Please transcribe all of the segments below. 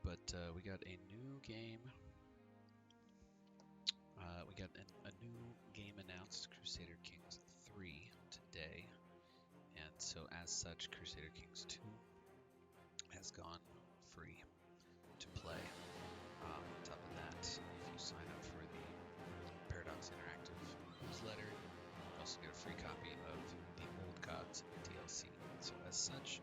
but we got a new game. We got a new game announced, Crusader Kings 3 today, and so as such, Crusader Kings 2 has gone free to play. On top of that, if you sign up for the Paradox Interactive newsletter, you also get a free copy of the Old Gods DLC. So as such,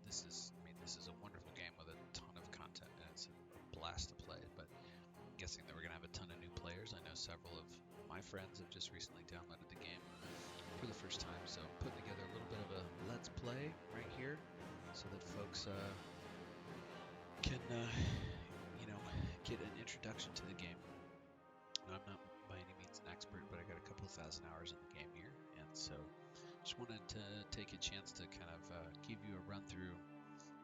this is a wonderful game with a ton of content, and it's a blast to play. But I'm guessing that we're gonna have a ton of new players. I know several of my friends have just recently downloaded the game for the first time, so I'm putting together a little bit of a let's play right here, so that folks can get an introduction to the game. Now, I'm not by any means an expert, but I got a couple of thousand hours in the game here, and so just wanted to take a chance to kind of give you a run through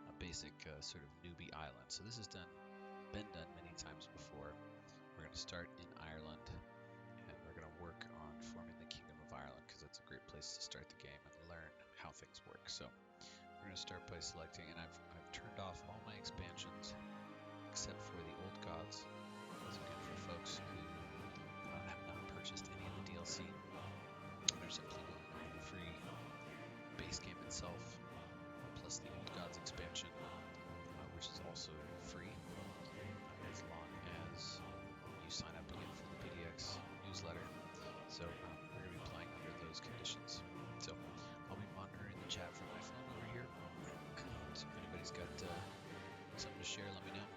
a basic sort of newbie island. So this has been done many times before. We're going to start in Ireland, and we're going to work on forming the Kingdom of Ireland, because that's a great place to start the game and learn how things work. So we're going to start by selecting, and I've turned off all my expansions except for the Old Gods. Those again for folks who have not purchased any of the DLC. They're simply going on the free base game itself, plus the Old Gods expansion, which is also free, as long as you sign up again for the PDX newsletter. So we're going to be playing under those conditions. So I'll be monitoring the chat from my phone over here. So if anybody's got something to share, let me know.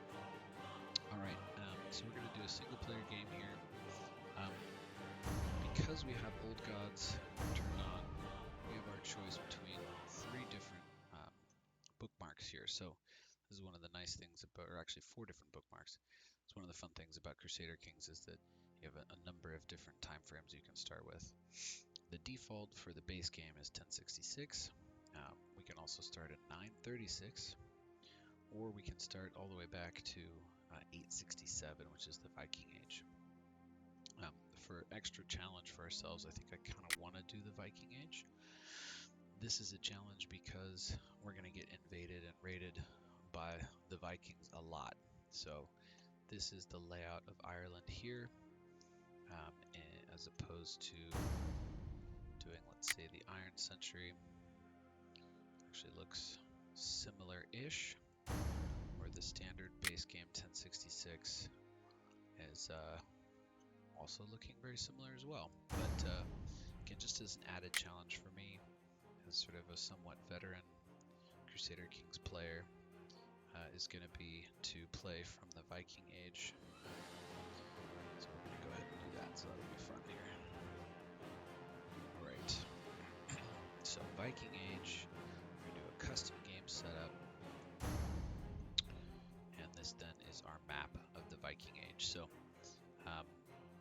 Alright, so we're going to do a single player game here. Because we have Old Gods turned on, we have our choice between 3 different bookmarks here. So this is one of the nice things about, or actually 4 different bookmarks. It's one of the fun things about Crusader Kings is that you have a number of different time frames you can start with. The default for the base game is 1066. We can also start at 936, or we can start all the way back to 867, which is the Viking Age. For extra challenge for ourselves, I think I kind of want to do the Viking Age. This is a challenge because we're going to get invaded and raided by the Vikings a lot. So this is the layout of Ireland here, as opposed to doing, let's say, the Iron Century. Actually looks similar-ish, where the standard base game 1066 is also looking very similar as well. But again, just as an added challenge for me, as sort of a somewhat veteran Crusader Kings player, is going to be to play from the Viking Age. So we're going to go ahead and do that, so that'll be fun here. Alright, so Viking Age, we're going to do a custom game setup, and this then is our map of the Viking Age. So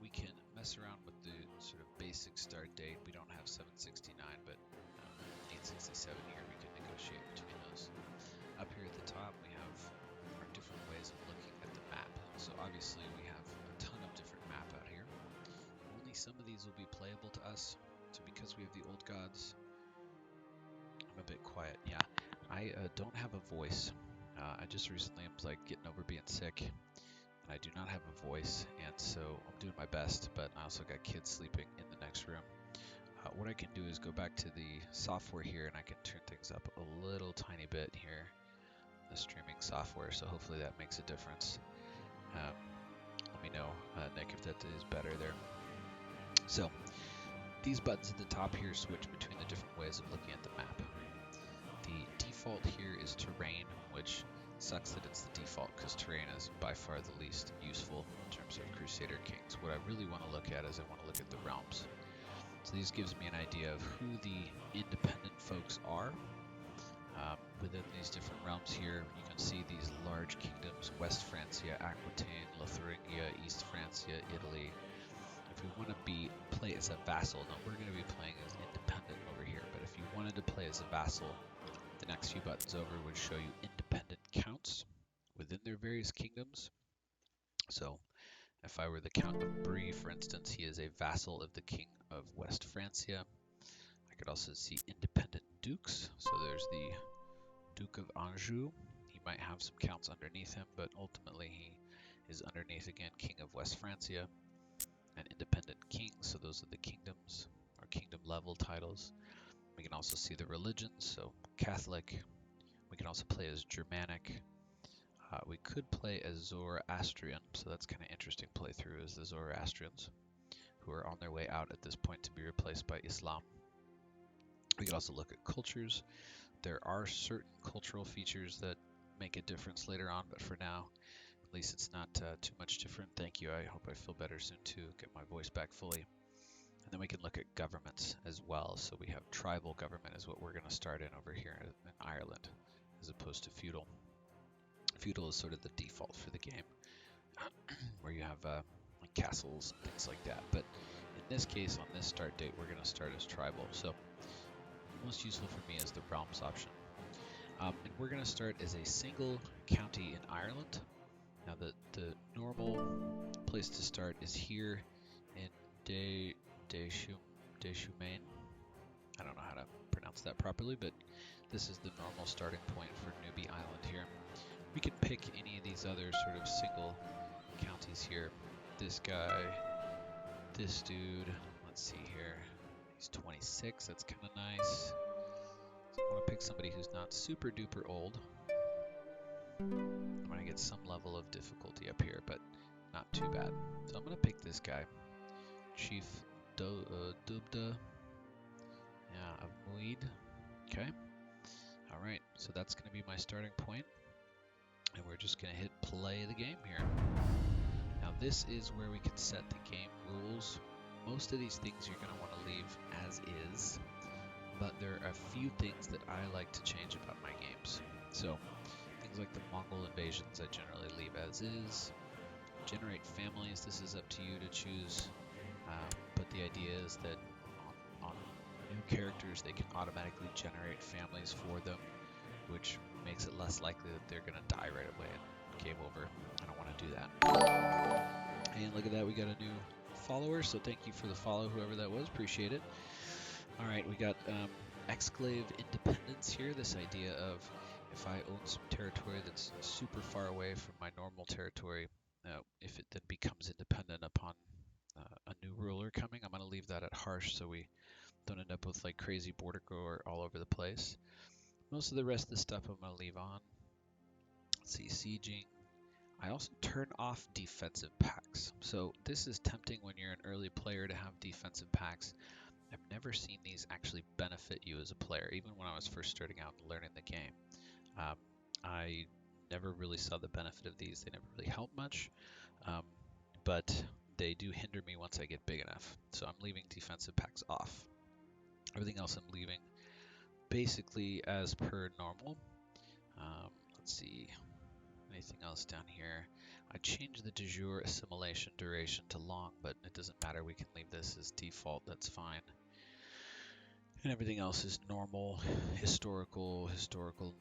we can mess around with the sort of basic start date. We don't have 769, but 867 here, we can negotiate between those. Up here at the top, we have our different ways of looking at the map. So obviously we have a ton of different map out here. Only some of these will be playable to us. So because we have the Old Gods, I'm a bit quiet. Yeah, I don't have a voice. I just recently am getting over being sick. I do not have a voice, and so I'm doing my best, but I also got kids sleeping in the next room. What I can do is go back to the software here, and I can turn things up a little tiny bit here, the streaming software, so hopefully that makes a difference. Let me know, Nick, if that is better there. So these buttons at the top here switch between the different ways of looking at the map. The default here is terrain, which sucks that it's the default, because terrain is by far the least useful in terms of Crusader Kings. What I really want to look at is I want to look at the realms. So these gives me an idea of who the independent folks are. Within these different realms here, you can see these large kingdoms: West Francia, Aquitaine, Lotharingia, East Francia, Italy. If we want to play as a vassal, now we're going to be playing as independent over here, but if you wanted to play as a vassal, the next few buttons over would show you independent counts within their various kingdoms. So if I were the Count of Brie, for instance, he is a vassal of the King of West Francia. I could also see independent dukes. So there's the Duke of Anjou. He might have some counts underneath him, but ultimately he is underneath again King of West Francia and independent king, so those are the kingdoms or kingdom level titles. We can also see the religions, so Catholic. We can also play as Germanic. We could play as Zoroastrian, so that's kind of interesting playthrough as the Zoroastrians, who are on their way out at this point to be replaced by Islam. We can also look at cultures. There are certain cultural features that make a difference later on, but for now, at least it's not too much different. Thank you. I hope I feel better soon to get my voice back fully. And then we can look at governments as well. So we have tribal government is what we're going to start in over here in Ireland, as opposed to feudal. Feudal is sort of the default for the game, where you have like castles and things like that. But in this case, on this start date, we're going to start as tribal. So most useful for me is the realms option. And we're going to start as a single county in Ireland. Now the normal place to start is here in Deshumain. I don't know how to pronounce that properly, but this is the normal starting point for Newbie Island here. We can pick any of these other sort of single counties here. This guy, this dude, let's see here. He's 26, that's kind of nice. So I want to pick somebody who's not super duper old. I'm going to get some level of difficulty up here, but not too bad. So I'm going to pick this guy, Chief Dubda, of Muid. Okay. All right. So that's going to be my starting point, and we're just going to hit play the game here. Now this is where we can set the game rules. Most of these things you're going to want to leave as is, but there are a few things that I like to change about my games. So things like the Mongol invasions I generally leave as is. Generate families, this is up to you to choose, but the idea is that on new characters they can automatically generate families for them, which makes it less likely that they're going to die right away and game over. I don't want to do that. And look at that, we got a new follower, so thank you for the follow, whoever that was, appreciate it. Alright, we got exclave independence here, this idea of if I own some territory that's super far away from my normal territory, if it then becomes independent upon a new ruler coming, I'm going to leave that at harsh so we don't end up with like crazy border gore all over the place. Most of the rest of the stuff I'm going to leave on. Let's see, sieging. I also turn off defensive packs. So this is tempting when you're an early player to have defensive packs. I've never seen these actually benefit you as a player, even when I was first starting out and learning the game. I never really saw the benefit of these. They never really help much, but they do hinder me once I get big enough. So I'm leaving defensive packs off. Everything else I'm leaving basically as per normal. Let's see, anything else down here? I changed the de jure assimilation duration to long, but it doesn't matter. We can leave this as default. That's fine. And everything else is normal, historical,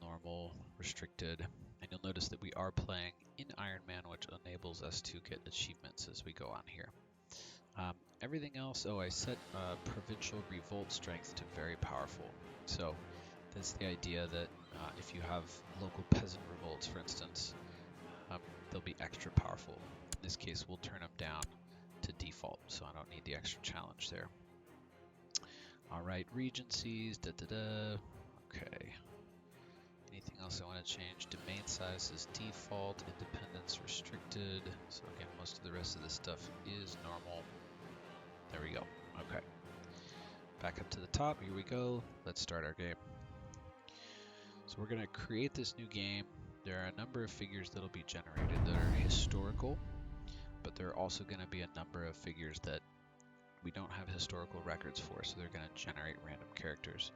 normal, restricted. And you'll notice that we are playing in Ironman, which enables us to get achievements as we go on here. Everything else, I set provincial revolt strength to very powerful. So that's the idea that if you have local peasant revolts, for instance, they'll be extra powerful. In this case, we'll turn them down to default, so I don't need the extra challenge there. All right, regencies, Okay. Anything else I want to change? Domain size is default, independence restricted. So again, most of the rest of this stuff is normal. There we go. Okay. Back up to the top. Here we go. Let's start our game. So we're going to create this new game. There are a number of figures that'll be generated that are historical, but there are also going to be a number of figures that we don't have historical records for, so they're going to generate random characters.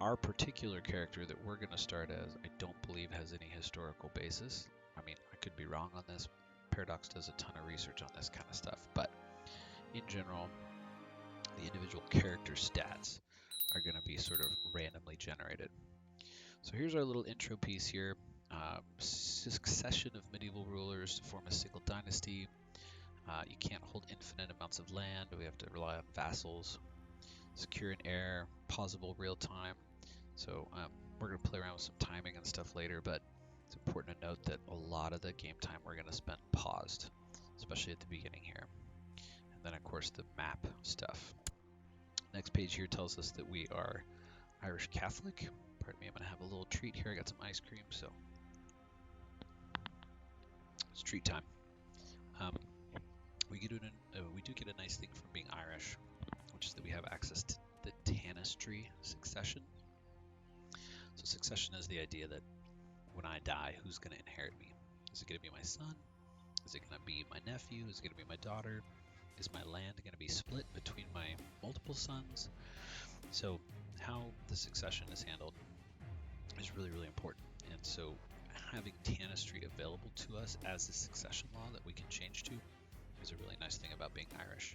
Our particular character that we're going to start as, I don't believe has any historical basis. I mean, I could be wrong on this. Paradox does a ton of research on this kind of stuff, but in general, the individual character stats are going to be sort of randomly generated. So here's our little intro piece here. Succession of medieval rulers to form a single dynasty. You can't hold infinite amounts of land. We have to rely on vassals. Secure an heir, pausable real time. So we're going to play around with some timing and stuff later, but It's important to note that a lot of the game time we're going to spend paused, especially at the beginning here. And then, of course, the map stuff. Next page here tells us that we are Irish Catholic. Pardon me, I'm going to have a little treat here. I got some ice cream, so it's treat time. We do get a nice thing from being Irish, which is that we have access to the tanistry succession. So succession is the idea that when I die, who's going to inherit me? Is it going to be my son? Is it going to be my nephew? Is it going to be my daughter? Is my land going to be split between my multiple sons? So how the succession is handled is really, really important. And so having tanistry available to us as a succession law that we can change to is a really nice thing about being Irish.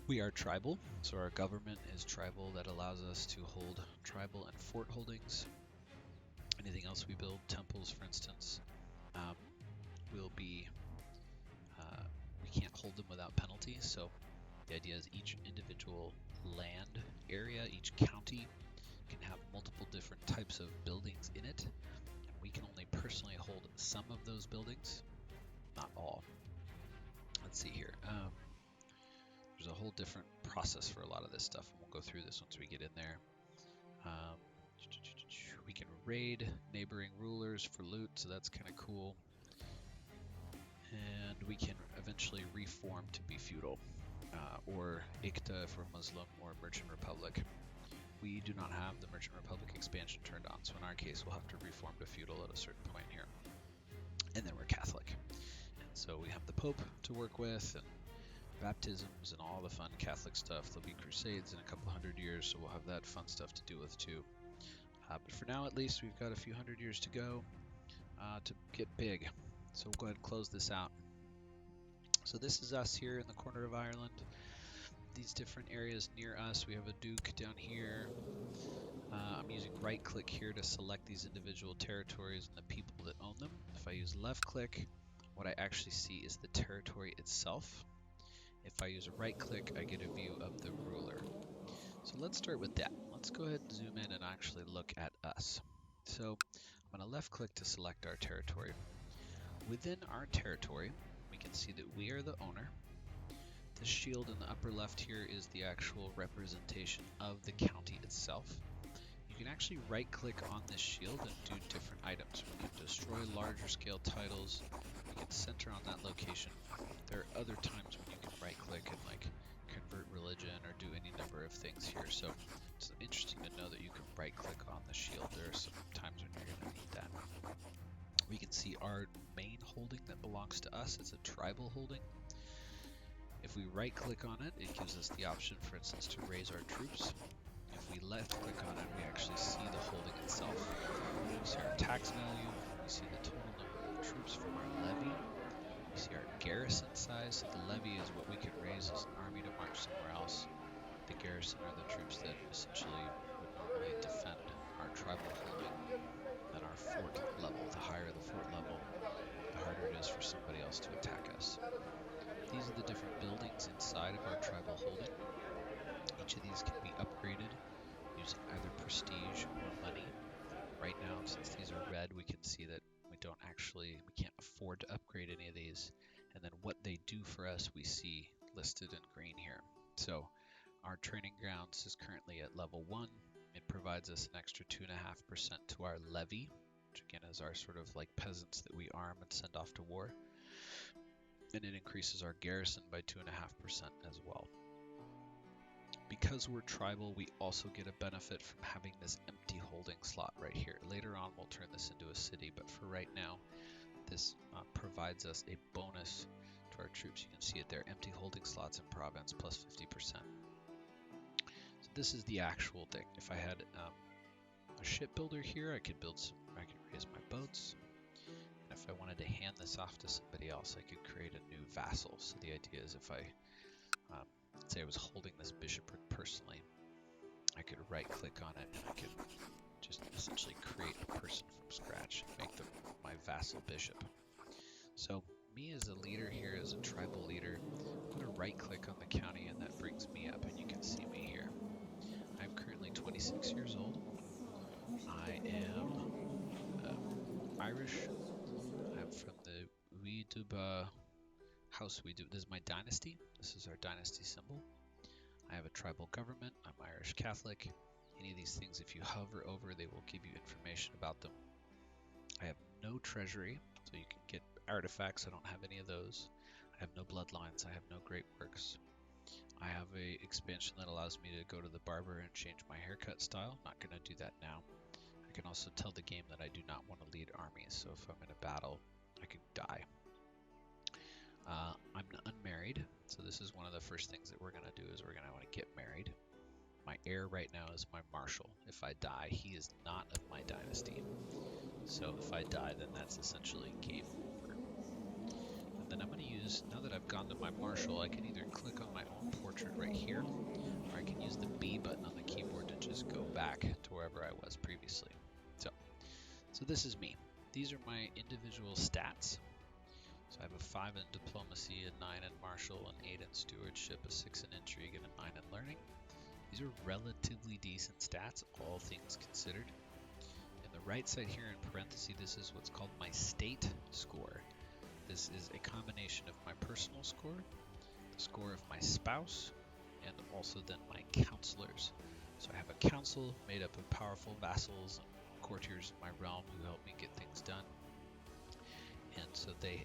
We are tribal, so our government is tribal. That allows us to hold tribal and fort holdings. Anything else we build, temples for instance, will be, we can't hold them without penalty. So the idea is each individual land area, each county can have multiple different types of buildings in it. And we can only personally hold some of those buildings, not all. Let's see here. There's a whole different process for a lot of this stuff, and we'll go through this once we get in there. We can raid neighboring rulers for loot, so that's kind of cool. And we can eventually reform to be feudal, or Ikta for Muslim, or Merchant Republic. We do not have the Merchant Republic expansion turned on, so in our case we'll have to reform to feudal at a certain point here. And then we're Catholic. And so we have the Pope to work with, and baptisms and all the fun Catholic stuff. There'll be crusades in a couple hundred years, so we'll have that fun stuff to deal with too. But for now, at least, we've got a few hundred years to go to get big. So we'll go ahead and close this out. So this is us here in the corner of Ireland. These different areas near us. We have a duke down here. I'm using right click here to select these individual territories and the people that own them. If I use left click, what I actually see is the territory itself. If I use a right click, I get a view of the ruler. So let's start with that. Let's go ahead and zoom in and actually look at us. So I'm going to left click to select our territory. Within our territory, we can see that we are the owner. The shield in the upper left here is the actual representation of the county itself. You can actually right click on this shield and do different items. We can destroy larger scale titles. We can center on that location. There are other times when you can right click and like convert religion or do any number of things here. So it's interesting to know that you can right click on the shield. There are some times when you're going to need that. We can see our main holding that belongs to us. It's a tribal holding. If we right click on it, it gives us the option, for instance, to raise our troops. If we left click on it, we actually see the holding itself. We see our tax value, we see the total number of troops from our levy, we see our garrison size. So the levy is what we can raise as an army to march somewhere else. The garrison are the troops that essentially would normally defend our tribal holding. Then our fort level, the higher the fort level, the harder it is for somebody else to attack us. These are the different buildings inside of our tribal holding. Each of these can be upgraded using either prestige or money. Right now, since these are red, we can see that we can't afford to upgrade any of these. And then what they do for us, we see listed in green here. So our training grounds is currently at level 1. It provides us an extra 2.5% to our levy, which again is our sort of like peasants that we arm and send off to war. And it increases our garrison by 2.5% as well. Because we're tribal, we also get a benefit from having this empty holding slot right here. Later on, we'll turn this into a city, but for right now, this provides us a bonus to our troops. You can see it there, empty holding slots in province plus 50%. So this is the actual thing. If I had a shipbuilder here, I could raise my boats. And if I wanted to hand this off to somebody else, I could create a new vassal. So the idea is if I let's say I was holding this bishopric personally, I could right click on it and I could just essentially create a person from scratch and make them my vassal bishop. So me as a leader here, as a tribal leader, I'm going to right click on the county and that brings me up and you can see me here. I'm currently 26 years old. I am Irish. I'm from the Weeduba House Weeduba. This is my dynasty. This is our dynasty symbol. I have a tribal government. I'm Irish Catholic. Any of these things, if you hover over, they will give you information about them. I have no treasury, so you can get artifacts. I don't have any of those. I have no bloodlines. I have no great works. I have a expansion that allows me to go to the barber and change my haircut style. I'm not going to do that now. I can also tell the game that I do not want to lead armies, so if I'm in a battle, I could die. I'm unmarried, so this is one of the first things that we're going to do is we're going to want to get married. My heir right now is my marshal. If I die, he is not of my dynasty. So if I die, then that's essentially game over. And then I'm going to use, now that I've gone to my marshal, I can either click on my own portrait right here, or I can use the B button on the keyboard to just go back to wherever I was previously. So this is me. These are my individual stats. So I have a 5 in diplomacy, a 9 in martial, an 8 in stewardship, a 6 in intrigue, and a 9 in learning. These are relatively decent stats, all things considered. In the right side here in parentheses, this is what's called my state score. This is a combination of my personal score, the score of my spouse, and also then my counselors. So I have a council made up of powerful vassals and courtiers in my realm who help me get things done. And so they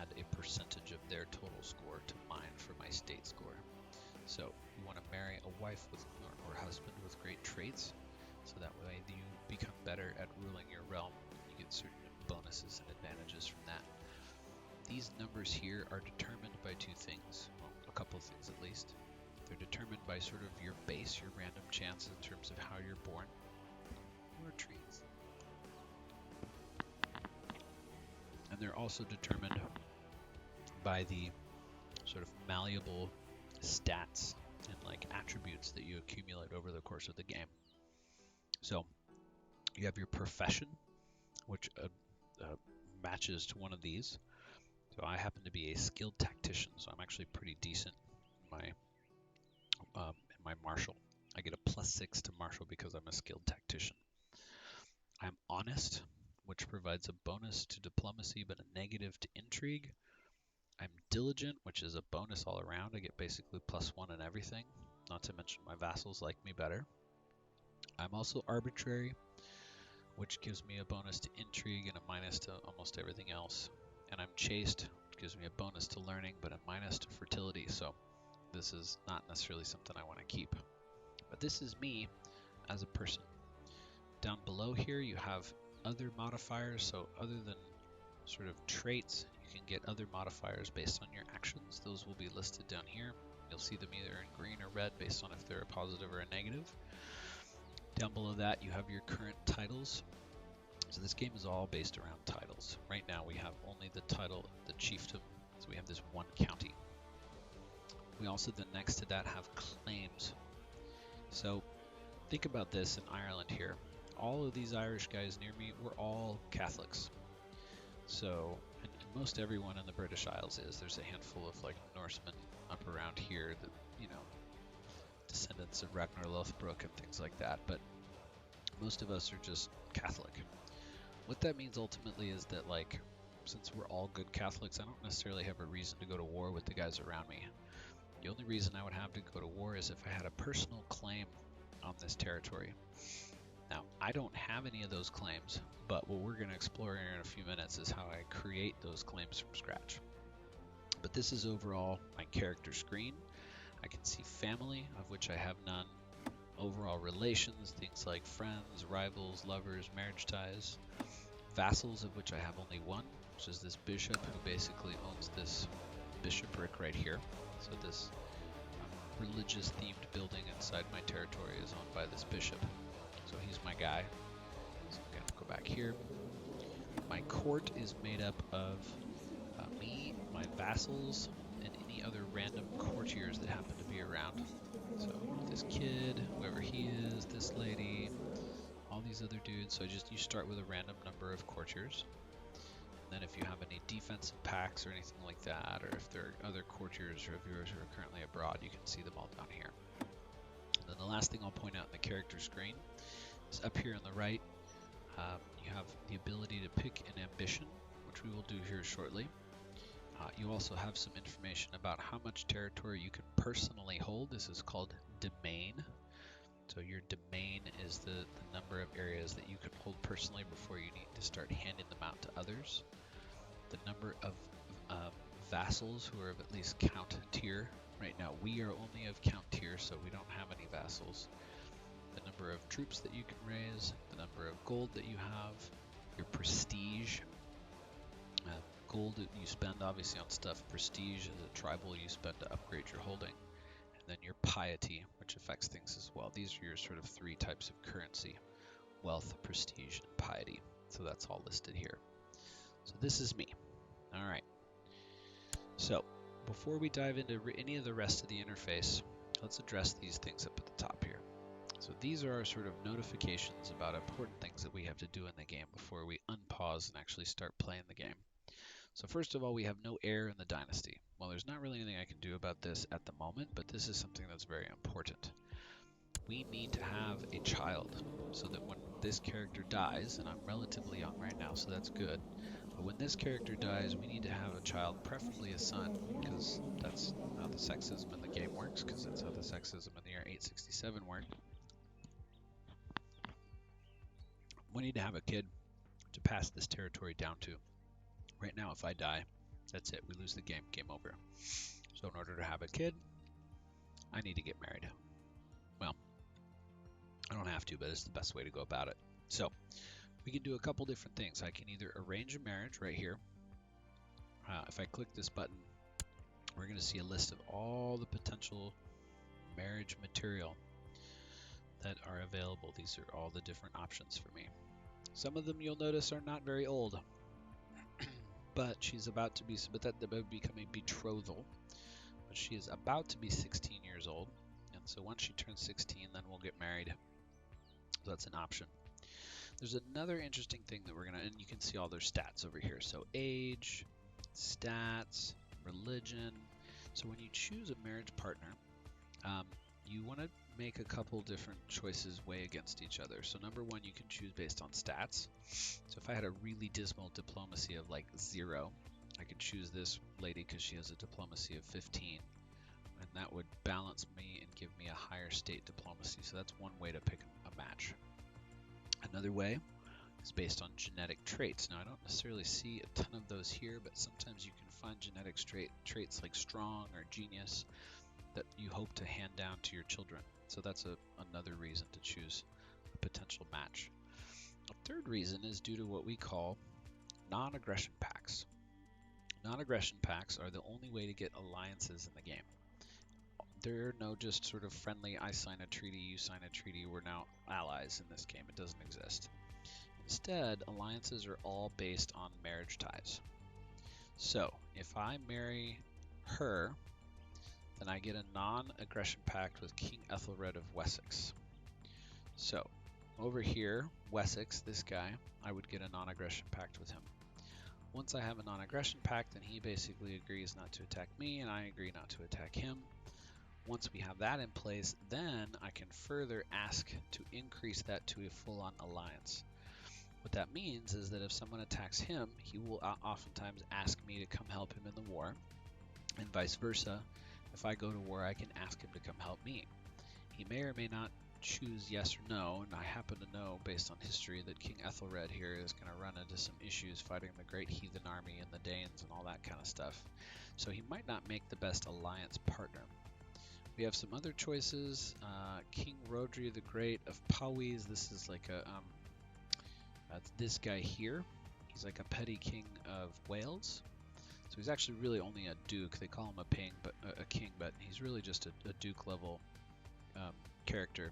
add a percentage of their total score to mine for my state score. So you want to marry a wife with or husband with great traits, so that way you become better at ruling your realm. You get certain bonuses and advantages from that. These numbers here are determined by two things, well, a couple of things at least. They're determined by sort of your base, your random chance in terms of how you're born. More trees. And they're also determined by the sort of malleable stats and like attributes that you accumulate over the course of the game. So you have your profession, which matches to one of these. So I happen to be a skilled tactician, so I'm actually pretty decent in my martial. I get a +6 to martial because I'm a skilled tactician. I'm honest, which provides a bonus to diplomacy but a negative to intrigue. I'm diligent, which is a bonus all around. I get basically +1 in everything, not to mention my vassals like me better. I'm also arbitrary, which gives me a bonus to intrigue and a minus to almost everything else. And I'm chaste, which gives me a bonus to learning but a minus to fertility, so this is not necessarily something I want to keep. But this is me as a person. Down below here you have other modifiers, so other than sort of traits, you can get other modifiers based on your actions. Those will be listed down here. You'll see them either in green or red based on if they're a positive or a negative. Down below that you have your current titles. So this game is all based around titles. Right now we have only the title, the chiefdom, so we have this one county. We also then next to that have claims. So think about this in Ireland here. All of these Irish guys near me, we're all Catholics. So, and most everyone in the British Isles is. There's a handful of like Norsemen up around here that, you know, descendants of Ragnar Lothbrok and things like that, but most of us are just Catholic. What that means ultimately is that, like, since we're all good Catholics, I don't necessarily have a reason to go to war with the guys around me. The only reason I would have to go to war is if I had a personal claim on this territory. Now, I don't have any of those claims, but what we're going to explore here in a few minutes is how I create those claims from scratch. But this is overall my character screen. I can see family, of which I have none. Overall relations, things like friends, rivals, lovers, marriage ties. Vassals, of which I have only one, which is this bishop who basically owns this bishopric right here. So this religious themed building inside my territory is owned by this bishop. So he's my guy. So I'm going to go back here. My court is made up of me, my vassals, and any other random courtiers that happen to be around. So this kid, whoever he is, this lady, all these other dudes. So you start with a random number of courtiers. And then if you have any defensive packs or anything like that, or if there are other courtiers or viewers who are currently abroad, you can see them all down here. And then the last thing I'll point out in the character screen is up here on the right. You have the ability to pick an do here shortly. You also have some information about how much territory you can personally hold. This is called domain. So your domain is the number of areas that you can hold personally before you need to start handing them out to others. The number of vassals who are of at least count tier. Right now we are only of count tier, so we don't have any vassals. The number of troops that you can raise, the number of gold that you have, your prestige. Gold that you spend obviously on stuff. Prestige as a tribal you spend to upgrade your holding. And then your piety, which affects things as well. These are your sort of 3 types of currency: wealth, prestige, and piety. So that's all listed here. So this is me. All right. So before we dive into any of the rest of the interface, let's address these things up at the top here. So these are our sort of notifications about important things that we have to do in the game before we unpause and actually start playing the game. So first of all, we have no heir in the dynasty. Well, there's not really anything I can do about this at the moment, but this is something that's very important. We need to have a child so that when this character dies, and I'm relatively young right now, so that's good, but when this character dies, we need to have a child, preferably a son, because that's how the sexism in the game works, because that's how the sexism in the year 867 worked. We need to have a kid to pass this territory down to. Right now, if I die, that's it. We lose the game. Game over. So in order to have a kid, I need to get married. Well, I don't have to, but it's the best way to go about it. So we can do a couple different things. I can either arrange a marriage right here. If I click this button, we're going to see a list of all the potential marriage material that are available. These are all the different options for me. Some of them you'll notice are not very old. But she's about to be, but that would become a betrothal. But she is about to be 16 years old, and so once she turns 16, then we'll get married. So that's an option. There's another interesting thing that we're gonna, and you can see all their stats over here. So age, stats, religion. So when you choose a marriage partner, you want to make a couple different choices weigh against each other. So number one, you can choose based on stats. So if I had a really dismal diplomacy of like 0, I could choose this lady because she has a diplomacy of 15, and that would balance me and give me a higher state diplomacy. So that's one way to pick a match. Another way is based on genetic traits. Now I don't necessarily see a ton of those here, but sometimes you can find genetic traits like strong or genius that you hope to hand down to your children. So that's another reason to choose a potential match. A third reason is due to what we call non-aggression pacts. Non-aggression pacts are the only way to get alliances in the game. There are no just sort of friendly, I sign a treaty, you sign a treaty, we're now allies in this game. It doesn't exist. Instead, alliances are all based on marriage ties. So if I marry her, then I get a non-aggression pact with King Ethelred of Wessex. So over here, Wessex, this guy, I would get a non-aggression pact with him. Once I have a non-aggression pact, then he basically agrees not to attack me, and I agree not to attack him. Once we have that in place, then I can further ask to increase that to a full-on alliance. What that means is that if someone attacks him, he will oftentimes ask me to come help him in the war, and vice versa. If I go to war, I can ask him to come help me. He may or may not choose yes or no, and I happen to know based on history that King Ethelred here is going to run into some issues fighting the great heathen army and the Danes and all that kind of stuff. So he might not make the best alliance partner. We have some other choices. King Rodri the Great of Powys. This is like that's this guy here. He's like a petty king of Wales. So he's actually really only a duke. They call him a king, but he's really just a duke level character.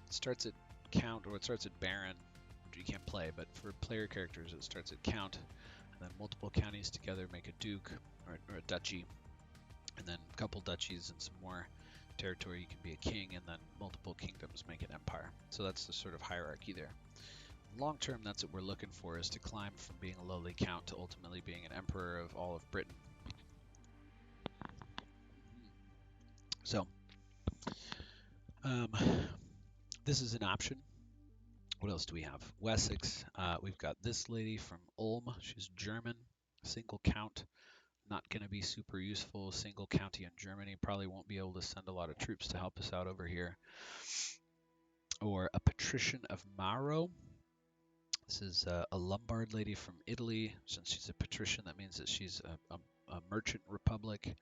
It starts at count, or it starts at baron, which you can't play, but for player characters it starts at count, and then multiple counties together make a duke or a duchy, and then a couple duchies and some more territory you can be a king, and then multiple kingdoms make an empire. So that's the sort of hierarchy there. Long term, that's what we're looking for, is to climb from being a lowly count to ultimately being an emperor of all of Britain. So this is an option. What else do we have? Wessex. We've got this lady from Ulm. She's German. Single count, not going to be super useful. Single county in Germany, probably won't be able to send a lot of troops to help us out over here. Or a patrician of Mauro. This is a Lombard lady from Italy. Since she's a patrician, that means that she's a merchant republic.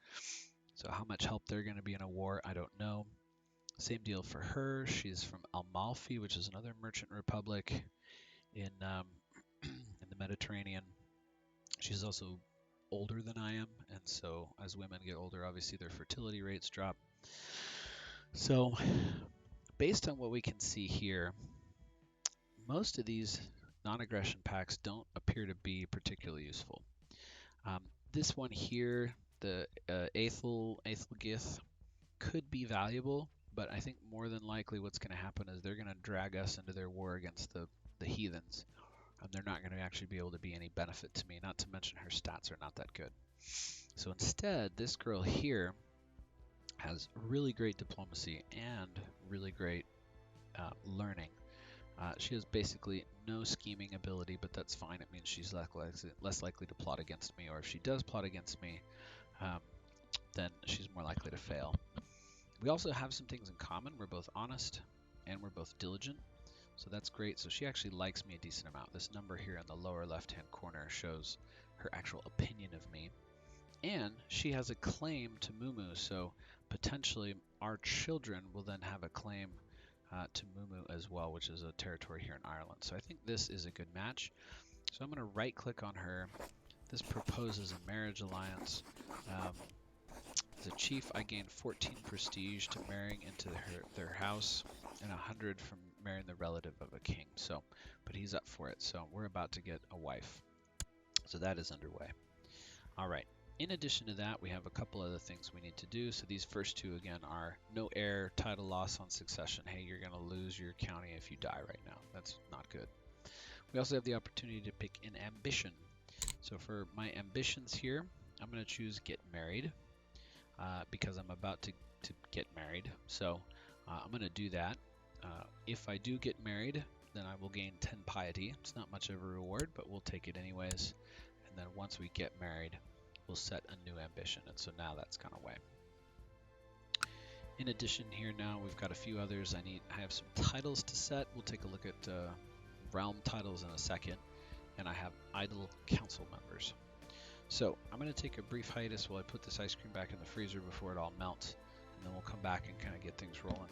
So how much help they're going to be in a war, I don't know. Same deal for her. She's from Amalfi, which is another merchant republic in in the Mediterranean. She's also older than I am, and so as women get older, obviously their fertility rates drop. So based on what we can see here, most of these non-aggression packs don't appear to be particularly useful. This one here, the Aethelgith, could be valuable, but I think more than likely what's going to happen is they're going to drag us into their war against the heathens, and they're not going to actually be able to be any benefit to me, not to mention her stats are not that good. So instead, this girl here has really great diplomacy and really great learning. She has basically no scheming ability, but that's fine. It means she's less likely to plot against me, or if she does plot against me, then she's more likely to fail. We also have some things in common. We're both honest and we're both diligent, so that's great. So she actually likes me a decent amount. This number here in the lower left-hand corner shows her actual opinion of me. And she has a claim to Mumu, so potentially our children will then have a claim to Mumu as well, which is a territory here in Ireland. So I think this is a good match. So I'm going to right-click on her. This proposes a marriage alliance. As a chief, I gain 14 prestige to marrying into their house, and 100 from marrying the relative of a king. So, but he's up for it. So we're about to get a wife. So that is underway. All right. In addition to that, we have a couple other things we need to do. So these first two, again, are no heir, title loss on succession. Hey, you're going to lose your county if you die right now. That's not good. We also have the opportunity to pick an ambition. So for my ambitions here, I'm going to choose get married because I'm about to get married. So I'm going to do that. If I do get married, then I will gain 10 piety. It's not much of a reward, but we'll take it anyways. And then once we get married, we'll set a new ambition, and so now that's gone away. In addition here now, we've got a few others. I have some titles to set. We'll take a look at realm titles in a second, and I have idle council members. So I'm going to take a brief hiatus while I put this ice cream back in the freezer before it all melts, and then we'll come back and kind of get things rolling.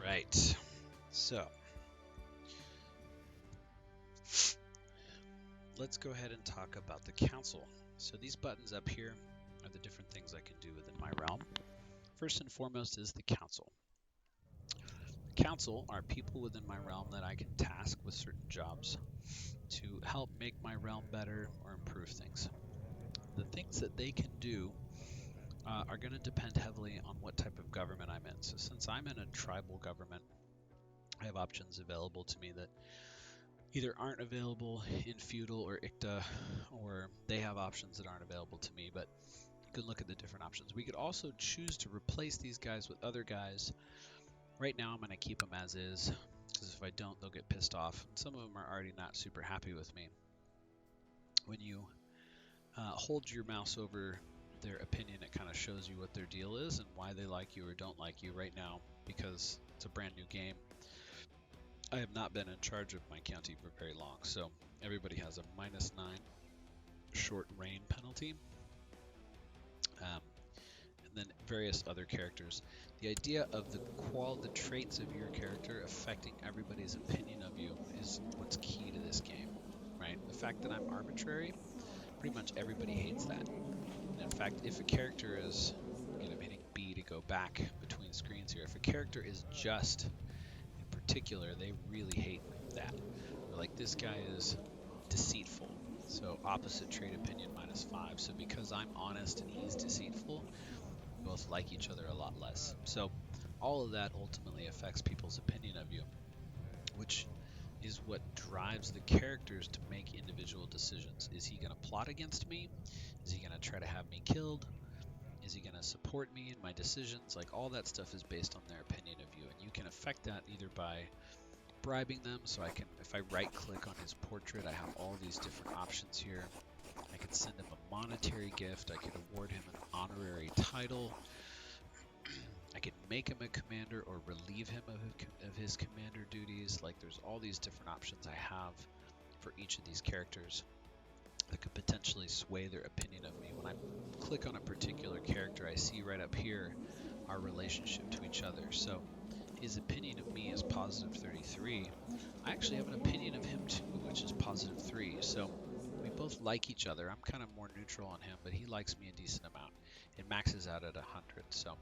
Right, so let's go ahead and talk about the council. So these buttons up here are the different things I can do within my realm. First and foremost is the council. The council are people within my realm that I can task with certain jobs to help make my realm better or improve things. The things that they can do are going to depend heavily on what type of government I'm in. So since I'm in a tribal government, I have options available to me that either aren't available in feudal or Icta, or they have options that aren't available to me, but you can look at the different options. We could also choose to replace these guys with other guys. Right now I'm going to keep them as is, because if I don't, they'll get pissed off. And some of them are already not super happy with me. When you hold your mouse over their opinion, it kind of shows you what their deal is and why they like you or don't like you. Right now, because it's a brand new game, I have not been in charge of my county for very long, so everybody has a -9 short reign penalty, and then various other characters. The idea of the traits of your character affecting everybody's opinion of you is what's key to this game, right? The fact that I'm arbitrary, pretty much everybody hates that. And in fact, if a character is, again, I'm hitting B to go back between screens here, if a character is just in particular, they really hate that. They're like, this guy is deceitful. So opposite trait opinion -5. So because I'm honest and he's deceitful, we both like each other a lot less. So all of that ultimately affects people's opinion of you, which is what drives the characters to make individual decisions. Is he going to plot against me? Is he going to try to have me killed? Is he going to support me in my decisions? Like, all that stuff is based on their opinion of you, and you can affect that either by bribing them. So I can, if I right click on his portrait, I have all these different options here. I could send him a monetary gift. I could award him an honorary title. I could make him a commander or relieve him of his commander duties. Like, there's all these different options I have for each of these characters that could potentially sway their opinion of me. When I click on a particular character, I see right up here our relationship to each other. So his opinion of me is +33. I actually have an opinion of him too, which is +3. So we both like each other. I'm kind of more neutral on him, but he likes me a decent amount. It maxes out at 100. So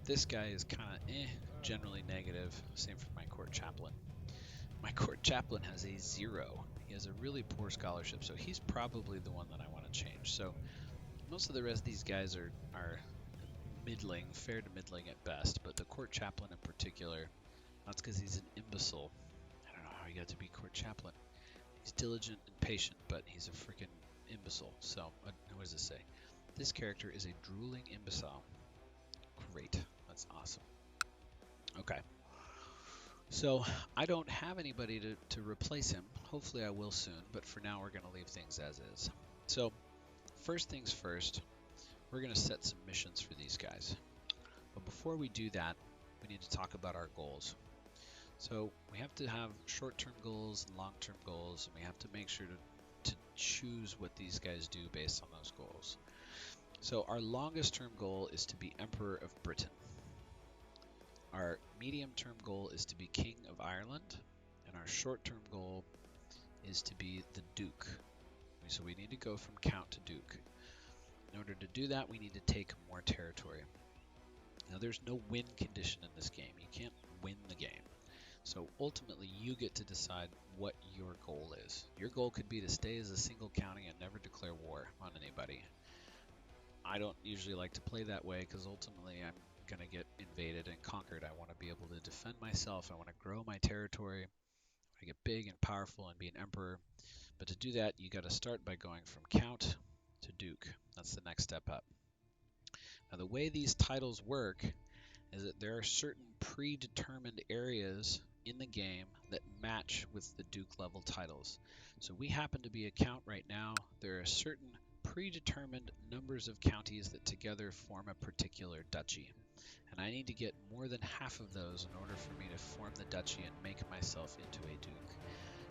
this guy is kind of generally negative. Same for my court chaplain. My court chaplain has a 0. He has a really poor scholarship, so he's probably the one that I want to change. So most of the rest of these guys are middling, fair to middling at best, but the court chaplain in particular, that's because he's an imbecile. I don't know how he got to be court chaplain. He's diligent and patient, but he's a freaking imbecile. So what does this say? This character is a drooling imbecile. Great. That's awesome. Okay. So I don't have anybody to replace him. Hopefully I will soon, but for now we're going to leave things as is. So first things first, we're going to set some missions for these guys. But before we do that, we need to talk about our goals. So we have to have short-term goals and long-term goals, and we have to make sure to choose what these guys do based on those goals. So our longest-term goal is to be Emperor of Britain. Our medium-term goal is to be King of Ireland, and our short-term goal is to be the Duke. So we need to go from Count to Duke. In order to do that, we need to take more territory. Now, there's no win condition in this game. You can't win the game. So ultimately, you get to decide what your goal is. Your goal could be to stay as a single county and never declare war on anybody. I don't usually like to play that way because ultimately I'm going to get invaded and conquered. I want to be able to defend myself. I want to grow my territory. I want to get big and powerful and be an emperor. But to do that, you got to start by going from Count to Duke. That's the next step up. Now, the way these titles work is that there are certain predetermined areas in the game that match with the Duke level titles. So we happen to be a count right now. There are certain predetermined numbers of counties that together form a particular duchy. And I need to get more than half of those in order for me to form the duchy and make myself into a duke.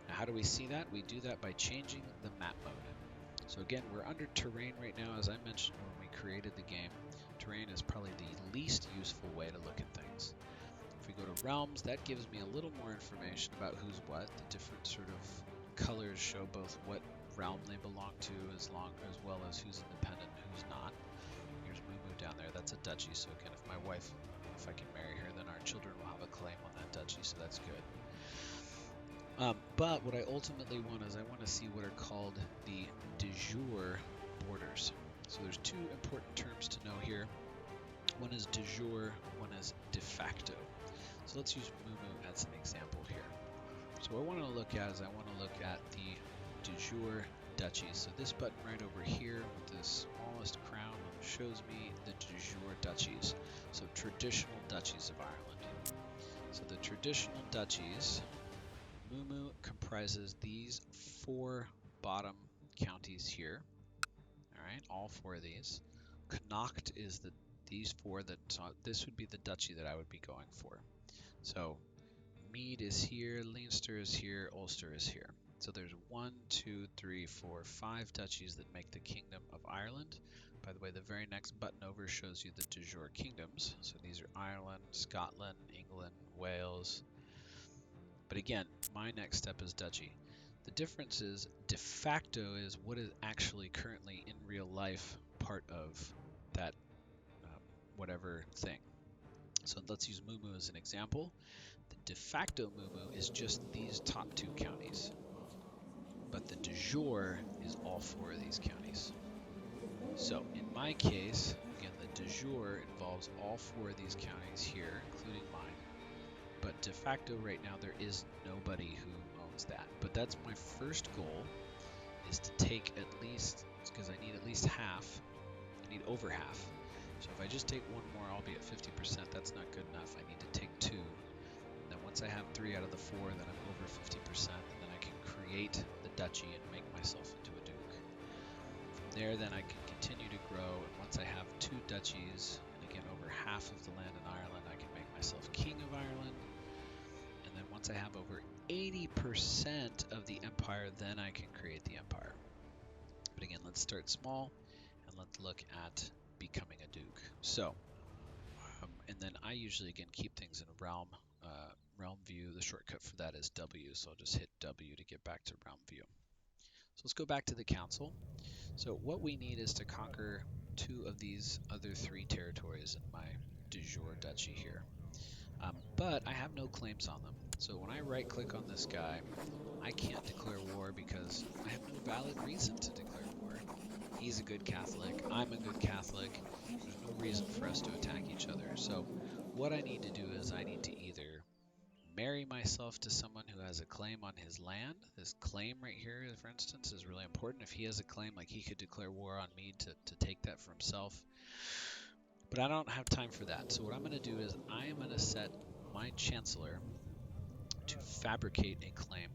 Now, how do we see that? We do that by changing the map mode. So again, we're under terrain right now. As I mentioned when we created the game, terrain is probably the least useful way to look at things. If we go to realms, that gives me a little more information about who's what. The different sort of colors show both what realm they belong to as well as who's independent and who's not. Here's Moo down there. That's a duchy. So again, if I can marry her, then our children will have a claim on that duchy. So that's good. But what I ultimately want is I want to see what are called the de jure borders. So there's two important terms to know here. One is de jure, one is de facto. So let's use Moo as an example here. So what I want to look at is I want to look at the de jure duchies. So this button right over here with the smallest crown shows me the de jure duchies. So traditional duchies of Ireland. So the traditional duchies, Moo comprises these 4 bottom counties here. All right, all 4 of these. Connacht is these 4 this would be the duchy that I would be going for. So Mead is here, Leinster is here, Ulster is here. So there's 1, 2, 3, 4, 5 duchies that make the Kingdom of Ireland. By the way, the very next button over shows you the de jure kingdoms. So these are Ireland, Scotland, England, Wales. But again, my next step is duchy. The difference is de facto is what is actually currently in real life part of that whatever thing. So let's use Moo as an example. The de facto Moo is just these top 2 counties. jure is all 4 of these counties. So in my case, again, the de jure involves all 4 of these counties here, including mine. But de facto right now, there is nobody who owns that. But that's my first goal, is to take at least, because I need at least half, I need over half. So if I just take one more, I'll be at 50%. That's not good enough. I need to take 2. And then once I have 3 out of the 4, then I'm over 50%. And then I can create the duchy and make myself into a duke. From there, then I can continue to grow. And once I have 2 duchies, and again, over half of the land in Ireland, I can make myself king of Ireland. And then once I have over 80% of the empire, then I can create the empire. But again, let's start small, and let's look at becoming a duke. So, and then I usually, again, keep things in realm view. The shortcut for that is W, so I'll just hit W to get back to realm view. So let's go back to the council. So what we need is to conquer 2 of these other 3 territories in my de jure duchy here. But I have no claims on them. So when I right click on this guy, I can't declare war because I have no valid reason to declare war. He's a good Catholic, I'm a good Catholic, there's no reason for us to attack each other. So what I need to do is I need to either marry myself to someone who has a claim on his land. This claim right here, for instance, is really important. If he has a claim, like he could declare war on me to take that for himself. But I don't have time for that. So what I'm going to do is I am going to set my chancellor to fabricate a claim.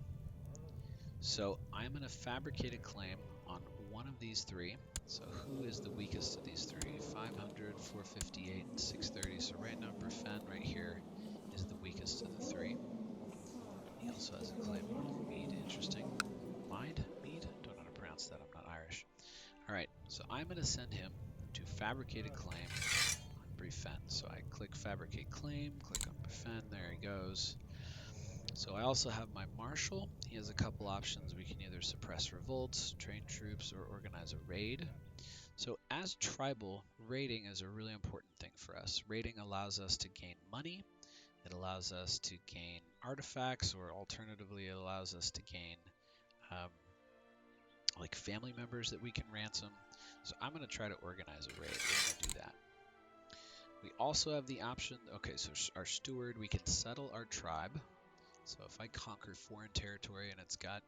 So I'm going to fabricate a claim on one of these 3. So who is the weakest of these 3? 500, 458, and 630. So right now, Brefen right here is the weakest of the 3. He also has a claim on Mead. Interesting. Mead? Don't know how to pronounce that. I'm not Irish. All right, so I'm going to send him to fabricate a claim on Brefen. So I click fabricate claim, click on Brefen. There he goes. So I also have my marshal. He has a couple options. We can either suppress revolts, train troops, or organize a raid. So as tribal, raiding is a really important thing for us. Raiding allows us to gain money. It allows us to gain artifacts, or alternatively, it allows us to gain like family members that we can ransom. So I'm going to try to organize a raid. We're going to do that. We also have the option, okay, so our steward, we can settle our tribe. So if I conquer foreign territory and it's got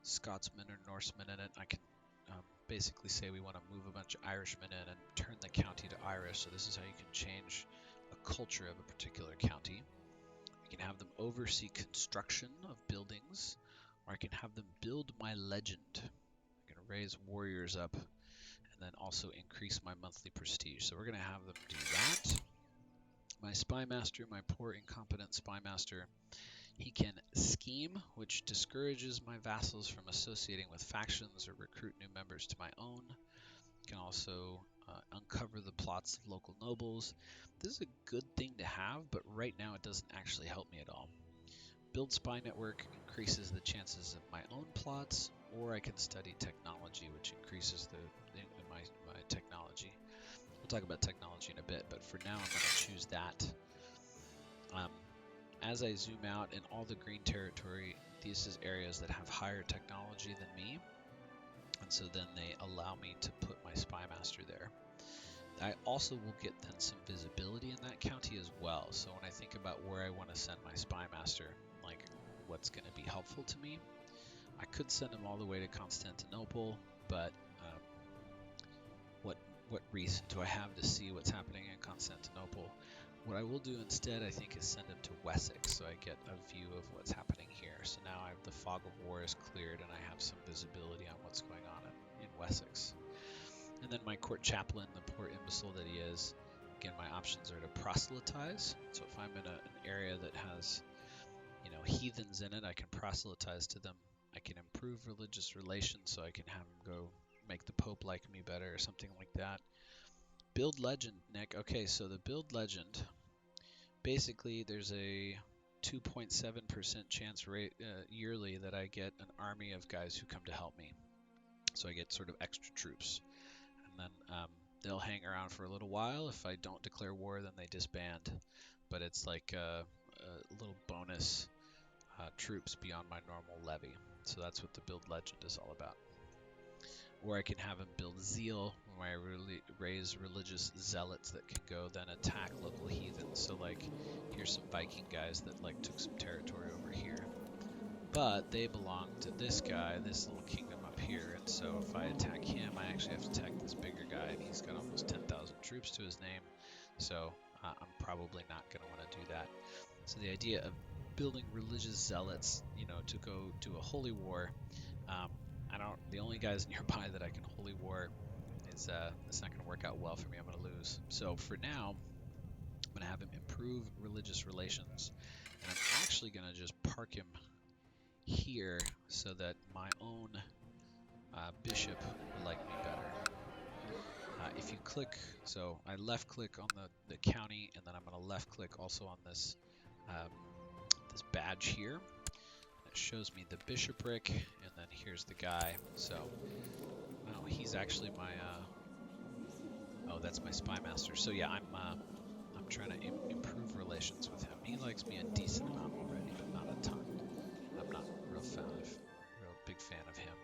Scotsmen or Norsemen in it, I can basically say we want to move a bunch of Irishmen in and turn the county to Irish. So this is how you can change a culture of a particular county. I can have them oversee construction of buildings, or I can have them build my legend. I'm going to raise warriors up and then also increase my monthly prestige. So we're going to have them do that. My spy master, my poor incompetent spy master, he can scheme, which discourages my vassals from associating with factions or recruit new members to my own. He can also uncover the plots of local nobles. This is a good thing to have, but right now it doesn't actually help me at all. Build spy network increases the chances of my own plots, or I can study technology, which increases my technology. We'll talk about technology in a bit, but for now I'm going to choose that. As I zoom out in all the green territory, these is areas that have higher technology than me, and so then they allow me to put my spy master there. I also will get then some visibility in that county as well. So when I think about where I want to send my spy master, like what's going to be helpful to me, I could send him all the way to Constantinople, but what reason do I have to see what's happening in Constantinople? What I will do instead, I think, is send him to Wessex, so I get a view of what's happening here. So now I have the fog of war is cleared, and I have some visibility on what's going on in Wessex. And then my court chaplain, the poor imbecile that he is, again, my options are to proselytize. So if I'm in an area that has, heathens in it, I can proselytize to them. I can improve religious relations, so I can have them go make the Pope like me better or something like that. Build legend, Nick. Okay, so the build legend, basically there's a 2.7% chance rate yearly that I get an army of guys who come to help me. So I get sort of extra troops. And then they'll hang around for a little while. If I don't declare war, then they disband. But it's like a little bonus troops beyond my normal levy. So that's what the build legend is all about. Or I can have him build zeal, where I really raise religious zealots that can go then attack local heathens. So like, here's some Viking guys that like took some territory over here, but they belong to this guy, this little kingdom up here. And so if I attack him, I actually have to attack this bigger guy, and he's got almost 10,000 troops to his name. So I'm probably not going to want to do that. So the idea of building religious zealots, to go do a holy war. The only guys nearby that I can holy war is it's not going to work out well for me. I'm going to lose. So for now, I'm going to have him improve religious relations, and I'm actually going to just park him here so that my own bishop will like me better. If you click, so I left click on the county, and then I'm going to left click also on this this badge here. It shows me the bishopric, and then here's the guy. So, oh, he's actually my, oh, that's my spy master. So yeah, I'm trying to improve relations with him. He likes me a decent amount already, but not a ton. I'm not real big fan of him.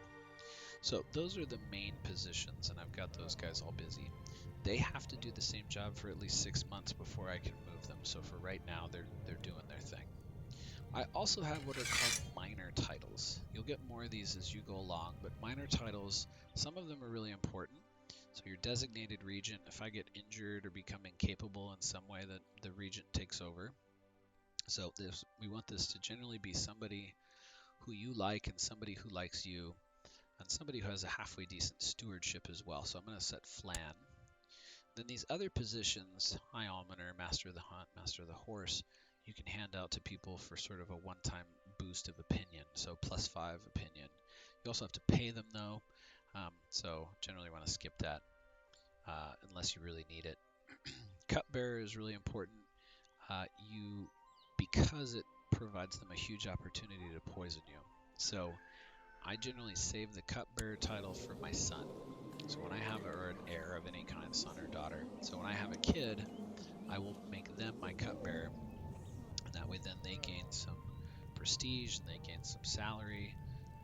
So those are the main positions, and I've got those guys all busy. They have to do the same job for at least 6 months before I can move them. So for right now, they're doing their thing. I also have what are called minor titles. You'll get more of these as you go along, but minor titles, some of them are really important. So your designated regent, if I get injured or become incapable in some way, that the regent takes over. So we want this to generally be somebody who you like and somebody who likes you, and somebody who has a halfway decent stewardship as well. So I'm going to set Flan. Then these other positions, High Almoner, Master of the Hunt, Master of the Horse, you can hand out to people for sort of a one-time boost of opinion, so +5 opinion. You also have to pay them though, so generally want to skip that unless you really need it. Cupbearer is really important. Because it provides them a huge opportunity to poison you. So I generally save the cupbearer title for my son. So when I have or an heir of any kind, son or daughter. So when I have a kid, I will make them my cupbearer. And that way then they gain some prestige and they gain some salary.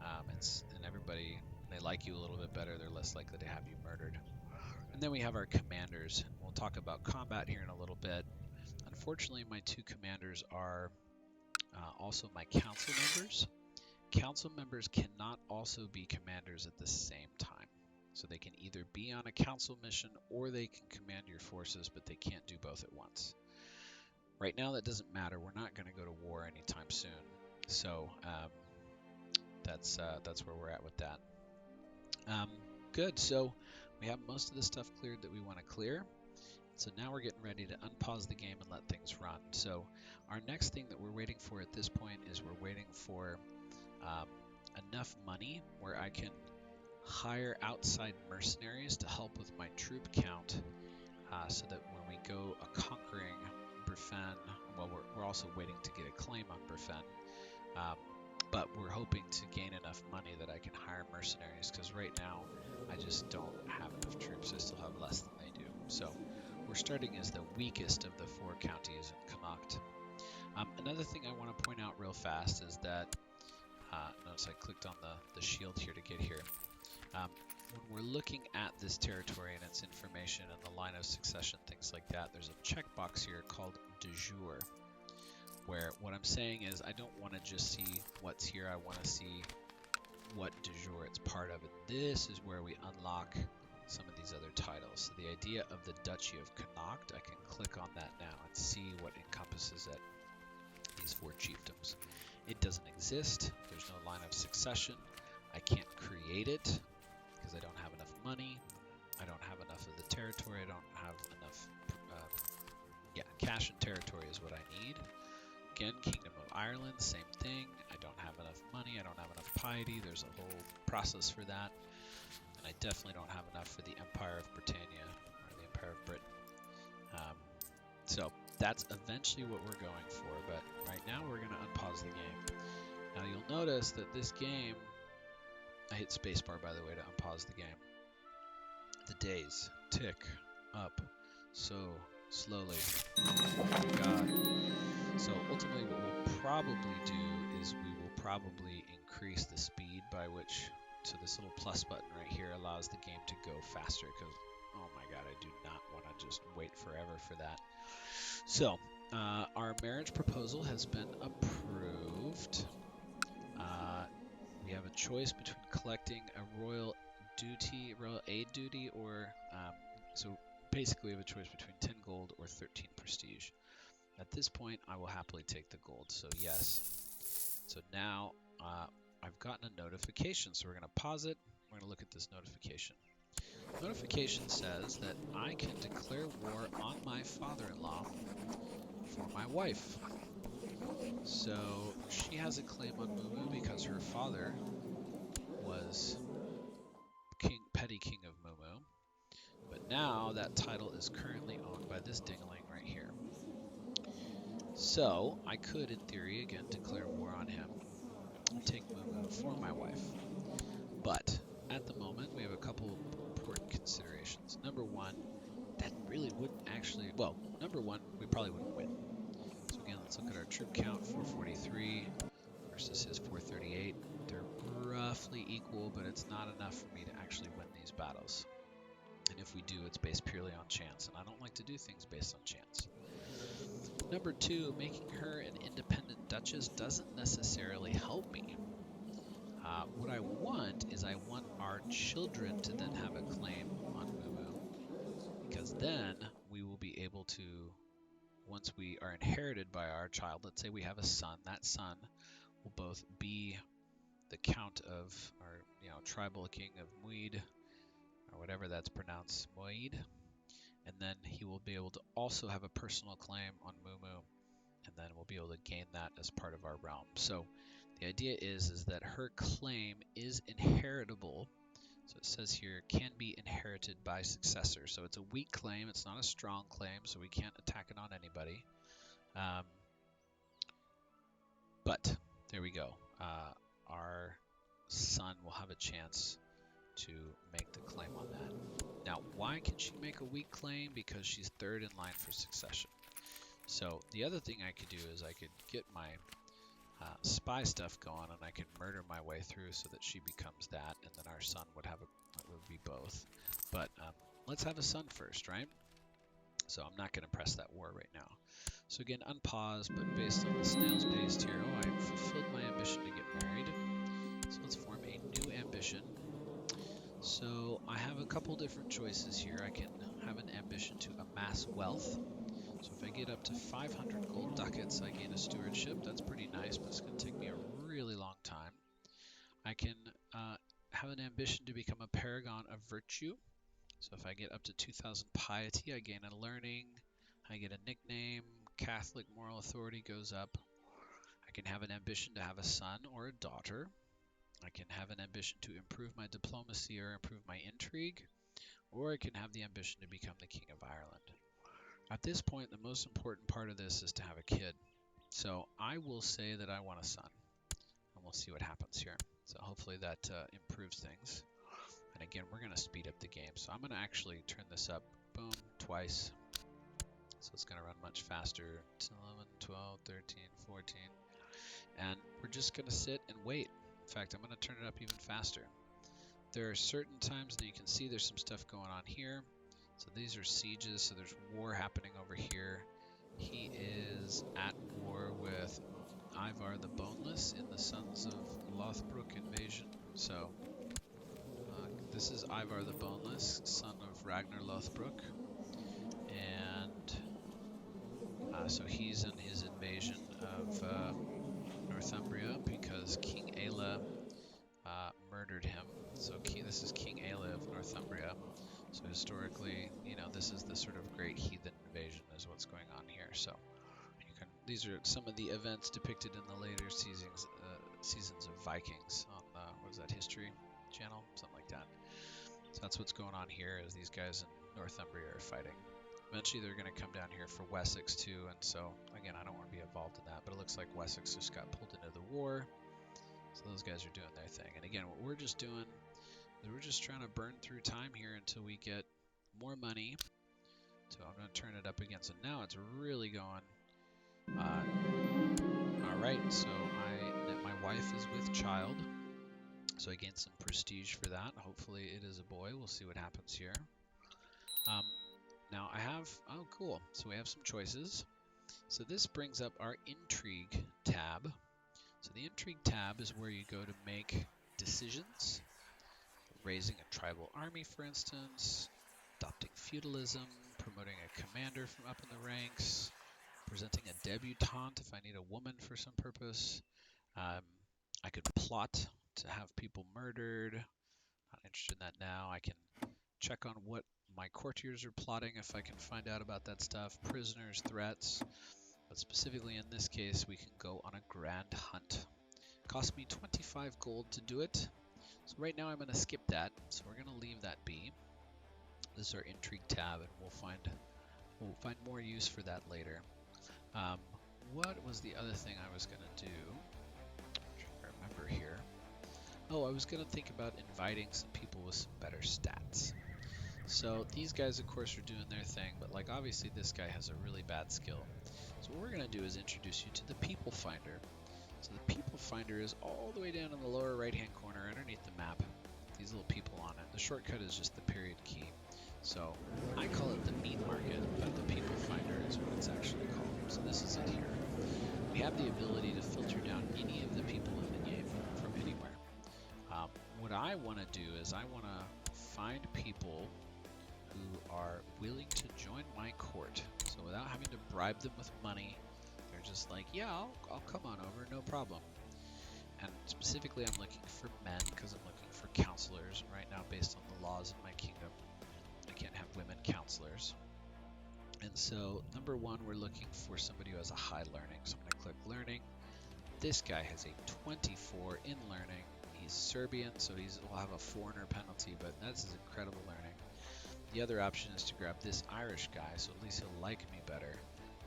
And everybody, they like you a little bit better. They're less likely to have you murdered. And then we have our commanders. We'll talk about combat here in a little bit. Unfortunately, my 2 commanders are also my council members. Council members cannot also be commanders at the same time. So they can either be on a council mission or they can command your forces, but they can't do both at once. Right now that doesn't matter. We're not going to go to war anytime soon. So that's where we're at with that. Good. So we have most of the stuff cleared that we want to clear. So now we're getting ready to unpause the game and let things run. So our next thing that we're waiting for at this point is we're waiting for enough money where I can hire outside mercenaries to help with my troop count, so that when we go conquering Brefen, well, we're also waiting to get a claim on Brefen, but we're hoping to gain enough money that I can hire mercenaries, because right now I just don't have enough troops. I still have less than they do. So we're starting as the weakest of the 4 counties in Connacht. Another thing I want to point out real fast is that, notice I clicked on the shield here to get here. When we're looking at this territory and its information and the line of succession, things like that, there's a checkbox here called de jure, where what I'm saying is I don't want to just see what's here, I want to see what de jure it's part of. And this is where we unlock some of these other titles. So the idea of the Duchy of Connacht, I can click on that now and see what encompasses it. These 4 chiefdoms. It doesn't exist. There's no line of succession. I can't create it because I don't have enough money. I don't have enough of the territory. I don't have enough, cash and territory is what I need. Again, Kingdom of Ireland, same thing. I don't have enough money. I don't have enough piety. There's a whole process for that. And I definitely don't have enough for the Empire of Britannia, or the Empire of Britain. So that's eventually what we're going for, but right now we're going to unpause the game. Now you'll notice that this game, I hit spacebar by the way to unpause the game. The days tick up so slowly. Oh my god. So ultimately what we'll probably do is we will probably increase the speed by which, so this little plus button right here allows the game to go faster, because, oh my god, I do not want to just wait forever for that. So, our marriage proposal has been approved. We have a choice between collecting a royal aid duty, or, so basically we have a choice between 10 gold or 13 prestige. At this point, I will happily take the gold, so yes. So now, I've gotten a notification, so we're going to pause it. We're going to look at this notification. Notification says that I can declare war on my father-in-law for my wife. So she has a claim on Mumu because her father was petty king of Mumu. But now that title is currently owned by this dingling right here. So I could, in theory, again, declare war on him and take Mumu for my wife. But at the moment, we have a couple important considerations. Number one, that really wouldn't actually, well, number one, we probably wouldn't win. So again, let's look at our troop count, 443 versus his 438. They're roughly equal, but it's not enough for me to actually win these battles. And if we do, it's based purely on chance, and I don't like to do things based on chance. Number two, making her an independent duchess doesn't necessarily help me. What I want is I want our children to then have a claim on Mumu, because then we will be able to, once we are inherited by our child, let's say we have a son, that son will both be the count of, or tribal king of Muid, or whatever that's pronounced, Muid, and then he will be able to also have a personal claim on Mumu, and then we'll be able to gain that as part of our realm. So the idea is that her claim is inheritable. So it says here, can be inherited by successor. So it's a weak claim. It's not a strong claim, so we can't attack it on anybody. But there we go. Our son will have a chance to make the claim on that. Now, why can she make a weak claim? Because she's third in line for succession. So the other thing I could do is I could get my spy stuff going, and I can murder my way through so that she becomes that, and then our son would be both. But let's have a son first, right? So I'm not going to press that war right now. So again, unpause, but based on the snail's pace here, I fulfilled my ambition to get married. So let's form a new ambition. So I have a couple different choices here. I can have an ambition to amass wealth. So if I get up to 500 gold ducats, I gain a stewardship. That's pretty nice, but it's going to take me a really long time. I can have an ambition to become a paragon of virtue. So if I get up to 2,000 piety, I gain a learning. I get a nickname. Catholic moral authority goes up. I can have an ambition to have a son or a daughter. I can have an ambition to improve my diplomacy or improve my intrigue. Or I can have the ambition to become the King of Ireland. At this point, the most important part of this is to have a kid. So I will say that I want a son, and we'll see what happens here. So hopefully that improves things. And again, we're going to speed up the game. So I'm going to actually turn this up, boom, twice. So it's going to run much faster. 11, 12, 13, 14. And we're just going to sit and wait. In fact, I'm going to turn it up even faster. There are certain times, and you can see there's some stuff going on here. So these are sieges, so there's war happening over here. He is at war with Ivar the Boneless in the Sons of Lothbrok invasion. So this is Ivar the Boneless, son of Ragnar Lothbrok. And so he's in his invasion of Northumbria because King Aela murdered him. So this is King Aela of Northumbria. So historically, this is the sort of great heathen invasion is what's going on here. So these are some of the events depicted in the later seasons of Vikings on, what is that, History Channel? Something like that. So that's what's going on here is these guys in Northumbria are fighting. Eventually they're going to come down here for Wessex too, and so, again, I don't want to be involved in that, but it looks like Wessex just got pulled into the war. So those guys are doing their thing. And again, what we're just doing, we're just trying to burn through time here until we get more money. So I'm going to turn it up again. So now it's really going. Alright, so I net wife is with child. So I gain some prestige for that. Hopefully it is a boy. We'll see what happens here. Now I have, oh cool, so we have some choices. So this brings up our intrigue tab. So the intrigue tab is where you go to make decisions. Raising a tribal army, for instance, adopting feudalism, promoting a commander from up in the ranks, presenting a debutante if I need a woman for some purpose. I could plot to have people murdered. Not interested in that now. I can check on what my courtiers are plotting if I can find out about that stuff. Prisoners, threats. But specifically in this case, we can go on a grand hunt. Cost me 25 gold to do it. So right now I'm going to skip that. So we're going to leave that be. This is our intrigue tab, and we'll find more use for that later. What was the other thing I was going to do? I'm trying to remember here. Oh, I was going to think about inviting some people with some better stats. So these guys, of course, are doing their thing, but like obviously this guy has a really bad skill. So what we're going to do is introduce you to the People Finder. So the People Finder is all the way down in the lower right-hand corner underneath the map. These little people on it. The shortcut is just the period key. So I call it the meat market, but the People Finder is what it's actually called. So this is it here. We have the ability to filter down any of the people in the game from anywhere. What I want to do is I want to find people who are willing to join my court. So without having to bribe them with money, they're just like, yeah, I'll come on over, no problem. And specifically I'm looking for men because I'm looking for counselors. Right now, based on the laws in my kingdom, I can't have women counselors. And so number one, we're looking for somebody who has a high learning. So I'm going to click learning. This guy has a 24 in learning. He's Serbian, so will have a foreigner penalty, but that's his incredible learning. The other option is to grab this Irish guy, so at least he'll like me better.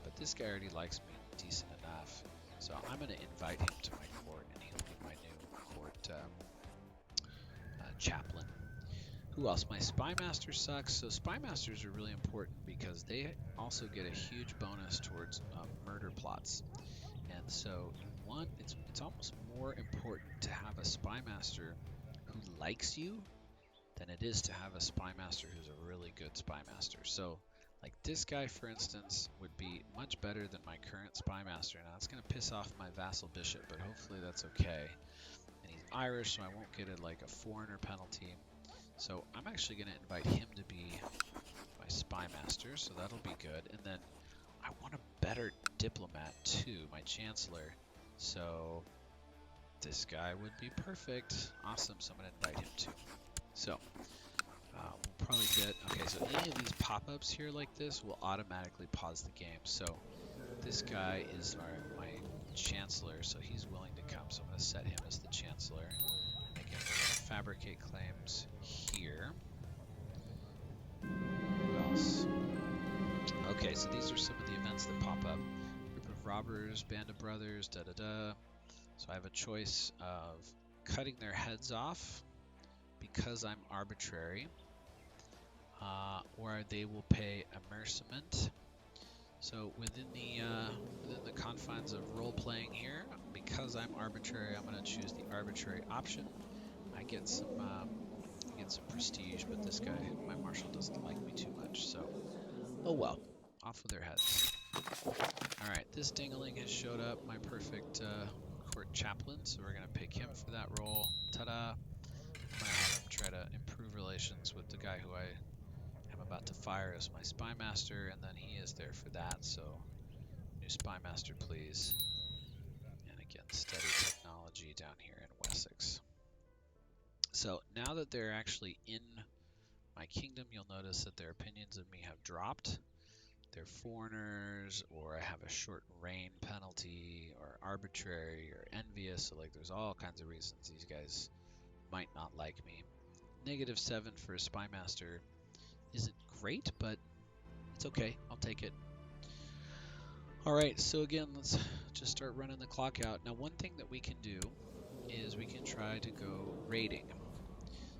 But this guy already likes me decent enough. So I'm going to invite him to my court, and he'll be my new court chaplain. Who else? My Spy Master sucks. So Spy Masters are really important because they also get a huge bonus towards murder plots. And so it's almost more important to have a Spy Master who likes you than it is to have a Spy Master who's a really good Spy Master. So like this guy, for instance, would be much better than my current Spy Master. Now it's going to piss off my vassal bishop, but hopefully that's okay. And he's Irish, so I won't get a foreigner penalty. So I'm actually going to invite him to be my Spy Master, so that'll be good. And then I want a better diplomat too, my Chancellor. So this guy would be perfect. Awesome, so I'm going to invite him too. So we'll probably get, okay, so any of these pop-ups here like this will automatically pause the game. So this guy is my Chancellor, so he's willing to come. So I'm going to set him as the Chancellor. And again, we're going to fabricate claims here. Who else? Okay, so these are some of the events that pop up. Group of robbers, band of brothers, da-da-da. So I have a choice of cutting their heads off because I'm arbitrary, or they will pay amercement. So within the confines of role-playing here, because I'm arbitrary, I'm going to choose the arbitrary option. I get some prestige, but this guy, my marshal, doesn't like me too much. So, oh well, off with their heads. All right, this dingaling has showed up, my perfect court chaplain. So we're going to pick him for that role. Ta-da! I'm going to have him try to improve relations with the guy who I am about to fire as my Spy Master, and then he is there for that. So, new Spy Master, please. And again, study technology down here in Wessex. So now that they're actually in my kingdom, you'll notice that their opinions of me have dropped. They're foreigners, or I have a short reign penalty, or arbitrary, or envious. So like there's all kinds of reasons these guys might not like me. -7 for a Spy Master isn't great, but it's okay. I'll take it. Alright, so again, let's just start running the clock out. Now one thing that we can do is we can try to go raiding.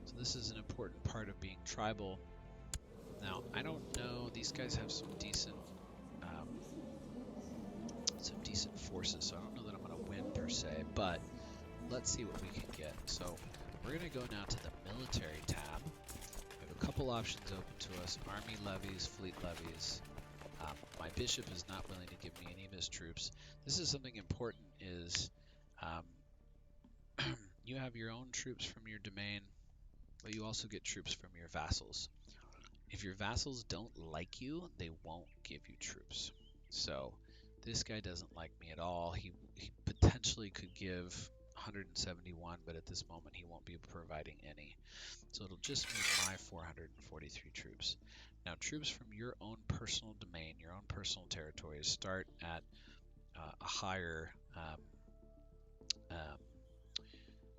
So this is an important part of being tribal. Now, I don't know, these guys have some decent forces, so I don't know that I'm going to win per se, but let's see what we can get. So we're going to go now to the military tab. We have a couple options open to us: army levies, fleet levies. My bishop is not willing to give me any of his troops. This is something important, is you have your own troops from your domain, but you also get troops from your vassals. If your vassals don't like you, they won't give you troops. So this guy doesn't like me at all. He potentially could give 171, but at this moment he won't be providing any. So it'll just be my 443 troops. Now, troops from your own personal domain, your own personal territories, start at a higher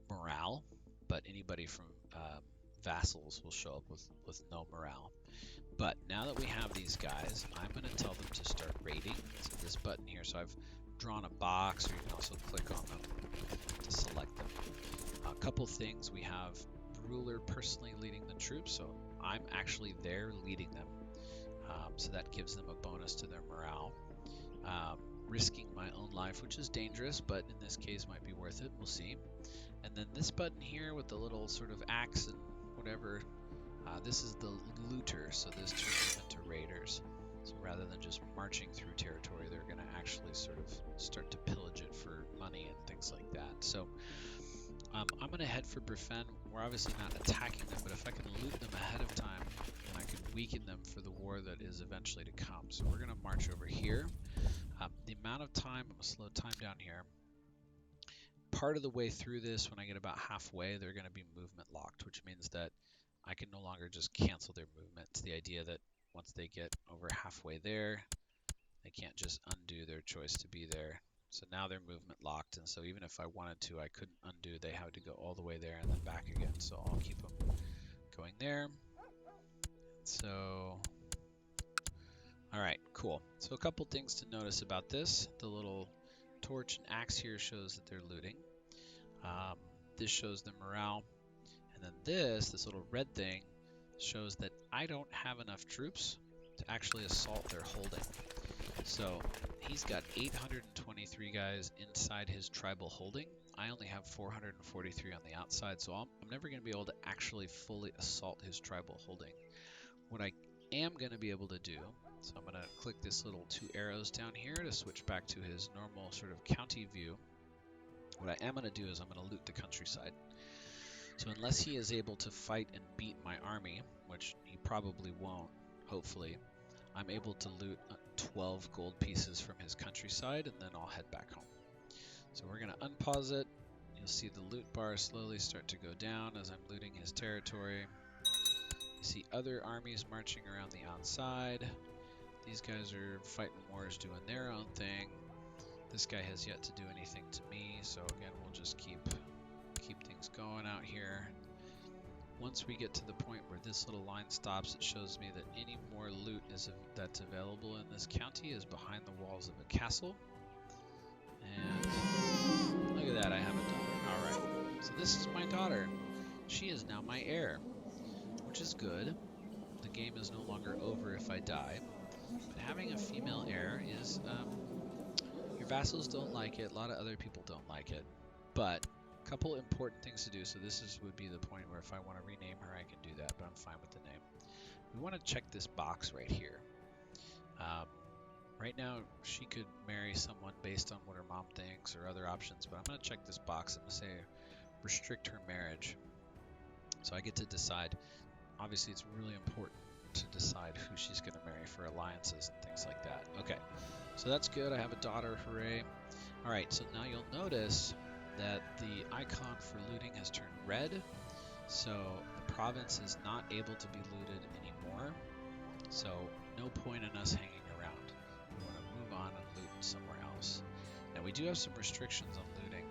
morale, but anybody from vassals will show up with no morale. But now that we have these guys, I'm going to tell them to start raiding. So this button here, so I've drawn a box, or you can also click on them to select them. A couple things: we have ruler personally leading the troops, so I'm actually there leading them. So that gives them a bonus to their morale. Risking my own life, which is dangerous, but in this case might be worth it. We'll see. And then this button here with the little sort of axe and whatever, this is the looter, so this turns them into raiders. So rather than just marching through territory, they're going to actually sort of start to pillage it for money and things like that. So I'm going to head for Brefen. We're obviously not attacking them, but if I can loot them ahead of time, then I can weaken them for the war that is eventually to come. So we're going to march over here. The amount of time, I'm going to slow time down here. Part of the way through this, when I get about halfway, they're going to be movement locked, which means that I can no longer just cancel their movement. It's the idea that once they get over halfway there, they can't just undo their choice to be there. So now they're movement locked, and so even if I wanted to, I couldn't undo. They have to go all the way there and then back again. So I'll keep them going there. So, all right, cool. So a couple things to notice about this. The little torch and axe here shows that they're looting. This shows their morale. And then this little red thing shows that I don't have enough troops to actually assault their holding. So he's got 823 guys inside his tribal holding. I only have 443 on the outside, so I'm never going to be able to actually fully assault his tribal holding. What I am going to be able to do, so I'm going to click this little two arrows down here to switch back to his normal sort of county view. What I am going to do is I'm going to loot the countryside. So unless he is able to fight and beat my army, which he probably won't, hopefully, I'm able to loot 12 gold pieces from his countryside, and then I'll head back home. So we're going to unpause it. You'll see the loot bar slowly start to go down as I'm looting his territory. You see other armies marching around the outside. These guys are fighting wars, doing their own thing. This guy has yet to do anything to me, so again, we'll just keep things going out here. Once we get to the point where this little line stops, it shows me that any more loot that's available in this county is behind the walls of a castle. And look at that, I have a daughter. Alright, so this is my daughter. She is now my heir, which is good. The game is no longer over if I die. But having a female heir is, your vassals don't like it, a lot of other people don't like it. But a couple important things to do. So this would be the point where if I want to rename her, I can do that, but I'm fine with the name. We want to check this box right here. Right now, she could marry someone based on what her mom thinks or other options, but I'm going to check this box. I'm going to say restrict her marriage. So I get to decide. Obviously, it's really important to decide who she's going to marry for alliances and things like that. Okay, so that's good. I have a daughter, hooray. All right, so now you'll notice that the icon for looting has turned red, so the province is not able to be looted anymore, so no point in us hanging around. We want to move on and loot somewhere else. Now we do have some restrictions on looting.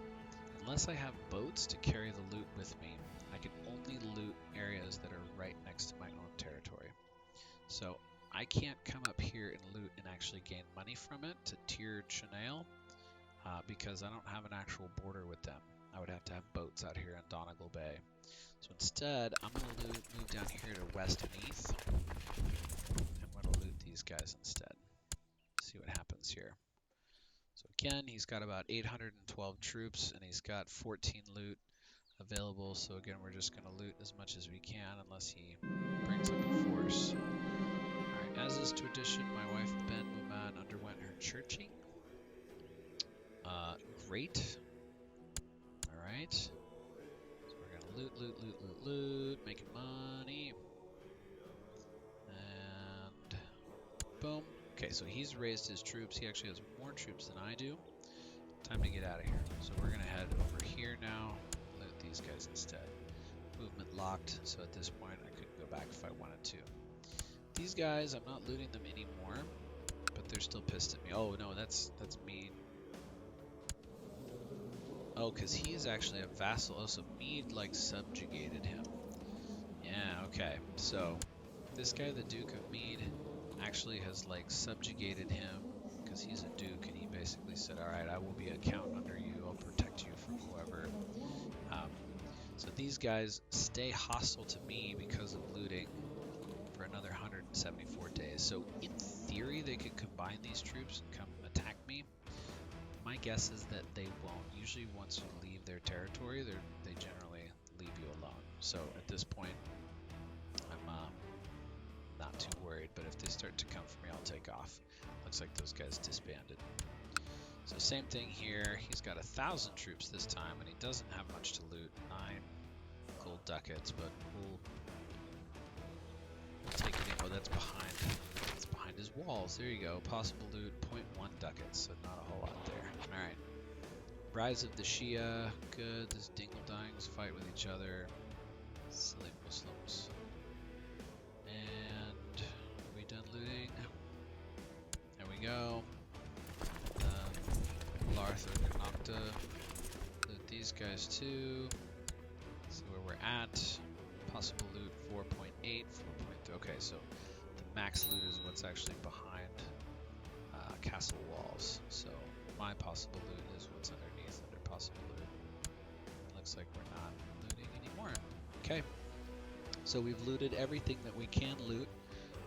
Unless I have boats to carry the loot with me, I can only loot areas that are right next to my own territory. So I can't come up here and loot and actually gain money from it to tier Chanel, because I don't have an actual border with them. I would have to have boats out here in Donegal Bay. So instead, I'm going to move down here to West Meath. I'm going to loot these guys instead. See what happens here. So So again, he's got about 812 troops, and he's got 14 loot available. So again, we're just going to loot as much as we can, unless he brings up a force. All right, as is tradition, my wife Ben Muman underwent her churching. Great. All right. So we're going to loot, loot, loot, loot, loot, making money. And boom. Okay, so he's raised his troops. He actually has more troops than I do. Time to get out of here. So we're going to head over here now. Loot these guys instead. Movement locked, so at this point I couldn't go back if I wanted to. These guys, I'm not looting them anymore, but they're still pissed at me. Oh no, that's mean. Oh, because he's actually a vassal. Oh, so Mead like subjugated him. Yeah, okay. So this guy, the Duke of Mead, actually has like subjugated him because he's a duke, and he basically said, all right, I will be a count under you. I'll protect you from whoever. So these guys stay hostile to me because of looting for another 174 days. So in theory, they could combine these troops and come attack me. My guess is that they won't. Usually once you leave their territory, they generally leave you alone. So at this point, I'm not too worried, but if they start to come for me, I'll take off. Looks like those guys disbanded. So same thing here. He's got 1,000 troops this time, and he doesn't have much to loot. 9 gold ducats, but we'll take it in. Oh, that's behind. That's behind his walls. There you go. Possible loot, 0.1 ducats, so not a whole lot there. All right. Rise of the Shia. Good. These dingle-dangs fight with each other. Silly Muslims. And are we done looting? There we go. Larthor Nocta. Loot these guys too. See where we're at. Possible loot 4.8, 4.3. Okay, so the max loot is what's actually behind castle walls. So my possible loot is what's underneath under possible loot. Looks like we're not looting anymore. Okay, so we've looted everything that we can loot.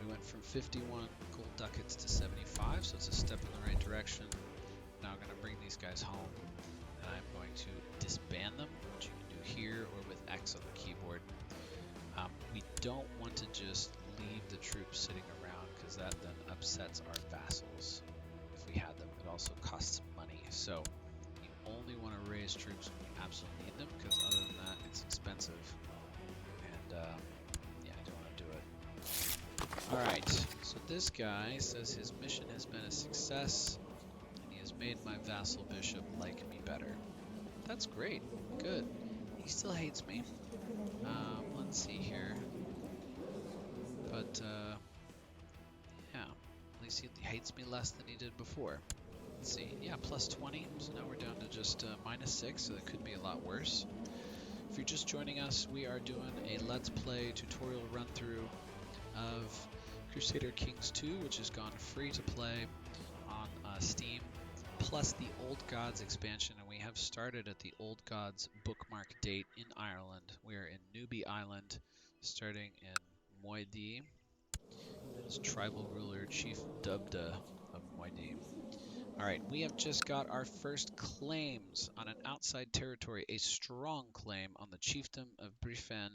We went from 51 gold ducats to 75, so it's a step in the right direction. Now I'm going to bring these guys home, and I'm going to disband them, which you can do here or with X on the keyboard. We don't want to just leave the troops sitting around, because that then upsets our vassals if we had them. It also costs money, so you only want to raise troops when you absolutely need them, because other than that, it's expensive, and yeah, I don't want to do it. Alright, so this guy says his mission has been a success, and he has made my vassal bishop like me better. That's great. Good. He still hates me. Let's see here. But, yeah. At least he hates me less than he did before. Let's see. Yeah, plus 20. So now we're down to just minus 6, so that could be a lot worse. If you're just joining us, we are doing a Let's Play tutorial run-through of Crusader Kings 2, which has gone free to play on Steam, plus the Old Gods expansion, and we have started at the Old Gods bookmark date in Ireland. We are in Newbie Island, starting in Moidi, as tribal ruler Chief Dubda of Moidi. Alright, we have just got our first claims on an outside territory, a strong claim on the chiefdom of Brifen.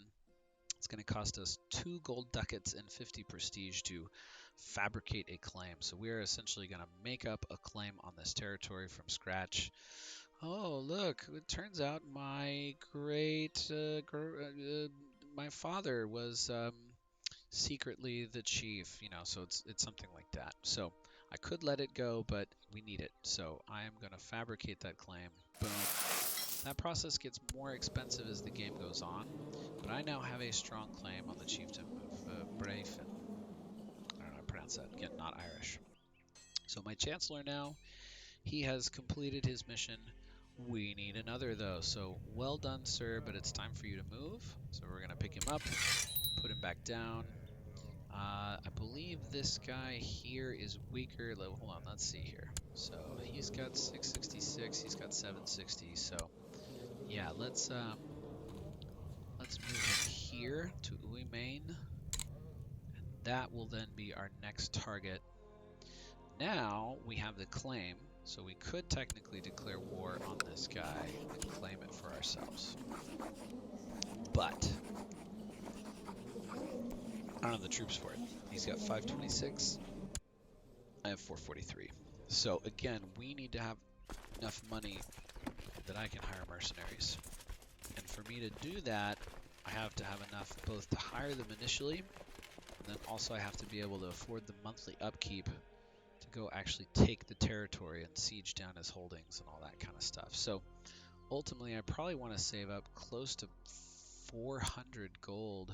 It's going to cost us 2 gold ducats and 50 prestige to fabricate a claim. So we are essentially going to make up a claim on this territory from scratch. Oh, look, it turns out my my father was secretly the chief, you know, so it's something like that. So I could let it go, but we need it. So I am going to fabricate that claim. Boom. That process gets more expensive as the game goes on, but I now have a strong claim on the chiefdom of Braifen. I don't know how to pronounce that. Again, not Irish. So my chancellor now, he has completed his mission. We need another though, so well done, sir, but it's time for you to move. So we're going to pick him up, put him back down. I believe this guy here is weaker. Hold on, let's see here. So he's got 666, he's got 760, so yeah, let's move him here to Uimain, and that will then be our next target. Now we have the claim, So we could technically declare war on this guy and claim it for ourselves. But I don't have the troops for it. He's got 526. I have 443. So again, we need to have enough money that I can hire mercenaries. And for me to do that, I have to have enough both to hire them initially, and then also I have to be able to afford the monthly upkeep to go actually take the territory and siege down his holdings and all that kind of stuff. So ultimately, I probably want to save up close to 400 gold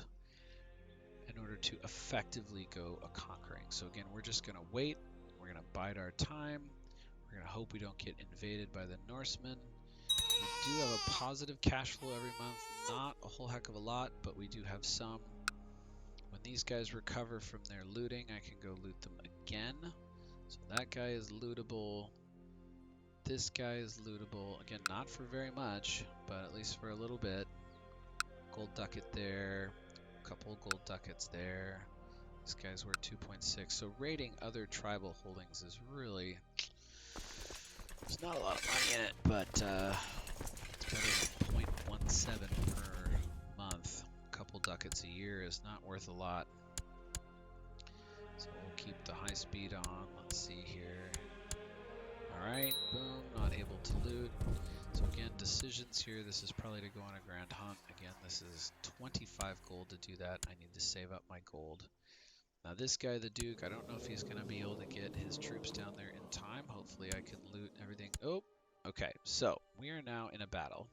in order to effectively go a-conquering. So again, we're just going to wait. We're going to bide our time. We're going to hope we don't get invaded by the Norsemen. We do have a positive cash flow every month. Not a whole heck of a lot, but we do have some. When these guys recover from their looting, I can go loot them again. So that guy is lootable. This guy is lootable. Again, not for very much, but at least for a little bit. Gold ducat there. A couple gold ducats there. This guy's worth 2.6. So raiding other tribal holdings is really... There's not a lot of money in it, but it's better than 0.17 per month. A couple ducats a year is not worth a lot. So we'll keep the high speed on. Let's see here. Alright, boom, not able to loot. So again, decisions here. This is probably to go on a grand hunt. Again, this is 25 gold to do that. I need to save up my gold. Now this guy, the Duke, I don't know if he's going to be able to get his troops down there in time. Hopefully I can loot everything. Oh, okay. So we are now in a battle.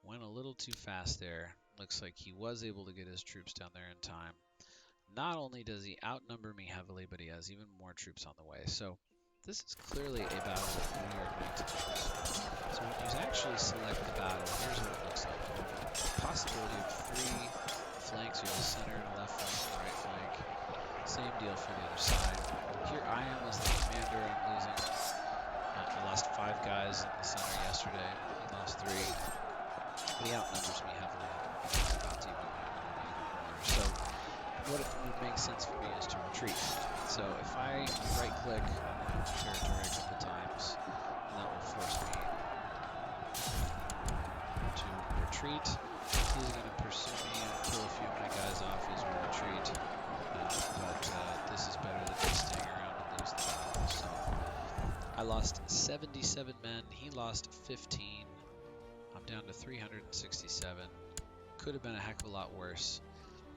Went a little too fast there. Looks like he was able to get his troops down there in time. Not only does he outnumber me heavily, but he has even more troops on the way. So this is clearly a battle that we are going to lose. So when you actually select the battle, here's what it looks like. Possibility of 3 flanks. You have a center and a left flank and a right flank. Same deal for the other side. Here I am as the commander. I'm losing. I lost 5 guys in the center yesterday. He lost 3. But he outnumbers me heavily. He's about to even more. So what it would make sense for me is to retreat. So if I right-click territory a couple times, that will force me to retreat. He's going to pursue me and kill a few of my guys off as we retreat. But this is better than just staying around and lose the battle. So I lost 77 men. He lost 15. I'm down to 367. Could have been a heck of a lot worse.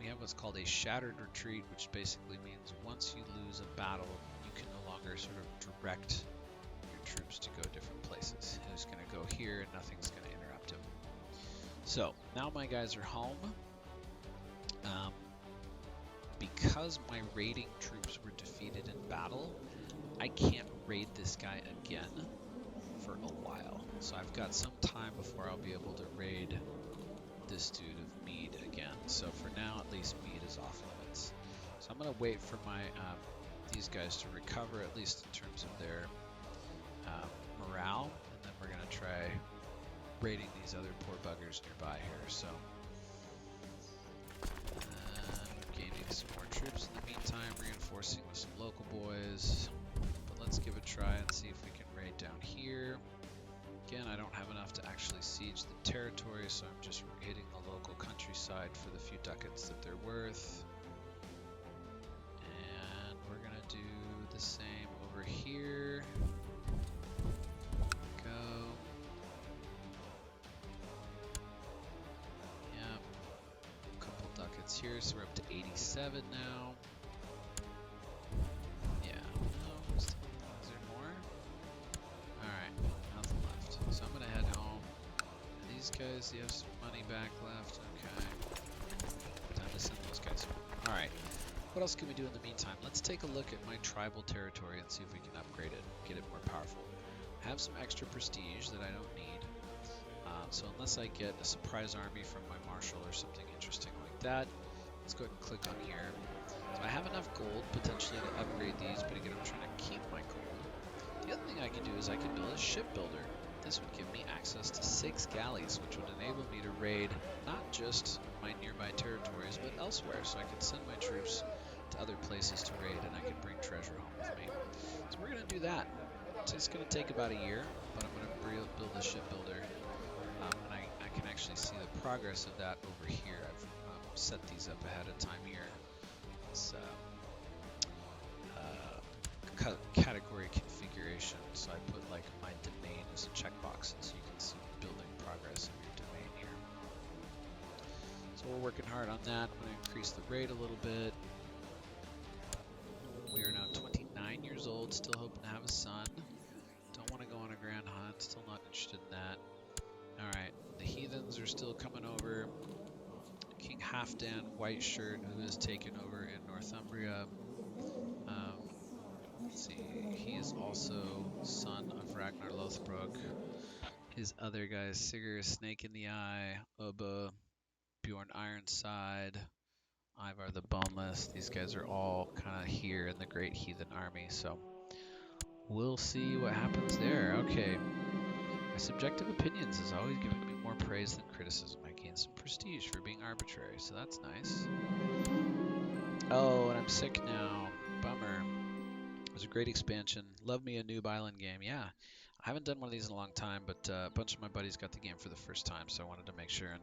We have what's called a shattered retreat, which basically means once you lose a battle, you can no longer sort of direct your troops to go different places. He's going to go here and nothing's going to interrupt him. So now my guys are home. Because my raiding troops were defeated in battle, I can't raid this guy again for a while. So I've got some time before I'll be able to raid this dude of Mead again. So for now, at least Mead is off limits. So I'm going to wait for my these guys to recover, at least in terms of their morale, and then we're going to try raiding these other poor buggers nearby here. So gaining some more troops in the meantime, reinforcing with some local boys. But let's give a try and see if we can raid down here. Again, I don't have enough to actually siege the territory, so I'm just hitting the local countryside for the few ducats that they're worth. And we're going to do the same over here. Go. Yep. A couple ducats here, so we're up to 87 now. Yeah. No, is there more? Alright, nothing left. So I'm going to head home. These guys, you have some money back left. Okay. Time to send those guys home. Alright. What else can we do in the meantime? Let's take a look at my tribal territory and see if we can upgrade it, get it more powerful. I have some extra prestige that I don't need. So unless I get a surprise army from my marshal or something interesting like that, let's go ahead and click on here. So I have enough gold potentially to upgrade these, but again, I'm trying to keep my gold. The other thing I can do is I can build a shipbuilder. This would give me access to 6 galleys, which would enable me to raid not just my nearby territories, but elsewhere. So I can send my troops to other places to raid, and I can bring treasure home with me. So we're going to do that. It's going to take about a year, but I'm going to build a shipbuilder. And I can actually see the progress of that over here. I've set these up ahead of time here. It's category configuration, so I put like my domain as a checkbox, so you can see building progress of your domain here. So we're working hard on that. I'm going to increase the rate a little bit. We are now 29 years old, still hoping to have a son. Don't want to go on a grand hunt, still not interested in that. Alright, the heathens are still coming over. King Halfdan Whiteshirt, who has taken over in Northumbria. Let's see, he is also son of Ragnar Lothbrok. His other guys, Sigurd Snake in the Eye, Ubba, Bjorn Ironside, Ivar the Boneless. These guys are all kind of here in the Great Heathen Army, so we'll see what happens there. Okay, my subjective opinions is always giving me more praise than criticism. I gain some prestige for being arbitrary, so that's nice. Oh, and I'm sick now. Bummer. It was a great expansion. Love me a Noob Island game. Yeah, I haven't done one of these in a long time, but a bunch of my buddies got the game for the first time, so I wanted to make sure and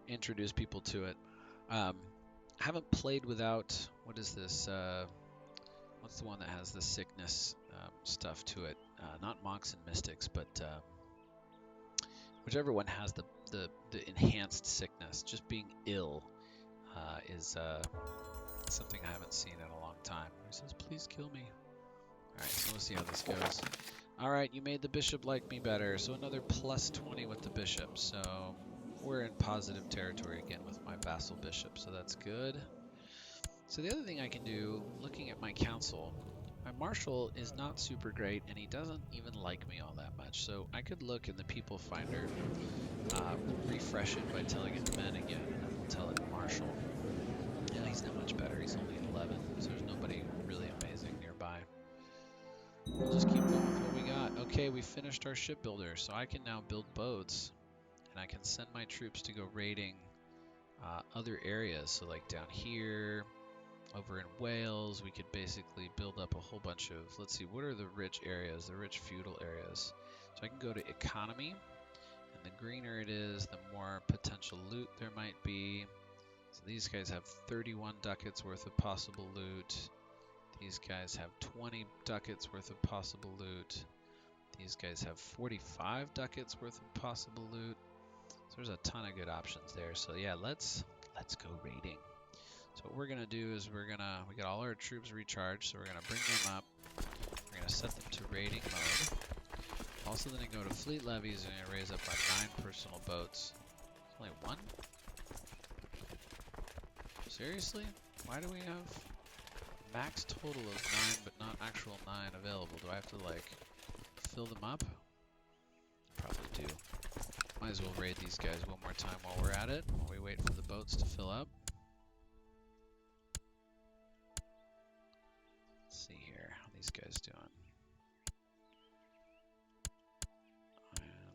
introduce people to it. I haven't played without, what is this? What's the one that has the sickness stuff to it? Not Monks and Mystics, but whichever one has the enhanced sickness. Just being ill is something I haven't seen in a long time. He says, please kill me. Alright, so we'll see how this goes. Alright, you made the bishop like me better, so another plus 20 with the bishop. So we're in positive territory again with my vassal bishop, so that's good. So the other thing I can do, looking at my council, my marshal is not super great, and he doesn't even like me all that much. So I could look in the people finder, refresh it by telling it men again, and then we'll tell it marshal. Yeah, he's not much better. He's only 11, so there's nobody really amazing nearby. We'll just keep going with what we got. Okay, we finished our shipbuilder, so I can now build boats, and I can send my troops to go raiding other areas. So like down here, over in Wales, we could basically build up a whole bunch of, let's see, what are the rich areas, the rich feudal areas? So I can go to economy, and the greener it is, the more potential loot there might be. So these guys have 31 ducats worth of possible loot. These guys have 20 ducats worth of possible loot. These guys have 45 ducats worth of possible loot. So there's a ton of good options there. So yeah, let's go raiding. So what we're gonna do is we got all our troops recharged, so we're gonna bring them up. We're gonna set them to raiding mode. Also then go to fleet levies and raise up our 9 personal boats. Only 1? Seriously? Why do we have max total of 9 but not actual 9 available? Do I have to like fill them up? Probably do. Might as well raid these guys one more time while we're at it, while we wait for the boats to fill up. Let's see here, how these guys doing.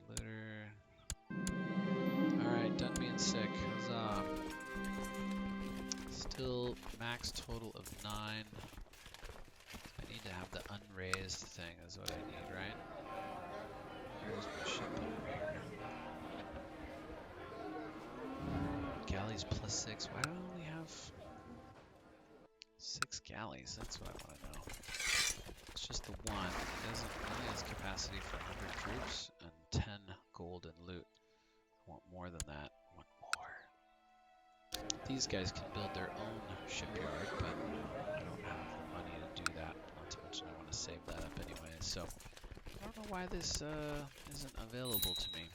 Litter. Alright, done being sick. Huzzah. Still max total of 9. I need to have the unraised thing, is what I need, right? Where's my ship over here? Galleys plus 6. Why do I only have 6 galleys? That's what I want to know. It's just the one. It only has capacity for 100 troops and 10 gold and loot. I want more than that. I want more. These guys can build their own shipyard, but I don't have the money to do that. Not to mention I want to save that up anyway. So I don't know why this isn't available to me.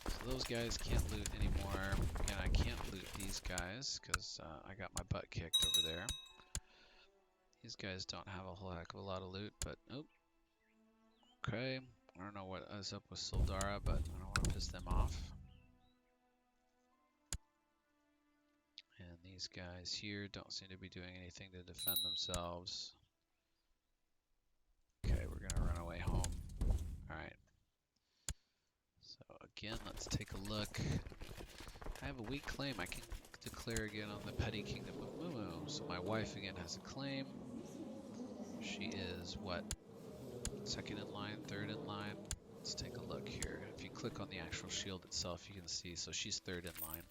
So those guys can't loot anymore. Again, I can't loot these guys because I got my butt kicked over there. These guys don't have a whole heck of a lot of loot, but oh, okay. I don't know what is up with Sildara, but I don't want to piss them off. And these guys here don't seem to be doing anything to defend themselves. Okay, we're gonna run away home. Alright. So again, let's take a look. I have a weak claim. I can declare again on the petty kingdom of Mumu. So my wife again has a claim. She is what? Second in line, third in line. Let's take a look here. If you click on the actual shield itself, you can see. So she's third in line.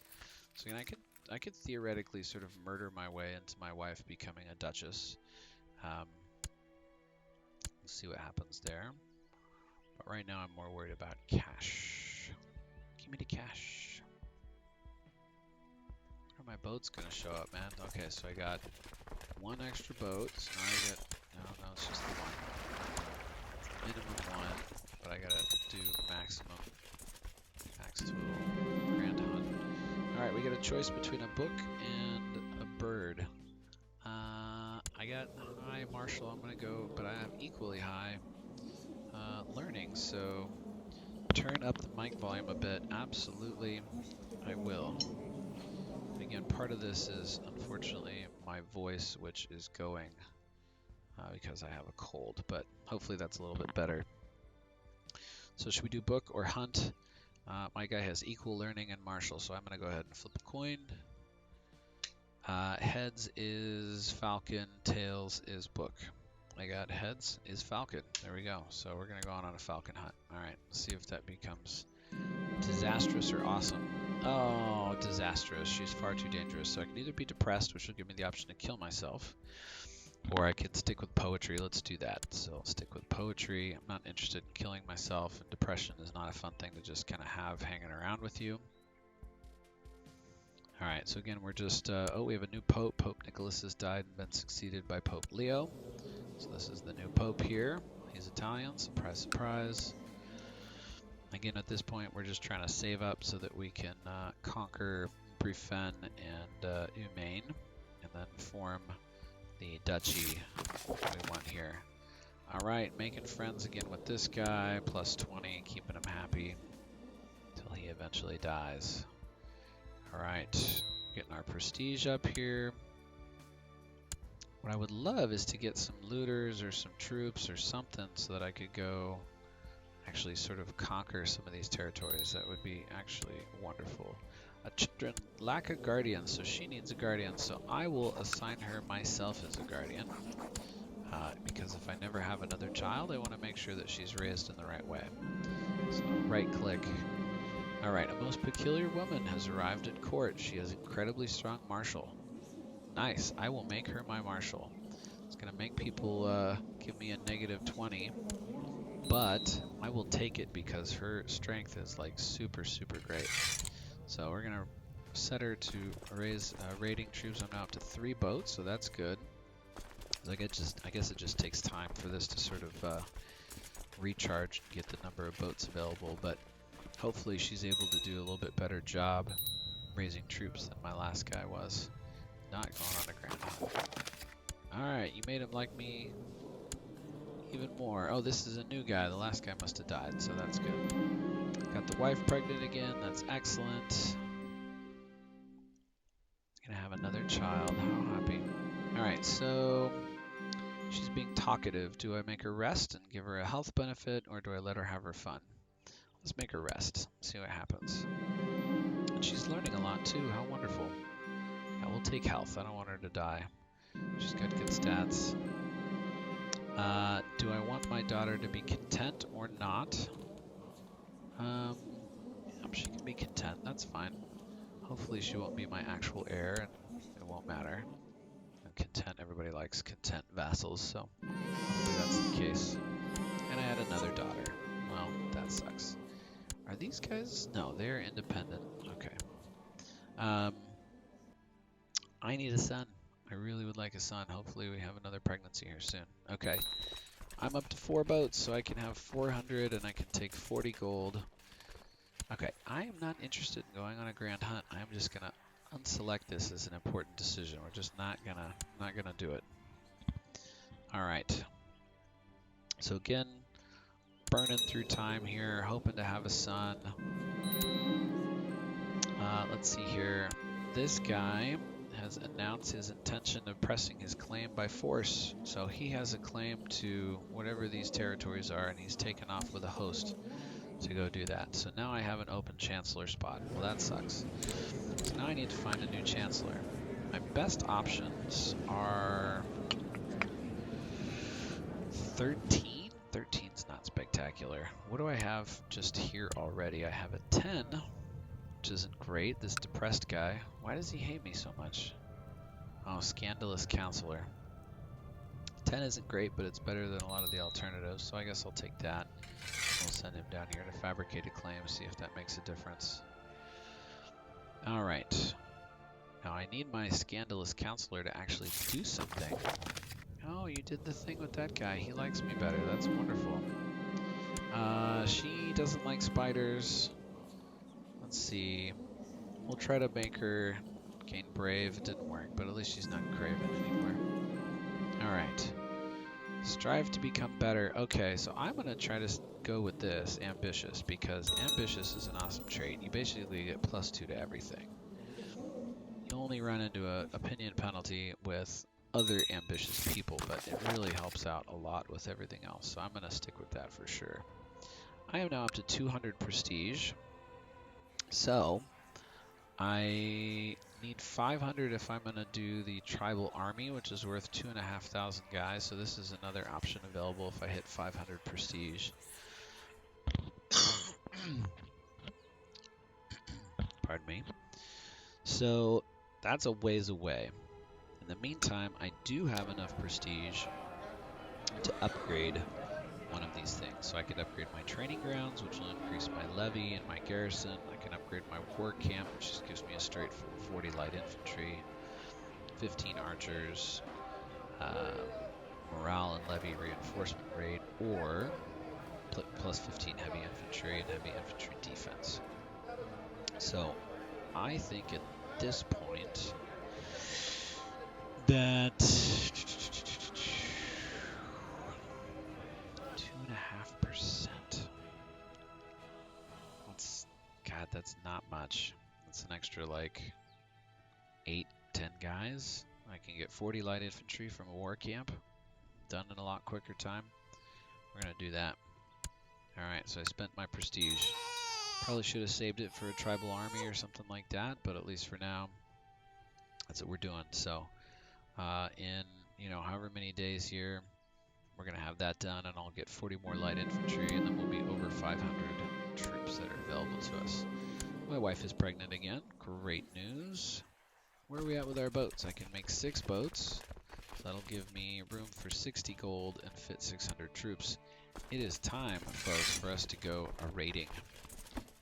So again, I could theoretically sort of murder my way into my wife becoming a duchess. Let's see what happens there. But right now, I'm more worried about cash. Give me the cash. Where are my boats gonna show up, man? Okay, so I got one extra boat. So now I get no, it's just the one. Minimum one, but I gotta do maximum, max total grand hunt. All right, we got a choice between a book and a bird. I got high martial. I'm gonna go, but I have equally high learning. So turn up the mic volume a bit. Absolutely, I will. Again, part of this is unfortunately my voice, which is going because I have a cold, but hopefully that's a little bit better. So should we do book or hunt? My guy has equal learning and martial, so I'm going to go ahead and flip a coin. Heads is falcon, tails is book. I got heads is falcon. There we go. So we're going to go on a falcon hunt. All right, let's see if that becomes disastrous or awesome. Oh, disastrous. She's far too dangerous. So I can either be depressed, which will give me the option to kill myself, or I could stick with poetry. Let's do that. So I'll stick with poetry. I'm not interested in killing myself, and depression is not a fun thing to just kind of have hanging around with you. All right, so again, we're just, oh, we have a new Pope. Pope Nicholas has died and been succeeded by Pope Leo. So this is the new Pope here. He's Italian, surprise, surprise. Again, at this point, we're just trying to save up so that we can conquer Brufen and Umain, and then form the duchy we want here. All right, making friends again with this guy, plus 20, keeping him happy until he eventually dies. All right, getting our prestige up here. What I would love is to get some looters or some troops or something so that I could go actually sort of conquer some of these territories. That would be actually wonderful. Children lack a guardian, so she needs a guardian. So I will assign her myself as a guardian. Because if I never have another child, I want to make sure that she's raised in the right way. So right click. All right, a most peculiar woman has arrived at court. She has incredibly strong martial. Nice, I will make her my marshal. It's gonna make people give me a negative 20, but I will take it because her strength is like super, super great. So we're gonna set her to raise raiding troops. I'm now up to 3 boats, so that's good. Like I guess it just takes time for this to sort of recharge and get the number of boats available, but hopefully she's able to do a little bit better job raising troops than my last guy was. Not going on a grand hunt. Alright, you made him like me even more. Oh, this is a new guy. The last guy must have died, so that's good. Got the wife pregnant again. That's excellent. Gonna have another child. How happy. Alright, so she's being talkative. Do I make her rest and give her a health benefit, or do I let her have her fun? Let's make her rest. See what happens. And she's learning a lot too. How wonderful. Yeah, we'll take health. I don't want her to die. She's got good stats. Do I want my daughter to be content or not? She can be content. That's fine. Hopefully she won't be my actual heir, and it won't matter. I'm content. Everybody likes content vassals, so hopefully that's the case. And I had another daughter. Well, that sucks. Are these guys? No, they're independent. Okay. I need a son. I really would like a son. Hopefully we have another pregnancy here soon. Okay. I'm up to 4 boats, so I can have 400 and I can take 40 gold. Okay, I am not interested in going on a grand hunt. I'm just gonna unselect this as an important decision. We're just not gonna do it. All right. So again, burning through time here, hoping to have a son. Let's see here. This guy has announced his intention of pressing his claim by force. So he has a claim to whatever these territories are, and he's taken off with a host to go do that. So now I have an open chancellor spot. Well, that sucks. So now I need to find a new chancellor. My best options are 13. 13 not spectacular. What do I have just here already? I have a 10, which isn't great. This depressed guy. Why does he hate me so much? Oh, scandalous counselor. 10 isn't great, but it's better than a lot of the alternatives, so I guess I'll take that. We'll send him down here to fabricate a claim, see if that makes a difference. Alright. Now I need my scandalous counselor to actually do something. Oh, you did the thing with that guy. He likes me better. That's wonderful. She doesn't like spiders. Let's see. We'll try to make her gain brave. It didn't work, but at least she's not craven anymore. Alright. Strive to become better. Okay, so I'm going to try to go with this, ambitious, because ambitious is an awesome trait. You basically get +2 to everything. You only run into an opinion penalty with other ambitious people, but it really helps out a lot with everything else, so I'm going to stick with that for sure. I am now up to 200 prestige, so I need 500 if I'm going to do the tribal army, which is worth 2,500 guys, so this is another option available if I hit 500 prestige. Pardon me. So that's a ways away. In the meantime, I do have enough prestige to upgrade one of these things. So I could upgrade my training grounds, which will increase my levy and my garrison. I can upgrade my war camp, which just gives me a straight 40 light infantry, 15 archers, morale and levy reinforcement rate, or plus 15 heavy infantry and heavy infantry defense. So I think at this point that 2.5%. That's not much. That's an extra like 8, 10 guys. I can get 40 light infantry from a war camp, done in a lot quicker time. We're gonna do that. Alright, so I spent my prestige. Probably should have saved it for a tribal army or something like that, but at least for now, that's what we're doing. So in, however many days here, we're gonna have that done, and I'll get 40 more light infantry, and then we'll be over 500 troops that are available to us. My wife is pregnant again. Great news. Where are we at with our boats? I can make 6 boats. So that'll give me room for 60 gold and fit 600 troops. It is time, folks, for us to go a raiding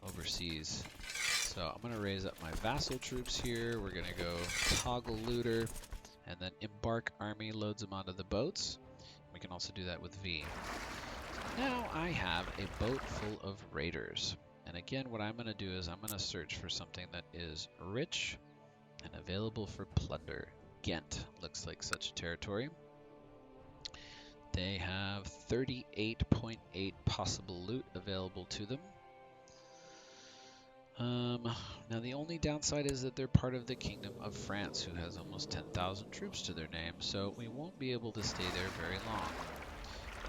overseas. So I'm going to raise up my vassal troops here. We're going to go toggle looter, and then embark army loads them onto the boats. We can also do that with V. Now I have a boat full of raiders. And again, what I'm going to do is I'm going to search for something that is rich and available for plunder. Ghent looks like such a territory. They have 38.8 possible loot available to them. Now the only downside is that they're part of the Kingdom of France, who has almost 10,000 troops to their name, so we won't be able to stay there very long.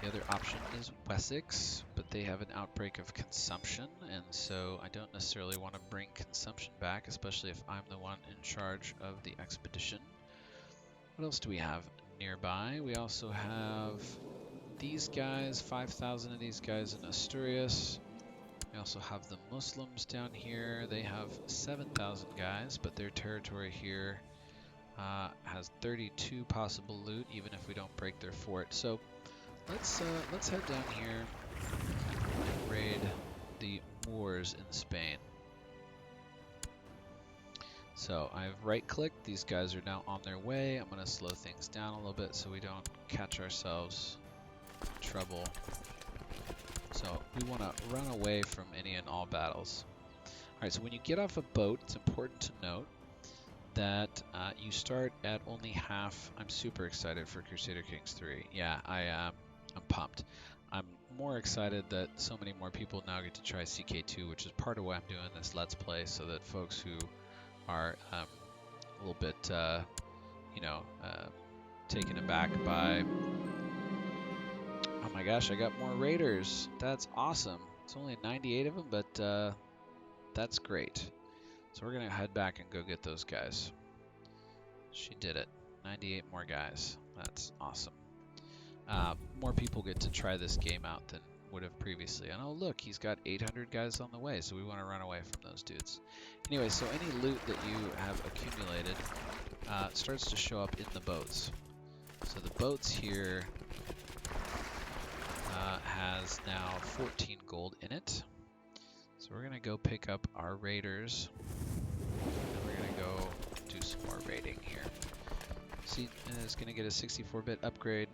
The other option is Wessex, but they have an outbreak of consumption, and so I don't necessarily want to bring consumption back, especially if I'm the one in charge of the expedition. What else do we have nearby? We also have these guys, 5,000 of these guys in Asturias. We also have the Muslims down here. They have 7,000 guys, but their territory here has 32 possible loot, even if we don't break their fort. So let's head down here and raid the Moors in Spain. So I've right-clicked. These guys are now on their way. I'm going to slow things down a little bit so we don't catch ourselves in trouble. So we want to run away from any and all battles. All right, so when you get off a boat, it's important to note that you start at only half. I'm super excited for Crusader Kings 3. Yeah, I'm pumped. I'm more excited that so many more people now get to try CK2, which is part of why I'm doing this Let's Play, so that folks who are a little bit, taken aback by, oh my gosh, I got more raiders. That's awesome. It's only 98 of them, but that's great. So we're going to head back and go get those guys. She did it. 98 more guys. That's awesome. More people get to try this game out than would have previously. And oh look, he's got 800 guys on the way, so we want to run away from those dudes. Anyway, so any loot that you have accumulated starts to show up in the boats. So the boats here has now 14 gold in it. So we're gonna go pick up our raiders. And we're gonna go do some more raiding here. See, it's gonna get a 64-bit upgrade.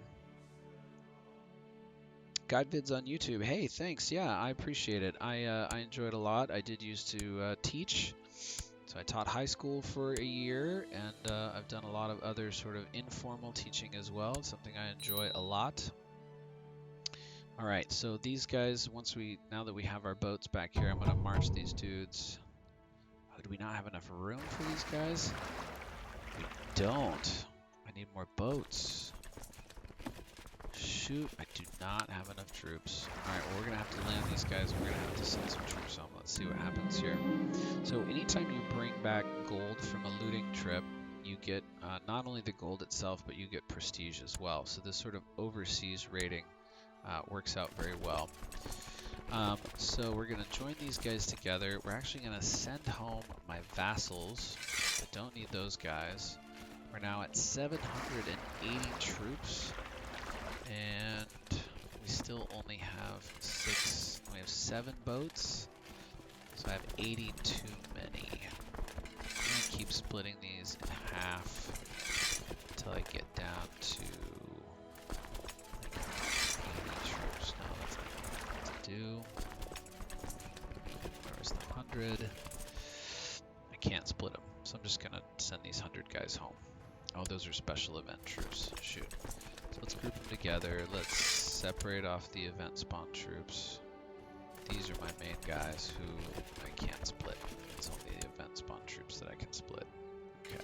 Guide vids on YouTube. Hey, thanks. Yeah, I appreciate it. I enjoyed a lot. I did used to teach. So I taught high school for a year, and I've done a lot of other sort of informal teaching as well. It's something I enjoy a lot. All right, so these guys, now that we have our boats back here, I'm gonna march these dudes. Oh, do we not have enough room for these guys? We don't. I need more boats. Shoot, I do not have enough troops. Alright, well, we're going to have to land these guys. We're going to have to send some troops home. Let's see what happens here. So anytime you bring back gold from a looting trip, you get not only the gold itself, but you get prestige as well. So this sort of overseas rating works out very well. So we're going to join these guys together. We're actually going to send home my vassals. I don't need those guys. We're now at 780 troops. And we still only have 7 boats, so I have 80 too many. I'm going to keep splitting these in half until I get down to like 80 troops. No, that's not what to do. Where's the 100? I can't split them, so I'm just going to send these 100 guys home. Oh, those are special event troops. Shoot. So let's group them together. Let's separate off the event spawn troops. These are my main guys who I can't split. It's only the event spawn troops that I can split. Okay.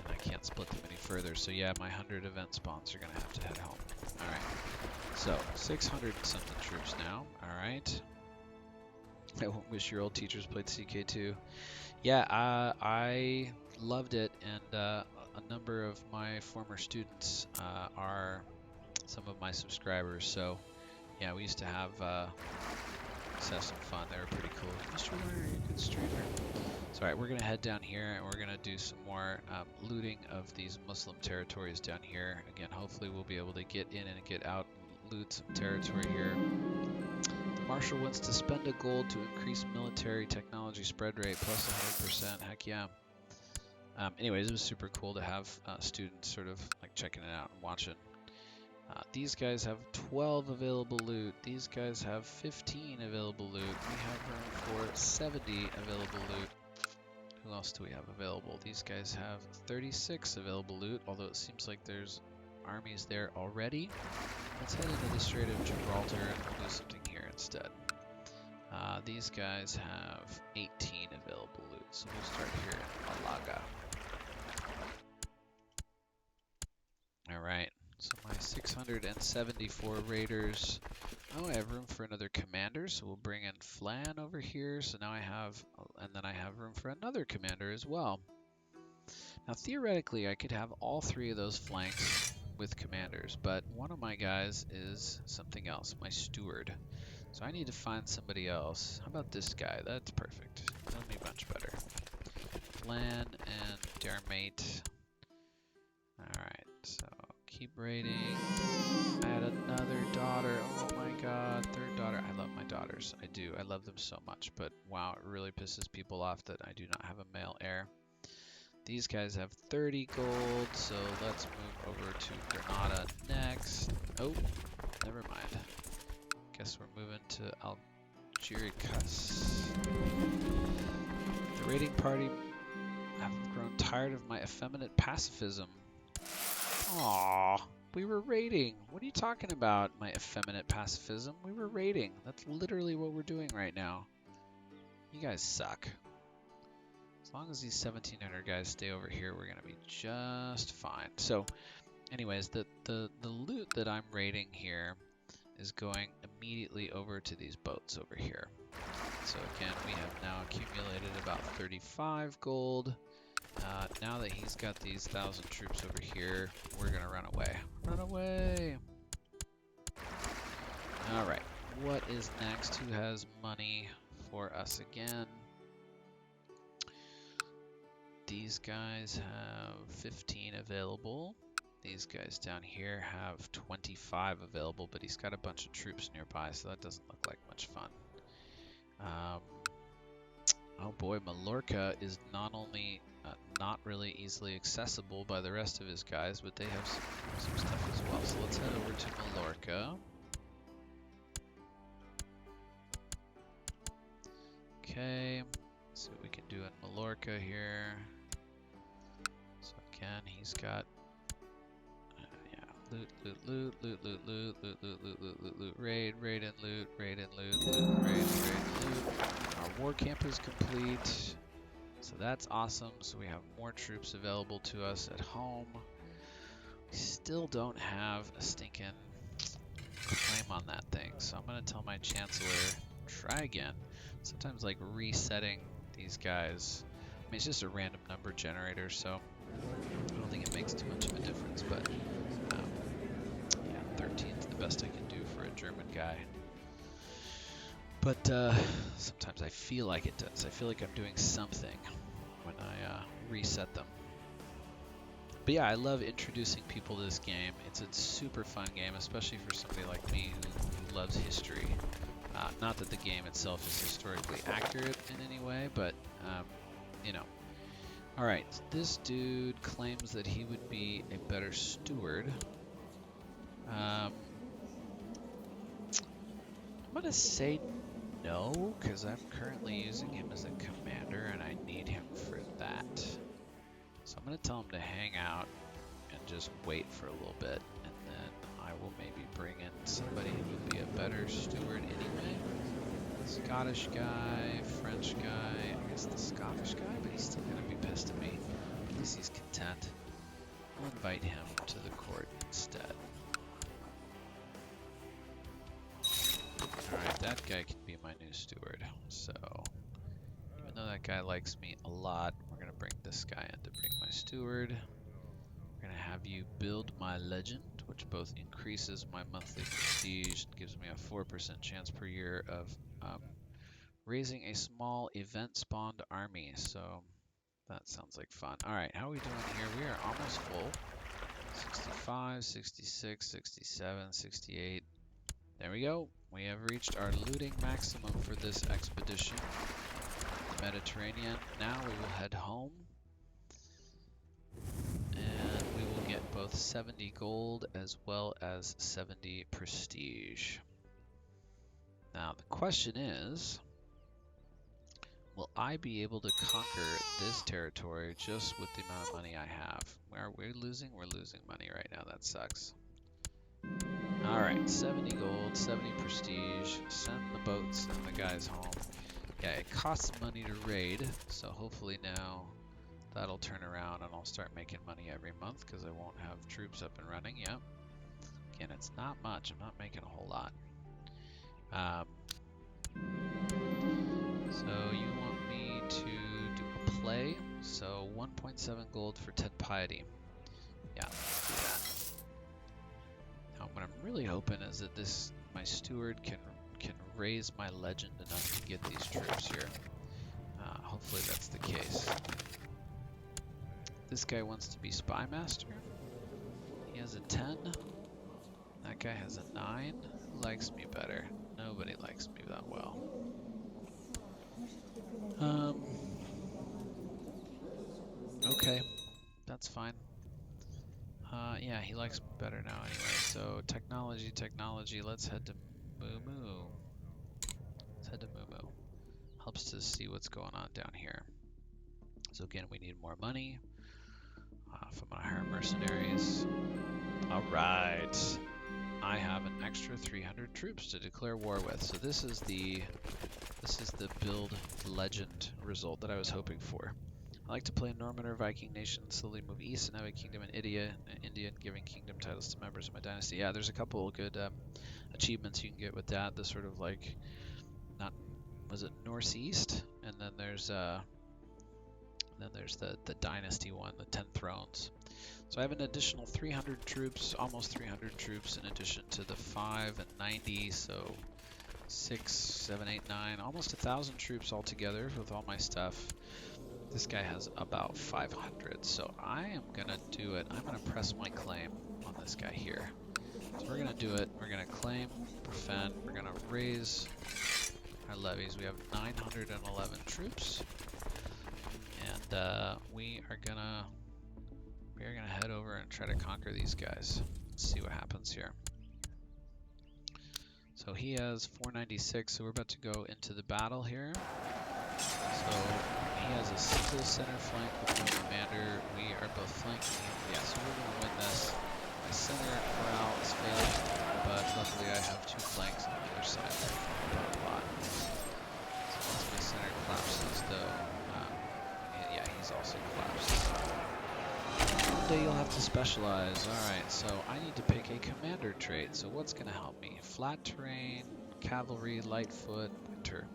And I can't split them any further. So yeah, my 100 event spawns are going to have to head home. Alright. So 600 something troops now. Alright. I wish your old teachers played CK2. Yeah, I loved it, and a number of my former students are some of my subscribers. So yeah, we used to have some fun. They were pretty cool. Mr. Warner, you're a good streamer. So alright, we're gonna head down here and we're gonna do some more looting of these Muslim territories down here. Again, hopefully we'll be able to get in and get out and loot some territory here. The Marshal wants to spend a gold to increase military technology spread rate plus 100%. Heck yeah. Anyways, it was super cool to have students sort of like checking it out and watching. These guys have 12 available loot. These guys have 15 available loot. We have room for 70 available loot. Who else do we have available? These guys have 36 available loot, although it seems like there's armies there already. Let's head into the Strait of Gibraltar and we'll do something here instead. These guys have 18 available loot, so we'll start here in Malaga. Alright, so my 674 raiders. Oh, I have room for another commander, so we'll bring in Flan over here. So now I have, and then I have room for another commander as well. Now theoretically, I could have all 3 of those flanks with commanders, but one of my guys is something else, my steward. So I need to find somebody else. How about this guy? That's perfect. That'll be much better. Flan and Dermate. Alright, so keep raiding. I had another daughter. Oh my god, 3rd daughter. I love my daughters. I do. I love them so much, but wow, it really pisses people off that I do not have a male heir. These guys have 30 gold, so let's move over to Granada next. Oh, never mind. Guess we're moving to Algeciras. The raiding party have grown tired of my effeminate pacifism. Aww, we were raiding. What are you talking about, my effeminate pacifism? We were raiding. That's literally what we're doing right now. You guys suck. As long as these 1,700 guys stay over here, we're gonna be just fine. So, anyways, the loot that I'm raiding here is going immediately over to these boats over here. So again, we have now accumulated about 35 gold. Now that he's got these 1,000 troops over here, we're gonna run away. Run away! All right, what is next? Who has money for us again? These guys have 15 available. These guys down here have 25 available, but he's got a bunch of troops nearby, so that doesn't look like much fun. Oh boy, Mallorca is not only not really easily accessible by the rest of his guys, but they have some stuff as well. So let's head over to Mallorca. Okay, see what we can do in Mallorca here. So again, he's got loot, loot, loot, loot, loot, loot, loot, loot, loot, loot, loot, loot, raid, raid and loot, raid and loot, loot, raid, raid and loot. Our war camp is complete. So that's awesome. So we have more troops available to us at home. We still don't have a stinking claim on that thing. So I'm going to tell my chancellor, try again. Sometimes like resetting these guys, I mean, it's just a random number generator, so I don't think it makes too much of a difference, but yeah, 13 is the best I can do for a German guy. But sometimes I feel like it does. I feel like I'm doing something when I reset them. But yeah, I love introducing people to this game. It's a super fun game, especially for somebody like me who loves history. Not that the game itself is historically accurate in any way, but you know. All right, this dude claims that he would be a better steward. I'm gonna say no, because I'm currently using him as a commander and I need him for that. So I'm gonna tell him to hang out and just wait for a little bit, and then I will maybe bring in somebody who would be a better steward anyway. Scottish guy, French guy, I guess the Scottish guy, but he's still gonna be pissed at me. At least he's content. I'll invite him to the court instead. Alright, that guy can be my new steward. So, even though that guy likes me a lot, we're gonna bring this guy in to bring my steward. We're gonna have you build my legend, which both increases my monthly prestige and gives me a 4% chance per year of raising a small event-spawned army. So that sounds like fun. Alright, how are we doing here? We are almost full. 65, 66, 67, 68. There we go. We have reached our looting maximum for this expedition. The Mediterranean. Now we will head home. And we will get both 70 gold as well as 70 prestige. Now the question is, will I be able to conquer this territory just with the amount of money I have? Are we losing? We're losing money right now. That sucks. Alright, 70 gold, 70 prestige. Send the boats and the guys home. Yeah, it costs money to raid, so hopefully now that'll turn around and I'll start making money every month because I won't have troops up and running. Yep. Again, it's not much. I'm not making a whole lot. So you want me to do a play? So 1.7 gold for 10 piety. Yeah, let's do that. Now what I'm really hoping is that my steward can raise my legend enough to get these troops here. Hopefully that's the case. This guy wants to be spy master. He has a 10. That guy has a 9. Who likes me better? Nobody likes me that well. Okay, that's fine. Yeah, he likes me better now anyway. So technology, let's head to Moo. Let's head to Moo. Helps to see what's going on down here. So again, we need more money. If I'm gonna hire mercenaries. Alright. I have an extra 300 troops to declare war with. So this is the build legend result that I was hoping for. I like to play Norman or Viking nation, slowly move east and have a kingdom in India, and giving kingdom titles to members of my dynasty. Yeah, there's a couple of good achievements you can get with that. The sort of like, was it northeast? And then there's Then there's the dynasty one, the 10 thrones. So I have an additional 300 troops, almost 300 troops in addition to the 5 and 90, so 6, 7, 8, 9, almost 1,000 troops altogether with all my stuff. This guy has about 500, so I am gonna do it. I'm gonna press my claim on this guy here. So we're gonna do it. We're gonna claim, defend. We're gonna raise our levies. We have 911 troops, and we are gonna head over and try to conquer these guys. Let's see what happens here. So he has 496, so we're about to go into the battle here. So he has a single center flank with no commander. We are both flanking. Yeah, so we're going to win this. My center morale is failing, but luckily I have 2 flanks on the other side that I can help a lot. So once my center collapses, though, yeah, he's also collapsed. One day you'll have to specialize. Alright, so I need to pick a commander trait. So what's going to help me? Flat terrain, cavalry, light foot, winter.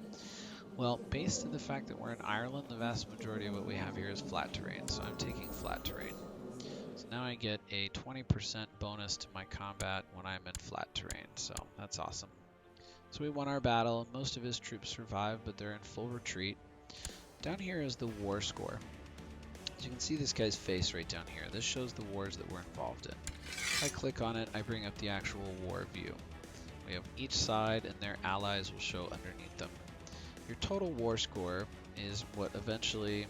Well, based on the fact that we're in Ireland, the vast majority of what we have here is flat terrain, so I'm taking flat terrain. So now I get a 20% bonus to my combat when I'm in flat terrain, so that's awesome. So we won our battle. Most of his troops survived, but they're in full retreat. Down here is the war score. As you can see this guy's face right down here. This shows the wars that we're involved in. If I click on it, I bring up the actual war view. We have each side and their allies will show underneath them. Your total war score is what eventually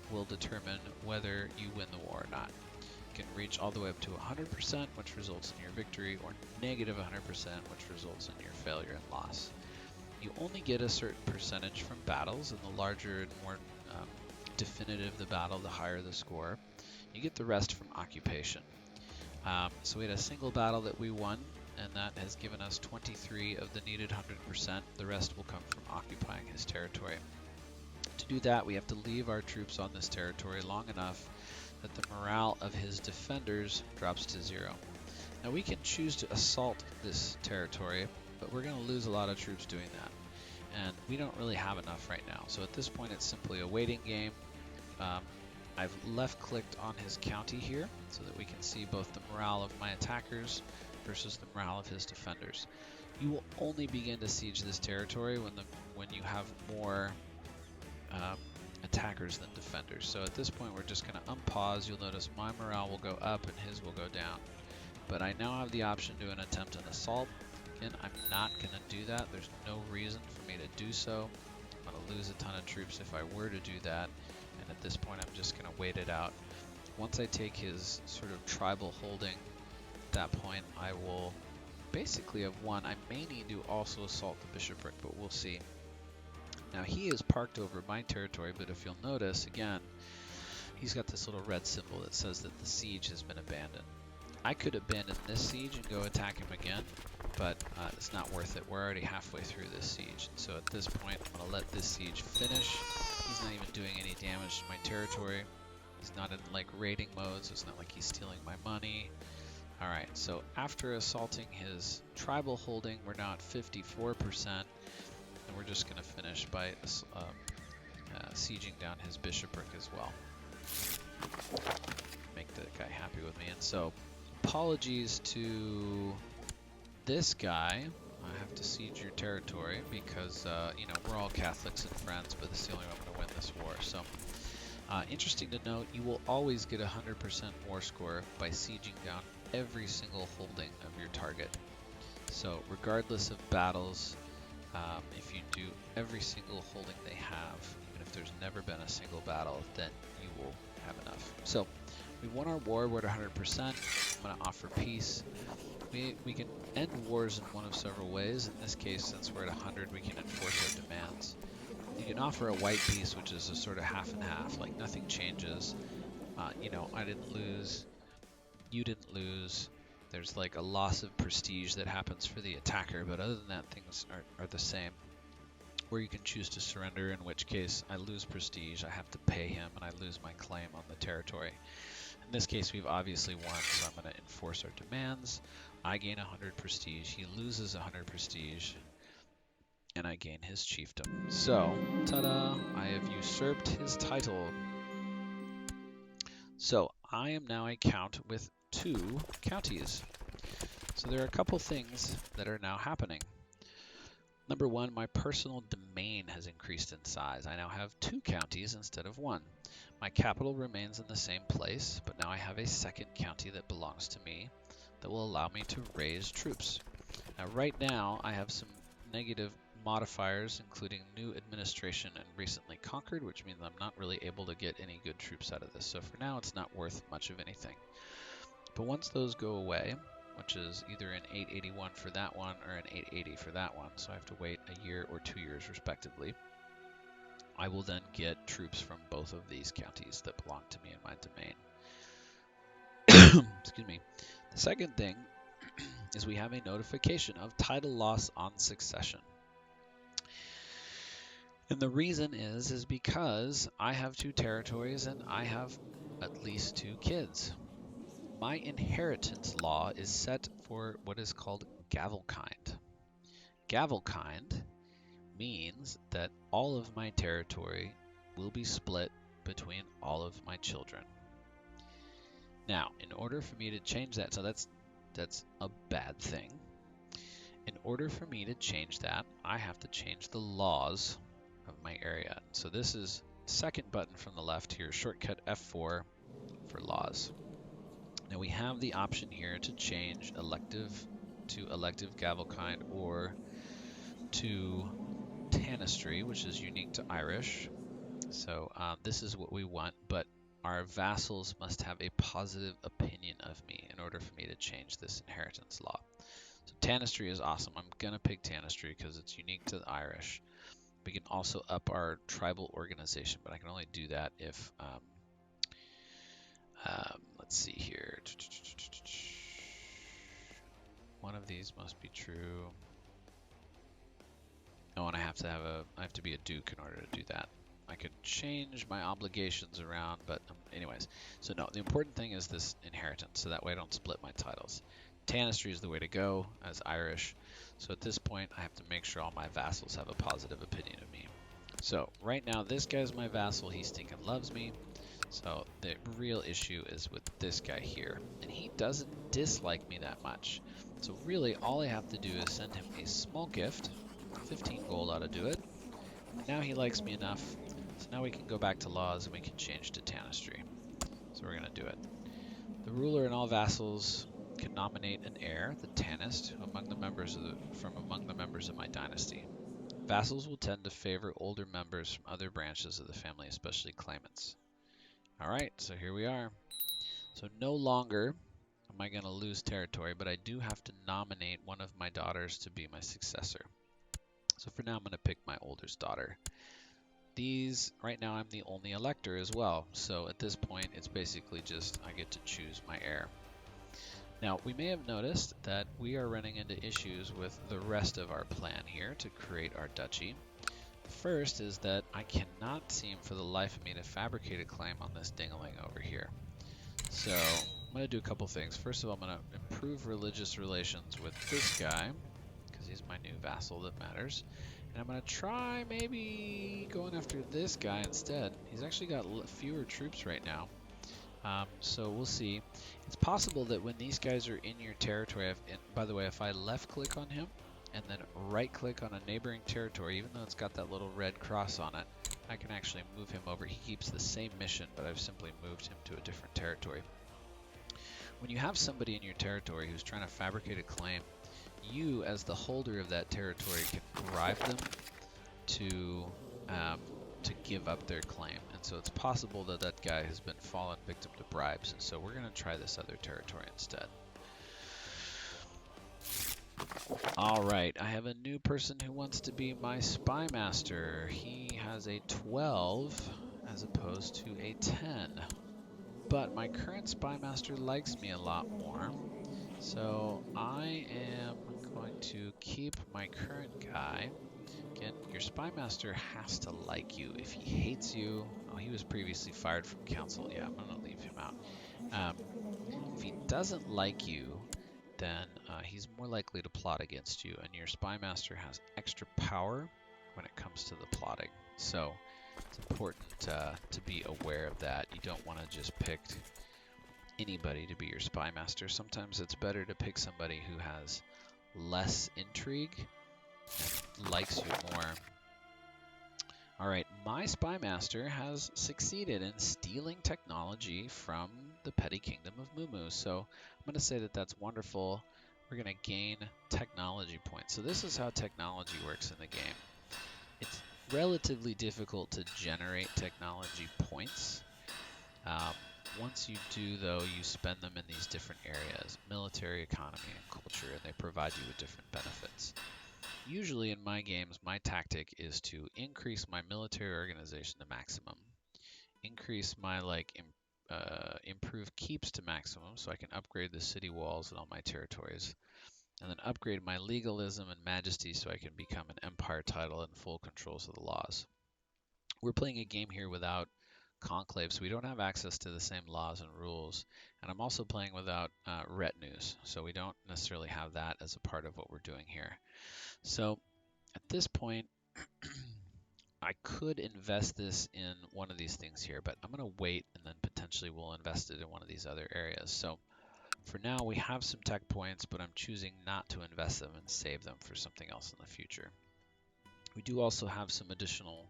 will determine whether you win the war or not. You can reach all the way up to 100%, which results in your victory, or negative 100%, which results in your failure and loss. You only get a certain percentage from battles, and the larger and more definitive the battle, the higher the score. You get the rest from occupation. So we had a single battle that we won, and that has given us 23 of the needed 100%. The rest will come from occupying his territory. To do that, we have to leave our troops on this territory long enough that the morale of his defenders drops to 0. Now we can choose to assault this territory, but we're going to lose a lot of troops doing that. And we don't really have enough right now. So at this point, it's simply a waiting game. I've left-clicked on his county here so that we can see both the morale of my attackers versus the morale of his defenders. You will only begin to siege this territory when you have more attackers than defenders. So at this point, we're just going to unpause. You'll notice my morale will go up and his will go down. But I now have the option to attempt an assault. Again, I'm not going to do that. There's no reason for me to do so. I'm going to lose a ton of troops if I were to do that. And at this point, I'm just going to wait it out. Once I take his sort of tribal holding, at that point, I will basically have won. I may need to also assault the bishopric, but we'll see. Now, he is parked over my territory, but if you'll notice, again, he's got this little red symbol that says that the siege has been abandoned. I could abandon this siege and go attack him again, but it's not worth it. We're already halfway through this siege. So at this point, I'm going to let this siege finish. He's not even doing any damage to my territory. He's not in like raiding mode, so it's not like he's stealing my money. Alright, so after assaulting his tribal holding, we're now at 54%, and we're just going to finish by sieging down his bishopric as well. Make the guy happy with me. And so, apologies to this guy. I have to siege your territory because, you know, we're all Catholics and friends, but this is the only way I'm going to win this war. So, interesting to note, you will always get a 100% war score by sieging down every single holding of your target. So, regardless of battles, if you do every single holding they have, even if there's never been a single battle, then you will have enough. So, we won our war, we're at 100%. I'm going to offer peace. We can end wars in one of several ways. In this case, since we're at 100, we can enforce our demands. You can offer a white peace, which is a sort of half and half, like nothing changes. You know, I didn't lose, you didn't lose. There's like a loss of prestige that happens for the attacker, but other than that, things are the same. Or you can choose to surrender, in which case I lose prestige, I have to pay him, and I lose my claim on the territory. In this case, we've obviously won, so I'm going to enforce our demands. I gain 100 prestige, he loses 100 prestige, and I gain his chiefdom. So, ta-da! I have usurped his title So I am now a count with 2 counties. So there are a couple things that are now happening. Number one, my personal domain has increased in size. I now have 2 counties instead of 1. My capital remains in the same place, but now I have a second county that belongs to me that will allow me to raise troops. Now right now I have some negative modifiers, including new administration and recently conquered, which means I'm not really able to get any good troops out of this. So for now it's not worth much of anything. But once those go away, which is either an 881 for that one or an 880 for that one, so I have to wait a year or 2 years respectively, I will then get troops from both of these counties that belong to me in my domain. Excuse me. The second thing is we have a notification of title loss on succession. And the reason is because I have 2 territories and I have at least 2 kids. My inheritance law is set for what is called gavelkind. Gavelkind means that all of my territory will be split between all of my children. Now, in order for me to change that, so that's a bad thing. In order for me to change that, I have to change the laws of my area. So this is second button from the left here, shortcut F4 for laws. Now we have the option here to change elective to elective gavelkind or to tanistry, which is unique to Irish. So this is what we want, but our vassals must have a positive opinion of me in order for me to change this inheritance law. So tanistry is awesome. I'm going to pick tanistry because it's unique to the Irish. We can also up our tribal organization, but I can only do that if let's see here. One of these must be true. Oh, and I have to be a duke in order to do that. I could change my obligations around, but anyways. So no, the important thing is this inheritance, so that way I don't split my titles. Tanistry is the way to go as Irish. So at this point, I have to make sure all my vassals have a positive opinion of me. So right now, this guy's my vassal. He stinking loves me. So the real issue is with this guy here, and he doesn't dislike me that much. So really, all I have to do is send him a small gift. 15 gold ought to do it. And now he likes me enough, so now we can go back to laws and we can change to tanistry. So we're going to do it. The ruler and all vassals can nominate an heir, the tanist, from among the members of my dynasty. Vassals will tend to favor older members from other branches of the family, especially claimants. Alright, so here we are. So no longer am I going to lose territory, but I do have to nominate one of my daughters to be my successor. So for now, I'm going to pick my oldest daughter. Right now, I'm the only elector as well. So at this point, it's basically just I get to choose my heir. Now, we may have noticed that we are running into issues with the rest of our plan here to create our duchy. First is that I cannot seem for the life of me to fabricate a claim on this dingling over here. So I'm going to do a couple things. First of all, I'm going to improve religious relations with this guy, because he's my new vassal that matters. And I'm going to try maybe going after this guy instead. He's actually got fewer troops right now. So we'll see. It's possible that when these guys are in your territory, by the way, if I left click on him and then right click on a neighboring territory, even though it's got that little red cross on it, I can actually move him over. He keeps the same mission, but I've simply moved him to a different territory. When you have somebody in your territory who's trying to fabricate a claim, you as the holder of that territory can bribe them to give up their claim. And so it's possible that that guy has been fallen victim to bribes. And so we're going to try this other territory instead. All right, I have a new person who wants to be my spy master. He has a 12 as opposed to a 10. But my current spy master likes me a lot more. So I am going to keep my current guy. Again, your spy master has to like you. If he hates you, oh, he was previously fired from council. Yeah, I'm going to leave him out. If he doesn't like you, then he's more likely to plot against you, and your spy master has extra power when it comes to the plotting. So It's important to be aware of that. You don't want to just pick anybody to be your spy master. Sometimes it's better to pick somebody who has less intrigue and likes you more. All right, my spy master has succeeded in stealing technology from the petty kingdom of Mumu. So I'm going to say that that's wonderful. We're going to gain technology points. So this is how technology works in the game. It's relatively difficult to generate technology points. Once you do, though, you spend them in these different areas, military, economy, and culture, and they provide you with different benefits. Usually in my games, my tactic is to increase my military organization to maximum, increase my improve keeps to maximum so I can upgrade the city walls in all my territories, and then upgrade my legalism and majesty so I can become an empire title and full controls of the laws. We're playing a game here without conclave, so we don't have access to the same laws and rules, and I'm also playing without retinues, so we don't necessarily have that as a part of what we're doing here. So at this point, I could invest this in one of these things here, but I'm going to wait and then potentially we'll invest it in one of these other areas. So for now, we have some tech points, but I'm choosing not to invest them and save them for something else in the future. We do also have some additional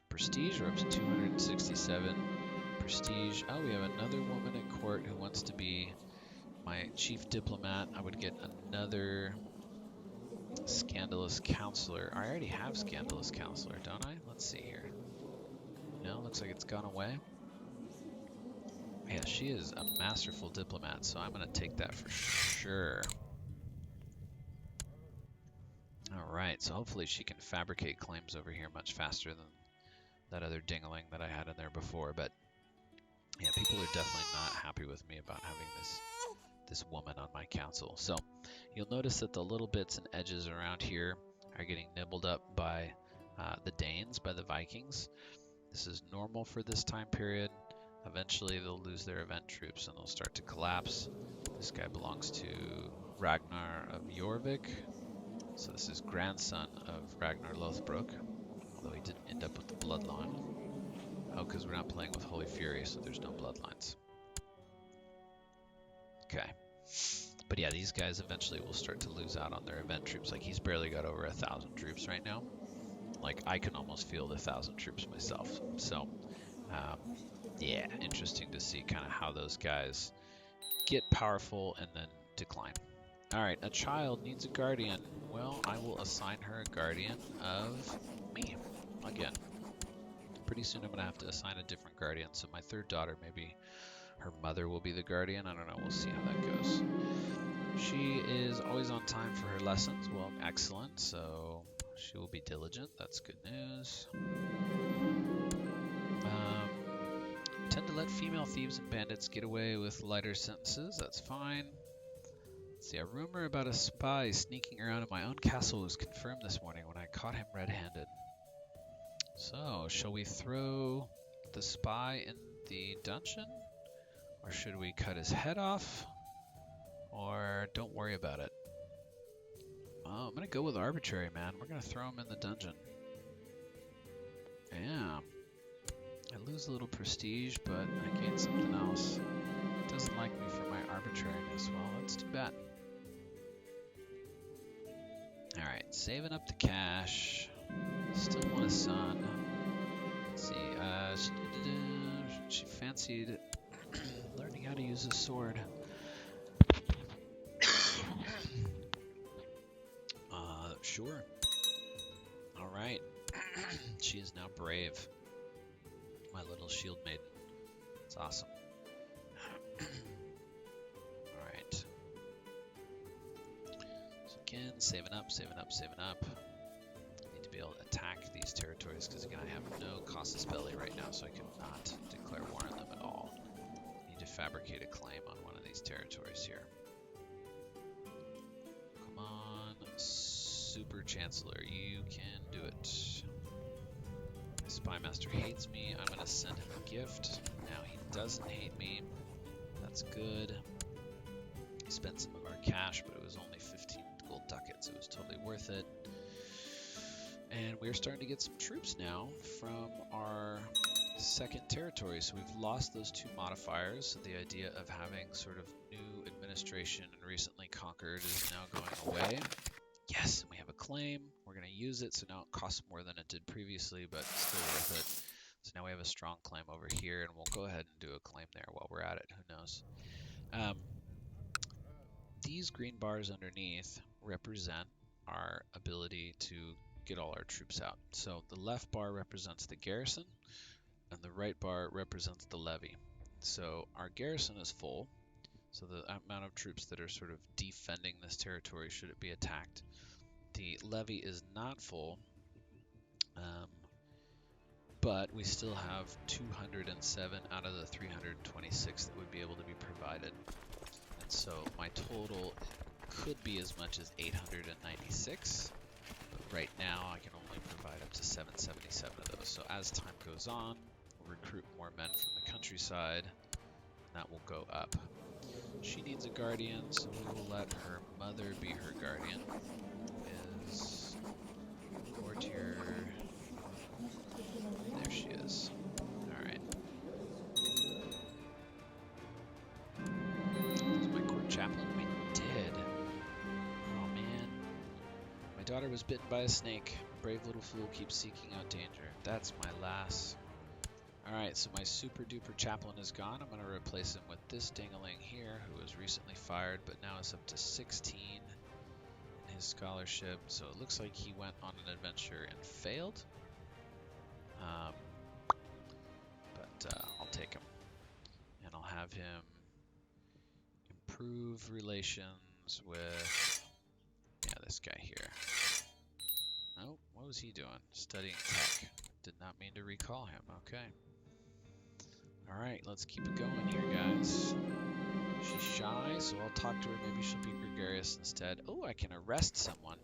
prestige. We're up to 267 prestige. Oh, we have another woman at court who wants to be my chief diplomat. I would get another scandalous counselor. I already have scandalous counselor, don't I? Let's see here. No, looks like it's gone away. Yeah, she is a masterful diplomat, so I'm going to take that for sure. All right, so hopefully she can fabricate claims over here much faster than that other dingling that I had in there before. But yeah, people are definitely not happy with me about having this woman on my council. So you'll notice that the little bits and edges around here are getting nibbled up by the Danes, by the Vikings. This is normal for this time period. Eventually they'll lose their event troops and they'll start to collapse. This guy belongs to Ragnar of Jorvik. So this is grandson of Ragnar Lothbrok, although he didn't end up with the bloodline. Oh, because we're not playing with Holy Fury, so there's no bloodlines. Okay. But yeah, these guys eventually will start to lose out on their event troops. Like, he's barely got over 1,000 troops right now. Like, I can almost field 1,000 troops myself. So, yeah, interesting to see kind of how those guys get powerful and then decline. All right, a child needs a guardian. Well, I will assign her a guardian of me again. Pretty soon I'm going to have to assign a different guardian. So my third daughter, maybe her mother will be the guardian. I don't know. We'll see how that goes. She is always on time for her lessons. Well, excellent. So she will be diligent. That's good news. Tend to let female thieves and bandits get away with lighter sentences. That's fine. Let's see, a rumor about a spy sneaking around in my own castle was confirmed this morning when I caught him red-handed. So, shall we throw the spy in the dungeon? Or should we cut his head off? Or don't worry about it? Oh, I'm going to go with arbitrary, man. We're going to throw him in the dungeon. Yeah. I lose a little prestige, but I gain something else. It doesn't like me for my arbitrariness. Well, that's too bad. Alright, saving up the cash. Still want a son. Let's see, she fancied learning how to use a sword. Sure. Alright. She is now brave. My little shield maiden. It's awesome. Alright. So again, saving up, saving up, saving up. I need to be able to attack these territories because again, I have no casus belli right now, so I could not declare war on them at all. I need to fabricate a claim on one of these territories here. Come on, Super Chancellor, you can do it. My Spy Master hates me. I'm going to send him a gift. Now he doesn't hate me. That's good. He spent some of our cash, but it was only 15 gold ducats. It was totally worth it. And we're starting to get some troops now from our second territory. So we've lost those 2 modifiers. So the idea of having sort of new administration and recently conquered is now going away. Yes, and we have a claim. We're going to use it, so now it costs more than it did previously, but still worth it. So now we have a strong claim over here, and we'll go ahead and do a claim there while we're at it. Who knows? These green bars underneath represent our ability to get all our troops out. So the left bar represents the garrison, and the right bar represents the levy. So our garrison is full, so the amount of troops that are sort of defending this territory should it be attacked. The levy is not full, but we still have 207 out of the 326 that would be able to be provided. And so my total could be as much as 896, but right now I can only provide up to 777 of those. So as time goes on, we'll recruit more men from the countryside, and that will go up. She needs a guardian, so we will let her mother be her guardian. Is courtier. There she is. Alright. Is my court chaplain? We did. Oh man. My daughter was bitten by a snake. Brave little fool keeps seeking out danger. That's my lass. Alright, so my super duper chaplain is gone. I'm going to replace him with this dingaling here, who was recently fired, but now is up to 16 in his scholarship. So it looks like he went on an adventure and failed. But I'll take him. And I'll have him improve relations with, this guy here. Oh, what was he doing? Studying tech. Did not mean to recall him. Okay. Alright, let's keep it going here, guys. She's shy, so I'll talk to her. Maybe she'll be gregarious instead. Oh, I can arrest someone.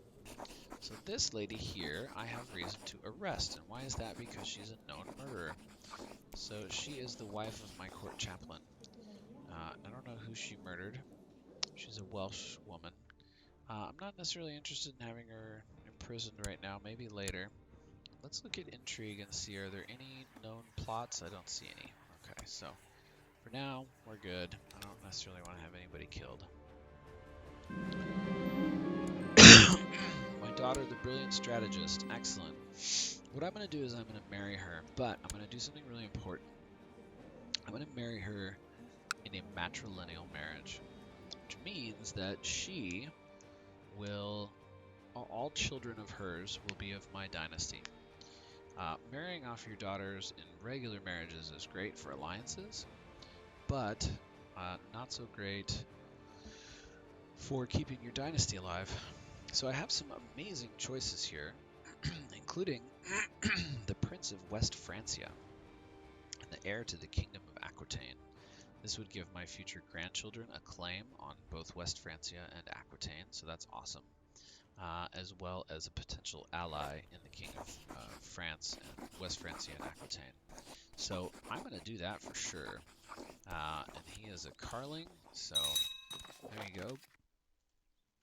So this lady here, I have reason to arrest. And why is that? Because she's a known murderer. So she is the wife of my court chaplain. I don't know who she murdered. She's a Welsh woman. I'm not necessarily interested in having her imprisoned right now. Maybe later. Let's look at intrigue and see, are there any known plots? I don't see any. Okay, so for now, we're good. I don't necessarily want to have anybody killed. My daughter, the brilliant strategist. Excellent. What I'm going to do is I'm going to marry her, but I'm going to do something really important. I'm going to marry her in a matrilineal marriage, which means that she will, all children of hers will be of my dynasty. Marrying off your daughters in regular marriages is great for alliances, but not so great for keeping your dynasty alive. So I have some amazing choices here, including the Prince of West Francia and the heir to the Kingdom of Aquitaine. This would give my future grandchildren a claim on both West Francia and Aquitaine, so that's awesome. As well as a potential ally in the King of France and West Francia and Aquitaine. So I'm going to do that for sure. And he is a Carling, so there you go.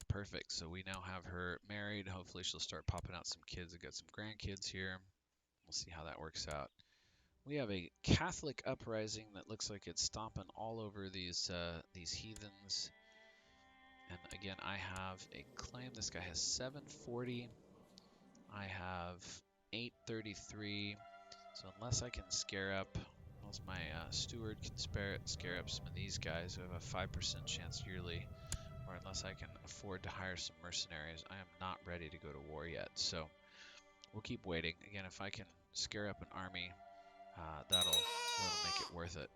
Perfect. So we now have her married. Hopefully she'll start popping out some kids. I've got some grandkids here. We'll see how that works out. We have a Catholic uprising that looks like it's stomping all over these heathens. And again, I have a claim. This guy has 740. I have 833. So unless I can scare up, unless my steward can scare up some of these guys who have a 5% chance yearly, or unless I can afford to hire some mercenaries, I am not ready to go to war yet. So we'll keep waiting. Again, if I can scare up an army, that'll make it worth it.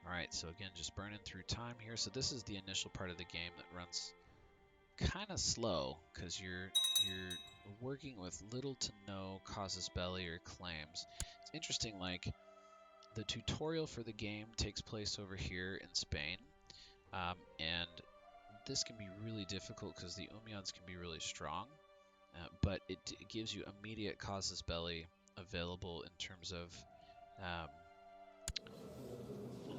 Alright, so again, just burning through time here. So this is the initial part of the game that runs kind of slow, because you're working with little to no casus belli or claims. It's interesting, like, the tutorial for the game takes place over here in Spain, and this can be really difficult because the Umayyads can be really strong, but it gives you immediate casus belli available in terms of, oh,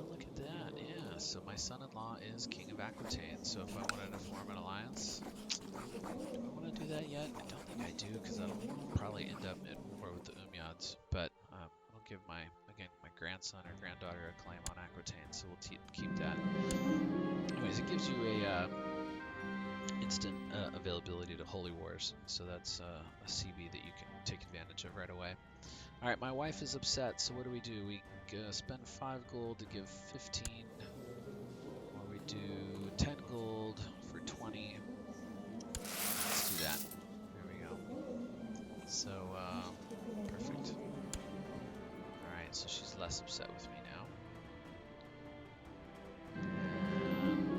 look at that, yeah, so my son-in-law is king of Aquitaine, so if I wanted to form an alliance, do I want to do that yet? I don't think I do, because that'll probably end up at war with the Umyads, but I'll give my grandson or granddaughter a claim on Aquitaine, so we'll keep that. Anyways, it gives you a instant availability to Holy Wars, so that's a CB that you can take advantage of right away. Alright, my wife is upset, so what do? We spend 5 gold to give 15, or we do 10 gold for 20. Let's do that. There we go. So, perfect. Alright, so she's less upset with me now. And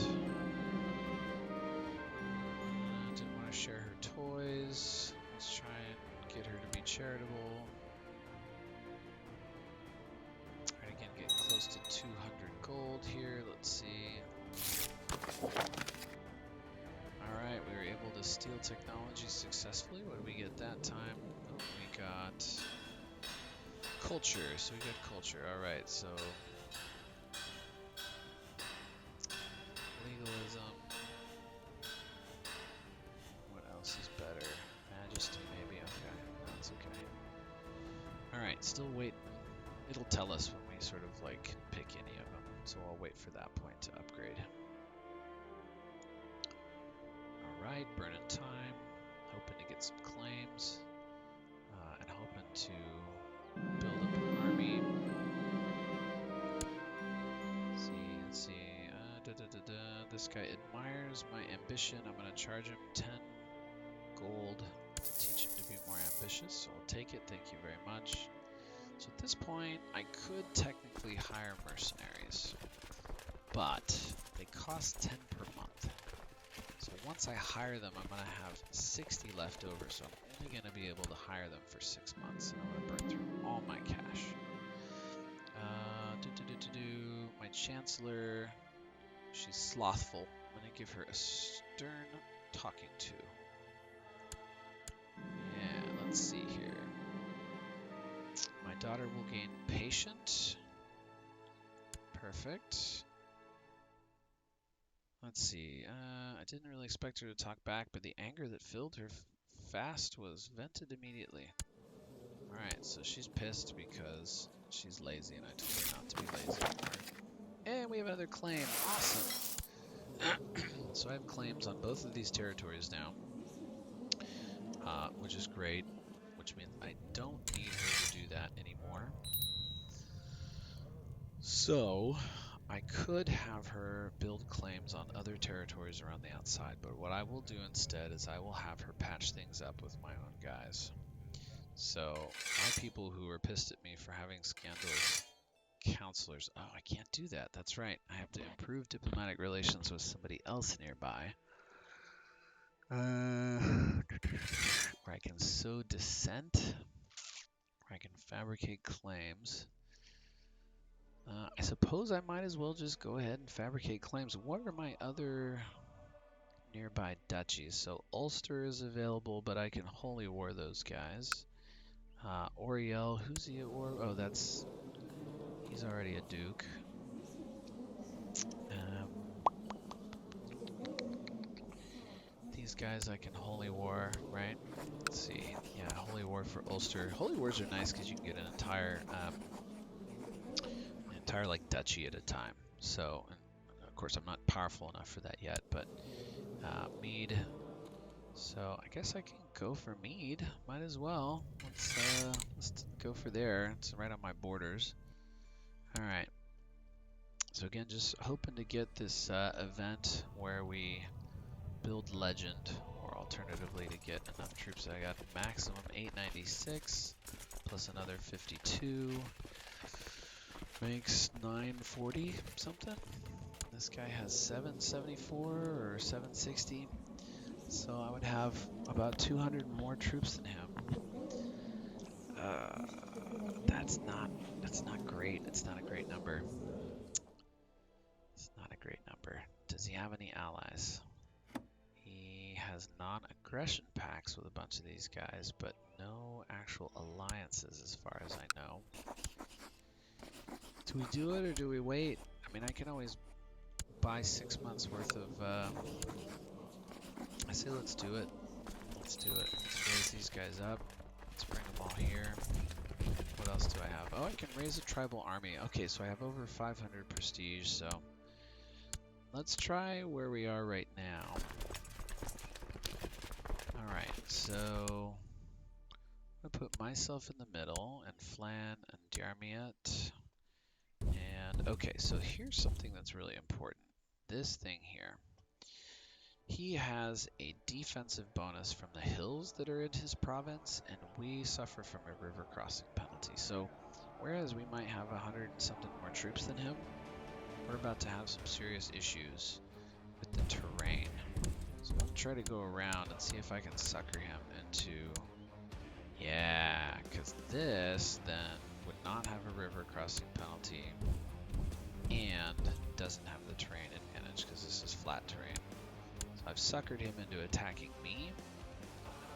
didn't want to share her toys. Let's try and get her to be charitable. Alright, again, get close to 200 gold here. Let's see. Alright, we were able to steal technology successfully. What did we get that time? Oh, we got culture. So we got culture. Alright, so legalism. What else is better? Majesty, maybe. Okay, that's okay. Alright, still wait. It'll tell us when we sort of like pick any of them. So I'll wait for that point to upgrade. Alright, burning time. Hoping to get some claims. And hoping to build up an army. Let's see. This guy admires my ambition. I'm going to charge him 10 gold to teach him to be more ambitious. So I'll take it. Thank you very much. So at this point, I could technically hire mercenaries, but they cost 10 per month. So once I hire them, I'm going to have 60 left over, so I'm only going to be able to hire them for 6 months, and I'm going to burn through all my cash. My Chancellor, she's slothful. I'm going to give her a stern talking to. Yeah, let's see here. My daughter will gain patient. Perfect. Let's see. I didn't really expect her to talk back, but the anger that filled her fast was vented immediately. Alright, so she's pissed because she's lazy, and I told her not to be lazy anymore. And we have another claim. Awesome. So I have claims on both of these territories now, which is great, which means I don't need her to do that anymore. So I could have her build claims on other territories around the outside, but what I will do instead is I will have her patch things up with my own guys. So my people who are pissed at me for having scandalous counselors. Oh, I can't do that. That's right. I have to improve diplomatic relations with somebody else nearby. Where I can sow dissent, where I can fabricate claims. I suppose I might as well just go ahead and fabricate claims. What are my other nearby duchies? So Ulster is available, but I can holy war those guys. Oriel, who's he at war? Oh, he's already a duke. These guys I can holy war, right? Let's see. Yeah, holy war for Ulster. Holy wars are nice because you can get an entire like duchy at a time. So, and of course, I'm not powerful enough for that yet, but Mead. So I guess I can go for Mead. Might as well. Let's go for there. It's right on my borders. All right. So again, just hoping to get this event where we build legend, or alternatively to get enough troops. I got maximum 896 plus another 52 makes 940 something. This guy has 774 or 760, so I would have about 200 more troops than him. That's not great. It's not a great number. It's not a great number. Does he have any allies? He has non-aggression pacts with a bunch of these guys, but no actual alliances as far as I know. Do we do it or do we wait? I mean, I can always buy 6 months worth of, I say let's do it. Let's do it. Let's raise these guys up. Let's bring them all here. What else do I have? Oh, I can raise a tribal army. Okay, so I have over 500 prestige, so let's try where we are right now. Alright, so I'm going to put myself in the middle, and Flan and Diarmiat. And, okay, so here's something that's really important. This thing here. He has a defensive bonus from the hills that are in his province, and we suffer from a river crossing penalty. So, whereas we might have 100 and something more troops than him, we're about to have some serious issues with the terrain. So I'll try to go around and see if I can sucker him into... Yeah, because this then would not have a river crossing penalty and doesn't have the terrain advantage because this is flat terrain. So I've suckered him into attacking me,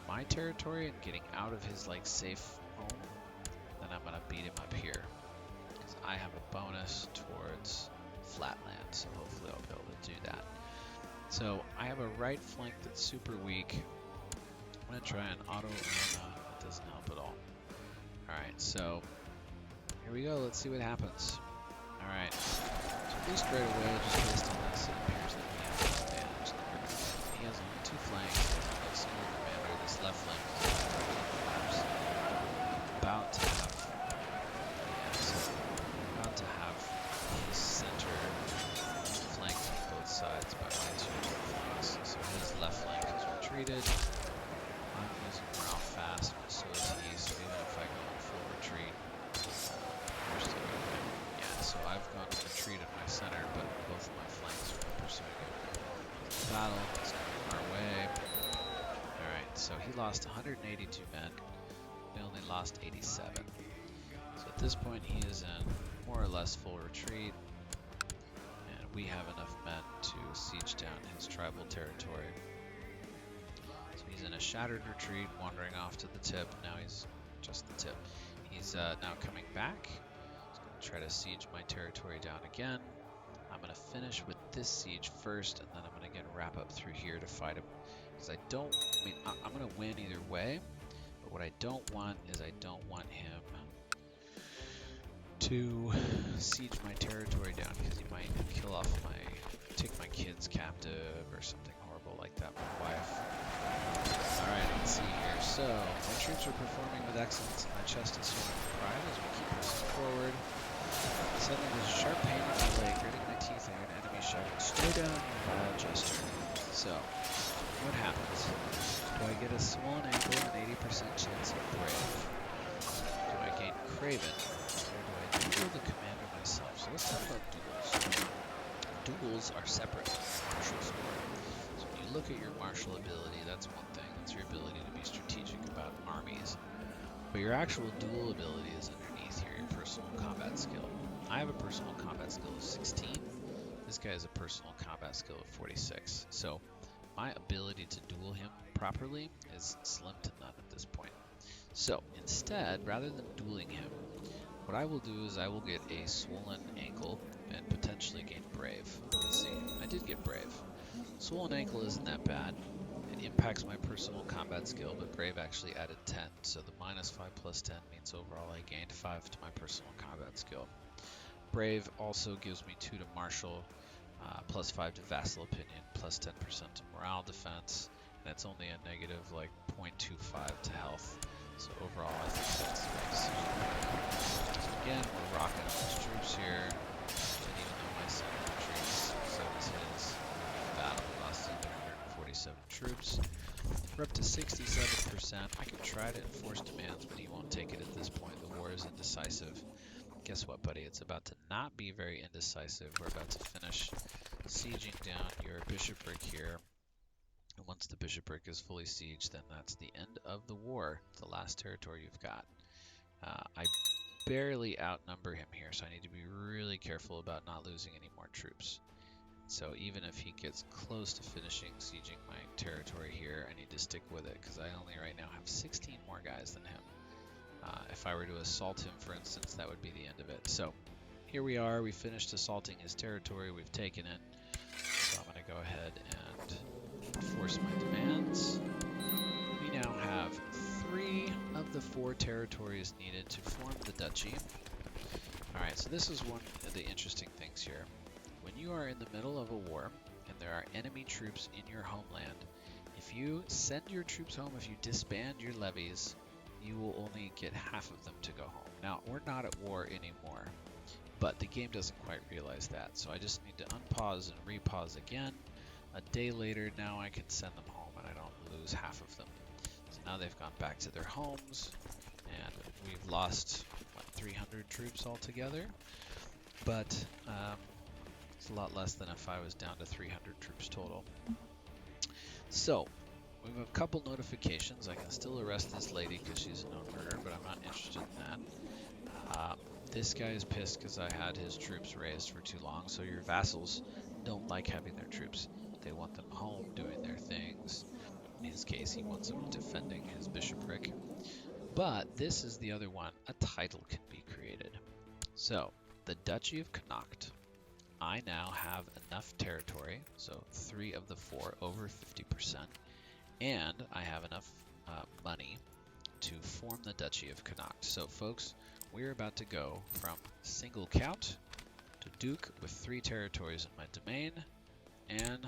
my territory, and getting out of his like safe home. Then I'm gonna beat him up here because I have a bonus towards flatland. So hopefully I'll be able to do that. So I have a right flank that's super weak. I'm gonna try an auto Irma. It doesn't help at all. All right, so here we go. Let's see what happens. All right. So at least right away, just based on this, it appears that we have an advantage. He has only 2 flanks. He has a single commander. This left flank is about to have, about to have his center flanked on both sides by my 2 flanks. So his left flank is retreated. I'm losing morale fast, but so is he. So even if I go in full retreat, we're still going to win. Yeah, so I've gone to retreat in my center, but both of my flanks are pursuing him. Battle is coming our way. Alright, so he lost 182 men. We only lost 87. So at this point he is in more or less full retreat. And we have enough men to siege down his tribal territory. So he's in a shattered retreat, wandering off to the tip. Now he's just the tip. He's now coming back. He's going to try to siege my territory down again. I'm going to finish with this siege first, and then I'm going to again wrap up through here to fight him. Because I'm going to win either way, but what I don't want is I don't want him to siege my territory down because he might take my kids captive or something horrible like that, my wife. Alright, let's see here. So, my troops are performing with excellence, and my chest is swelling with pride as we keep pressing forward. Suddenly there's a sharp pain in my leg, gritting my teeth, and an enemy shouting, "Stay down, you vile jester." So, what happens? Do I get a swollen ankle and 80% chance of brave? Do I gain craven? Or do I duel the commander myself? So let's talk about duels. Duels are separate from martial score. So when you look at your martial ability, that's one thing. That's your ability to be strategic about armies. But your actual duel ability is underneath here, your personal combat skill. I have a personal combat skill of 16. This guy has a personal combat skill of 46. So my ability to duel him properly is slim to none at this point. So instead, rather than dueling him, what I will do is I will get a swollen ankle and potentially gain brave. Let's see, I did get brave. Swollen ankle isn't that bad. It impacts my personal combat skill, but brave actually added 10, so the -5 plus 10 means overall I gained 5 to my personal combat skill. Brave also gives me 2 to martial, plus 5 to vassal opinion, plus 10% to morale defense, and it's only a negative like 0.25 to health. So overall I think that's the right decision. So again, we're rocking all these troops here, and even though my center retreats, so does his. Battle, we lost 147 troops. We're up to 67%. I can try to enforce demands, but he won't take it at this point. The war is indecisive. Guess what, buddy? It's about to not be very indecisive. We're about to finish sieging down your bishopric here. And once the bishopric is fully sieged, then that's the end of the war. It's the last territory you've got. I barely outnumber him here, so I need to be really careful about not losing any more troops. So even if he gets close to finishing sieging my territory here, I need to stick with it because I only right now have 16 more guys than him. If I were to assault him, for instance, that would be the end of it. So here we are. We finished assaulting his territory. We've taken it. So I'm going to go ahead and enforce my demands. We now have 3 of the 4 territories needed to form the duchy. Alright, so this is one of the interesting things here. When you are in the middle of a war and there are enemy troops in your homeland, if you send your troops home, if you disband your levies, you will only get half of them to go home. Now, we're not at war anymore, but the game doesn't quite realize that. So I just need to unpause and repause again. A day later, now I can send them home and I don't lose half of them. So now they've gone back to their homes, and we've lost, what, 300 troops altogether? But it's a lot less than if I was down to 300 troops total. So, we have a couple notifications. I can still arrest this lady because she's a known murderer, but I'm not interested in that. This guy is pissed because I had his troops raised for too long, so your vassals don't like having their troops. They want them home doing their things. In his case, he wants them defending his bishopric. But this is the other one. A title can be created. So, the Duchy of Connacht. I now have enough territory, so 3 of the 4, over 50%, and I have enough money to form the Duchy of Connacht. So folks, we're about to go from single count to Duke with 3 territories in my domain, and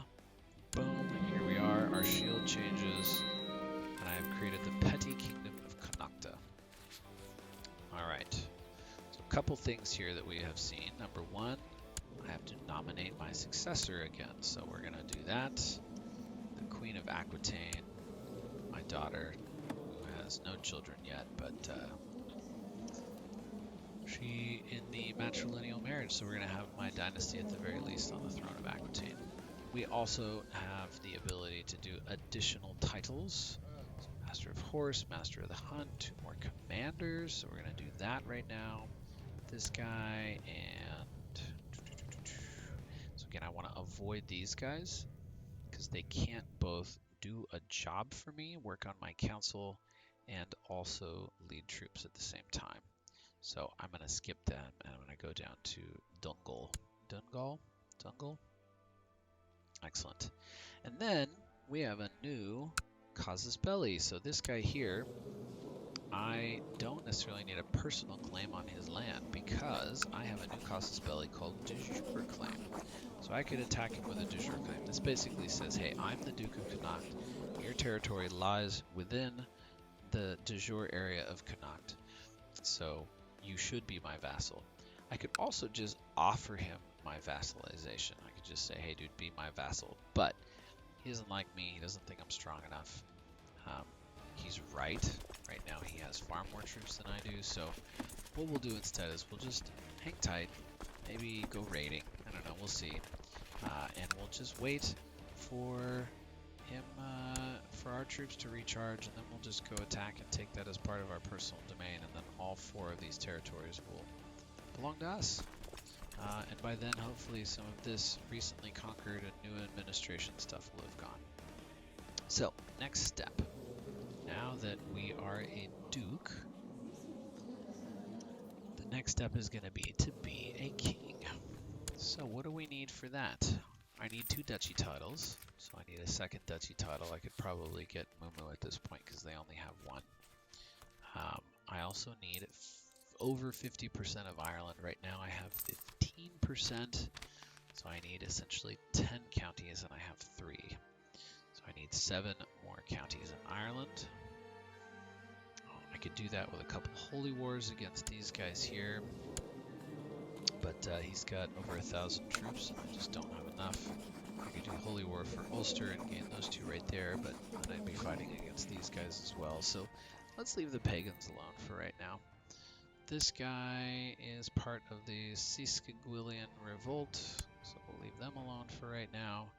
boom, here we are, our shield changes, and I have created the Petty Kingdom of Connacht. Alright, so a couple things here that we have seen. Number 1, I have to nominate my successor again, so we're going to do that. The Queen of Aquitaine, my daughter, who has no children yet, but she in the matrilineal marriage, so we're going to have my dynasty at the very least on the throne of Aquitaine. We also have the ability to do additional titles. So Master of Horse, Master of the Hunt, 2 more commanders, so we're going to do that right now. This guy, and so again, I want to avoid these guys because they can't both do a job for me, work on my council, and also lead troops at the same time. So I'm going to skip them, and I'm going to go down to Dungal. Dungal? Excellent. And then we have a new Casus Belli. So this guy here, I don't necessarily need a personal claim on his land because I have a new Casus Belli called de jure claim. So I could attack him with a de jure claim. This basically says, hey, I'm the Duke of Connacht. Your territory lies within the de jure area of Connacht. So you should be my vassal. I could also just offer him my vassalization. I could just say, hey, dude, be my vassal. But he doesn't like me. He doesn't think I'm strong enough. He's right. Right now he has far more troops than I do. So what we'll do instead is we'll just hang tight. Maybe go raiding. I don't know. We'll see. And we'll just wait for him, for our troops to recharge, and then we'll just go attack and take that as part of our personal domain, and then all 4 of these territories will belong to us. And by then, hopefully, some of this recently conquered and new administration stuff will have gone. So, next step. Now that we are a duke, the next step is going to be a king. So what do we need for that? I need 2 duchy titles, so I need a 2nd duchy title. I could probably get Mumu at this point because they only have 1. I also need over 50% of Ireland. Right now I have 15%, so I need essentially 10 counties, and I have 3. So I need 7 more counties in Ireland. I could do that with a couple holy wars against these guys here. But he's got over 1,000 troops, and I just don't have enough. I could do Holy War for Ulster and gain those 2 right there, but then I'd be fighting against these guys as well. So let's leave the pagans alone for right now. This guy is part of the Siskagwilian Revolt, so we'll leave them alone for right now.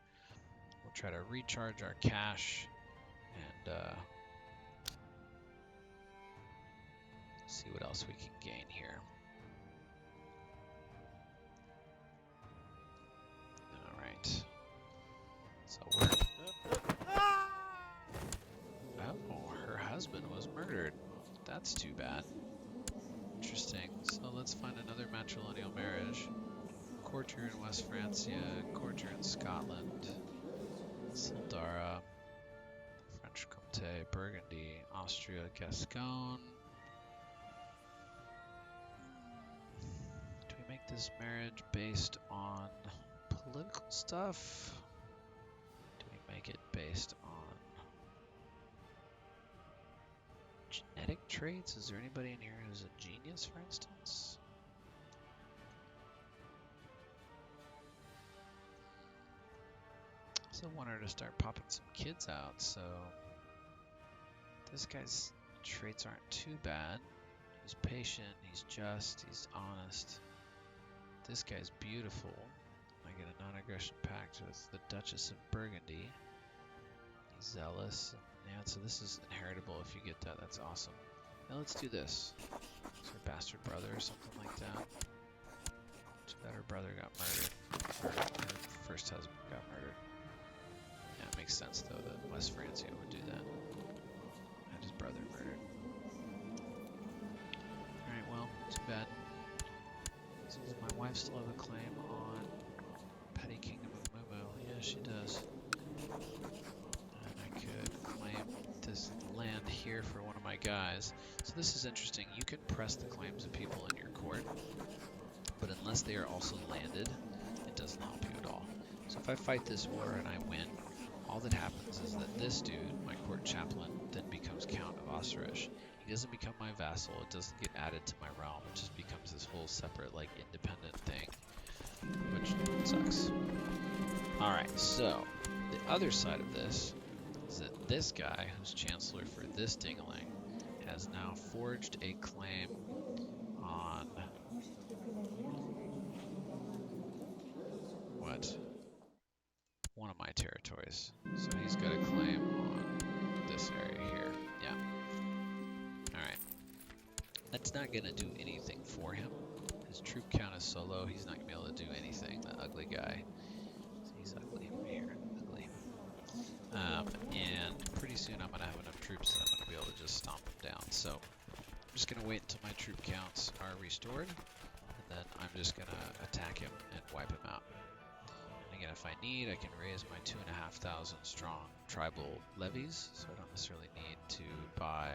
We'll try to recharge our cash and see what else we can gain here. So we're... Oh, her husband was murdered. That's too bad. Interesting. interesting. So let's find another matrilineal marriage. Courtier in West Francia, Courtier in Scotland, Sildara, French Comté, Burgundy, Austria, Gascon. Do we make this marriage based on political stuff? Do we make it based on genetic traits? Is there anybody in here who's a genius, for instance? So I want her to start popping some kids out, so this guy's traits aren't too bad. He's patient, he's just, he's honest. This guy's beautiful. I get a non-aggression pact with the Duchess of Burgundy. He's zealous. Yeah, so this is inheritable if you get that. That's awesome. Now let's do this. Is her bastard brother or something like that? Too bad her brother got murdered. Her first husband got murdered. Yeah, it makes sense though that West Francia would do that. Had his brother murdered. Alright, well, too bad. So does my wife still have a claim on Petty Kingdom of Mumu? Yeah, she does. And I could claim this land here for one of my guys. So this is interesting. You can press the claims of people in your court, but unless they are also landed, it doesn't help you at all. So if I fight this war and I win, all that happens is that this dude, my court chaplain, then becomes Count of Osirish. He doesn't become my vassal, it doesn't get added to my realm, it just becomes this whole separate, like, independent thing, which sucks. Alright, so, the other side of this is that this guy, who's chancellor for this dingaling, has now forged a claim on... what? One of my territories. So he's got a claim on this area here. Yeah. Alright. That's not going to do anything for him. His troop count is so low, he's not going to be able to do anything. That ugly guy. He's ugly right here. Ugly. And pretty soon I'm going to have enough troops that I'm going to be able to just stomp him down. So I'm just going to wait until my troop counts are restored. And then I'm just going to attack him and wipe him out. Again, if I need, I can raise my 2,500 strong tribal levies, so I don't necessarily need to buy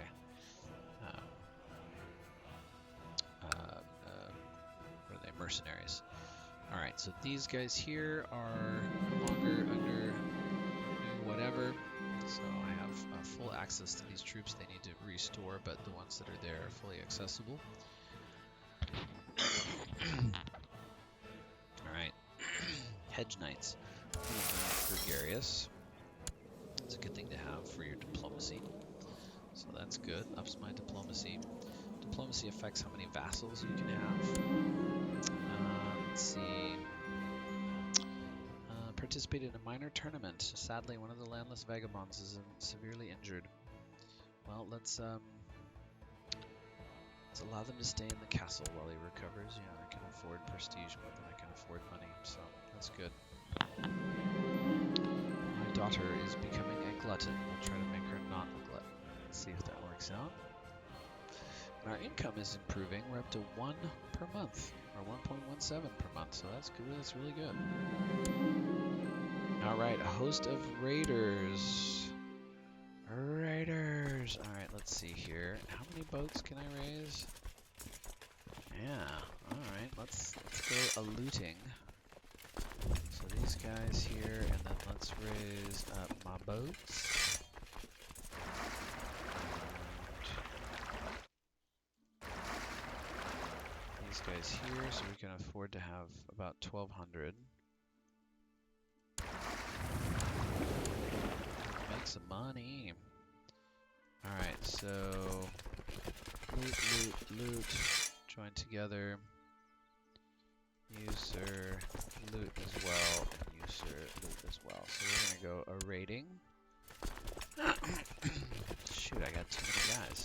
what are they, mercenaries. Alright, so these guys here are no longer under new whatever, so I have full access to these troops. They need to restore, but the ones that are there are fully accessible. Alright. Hedge Knights. Gregarious. It's a good thing to have for your diplomacy. So that's good. Ups my diplomacy. Diplomacy affects how many vassals you can have. Let's see. Participate in a minor tournament. Sadly, one of the landless vagabonds is severely injured. Well, let's allow them to stay in the castle while he recovers. Yeah, I can afford prestige more than I can afford money, so that's good. My daughter is becoming a glutton. We'll try to make her not a glutton. Let's see if that works out. And our income is improving. We're up to 1 per month, or 1.17 per month, so that's good. That's really good. All right, a host of raiders. Raiders. All right, let's see here. How many boats can I raise? Yeah. All right, let's go a looting. So these guys here, and then let's raise up my boats. And these guys here, so we can afford to have about 1,200. Make some money. Alright, so loot, join together. User, loot as well, and user, loot as well. So we're gonna go a raiding. Shoot, I got too many guys.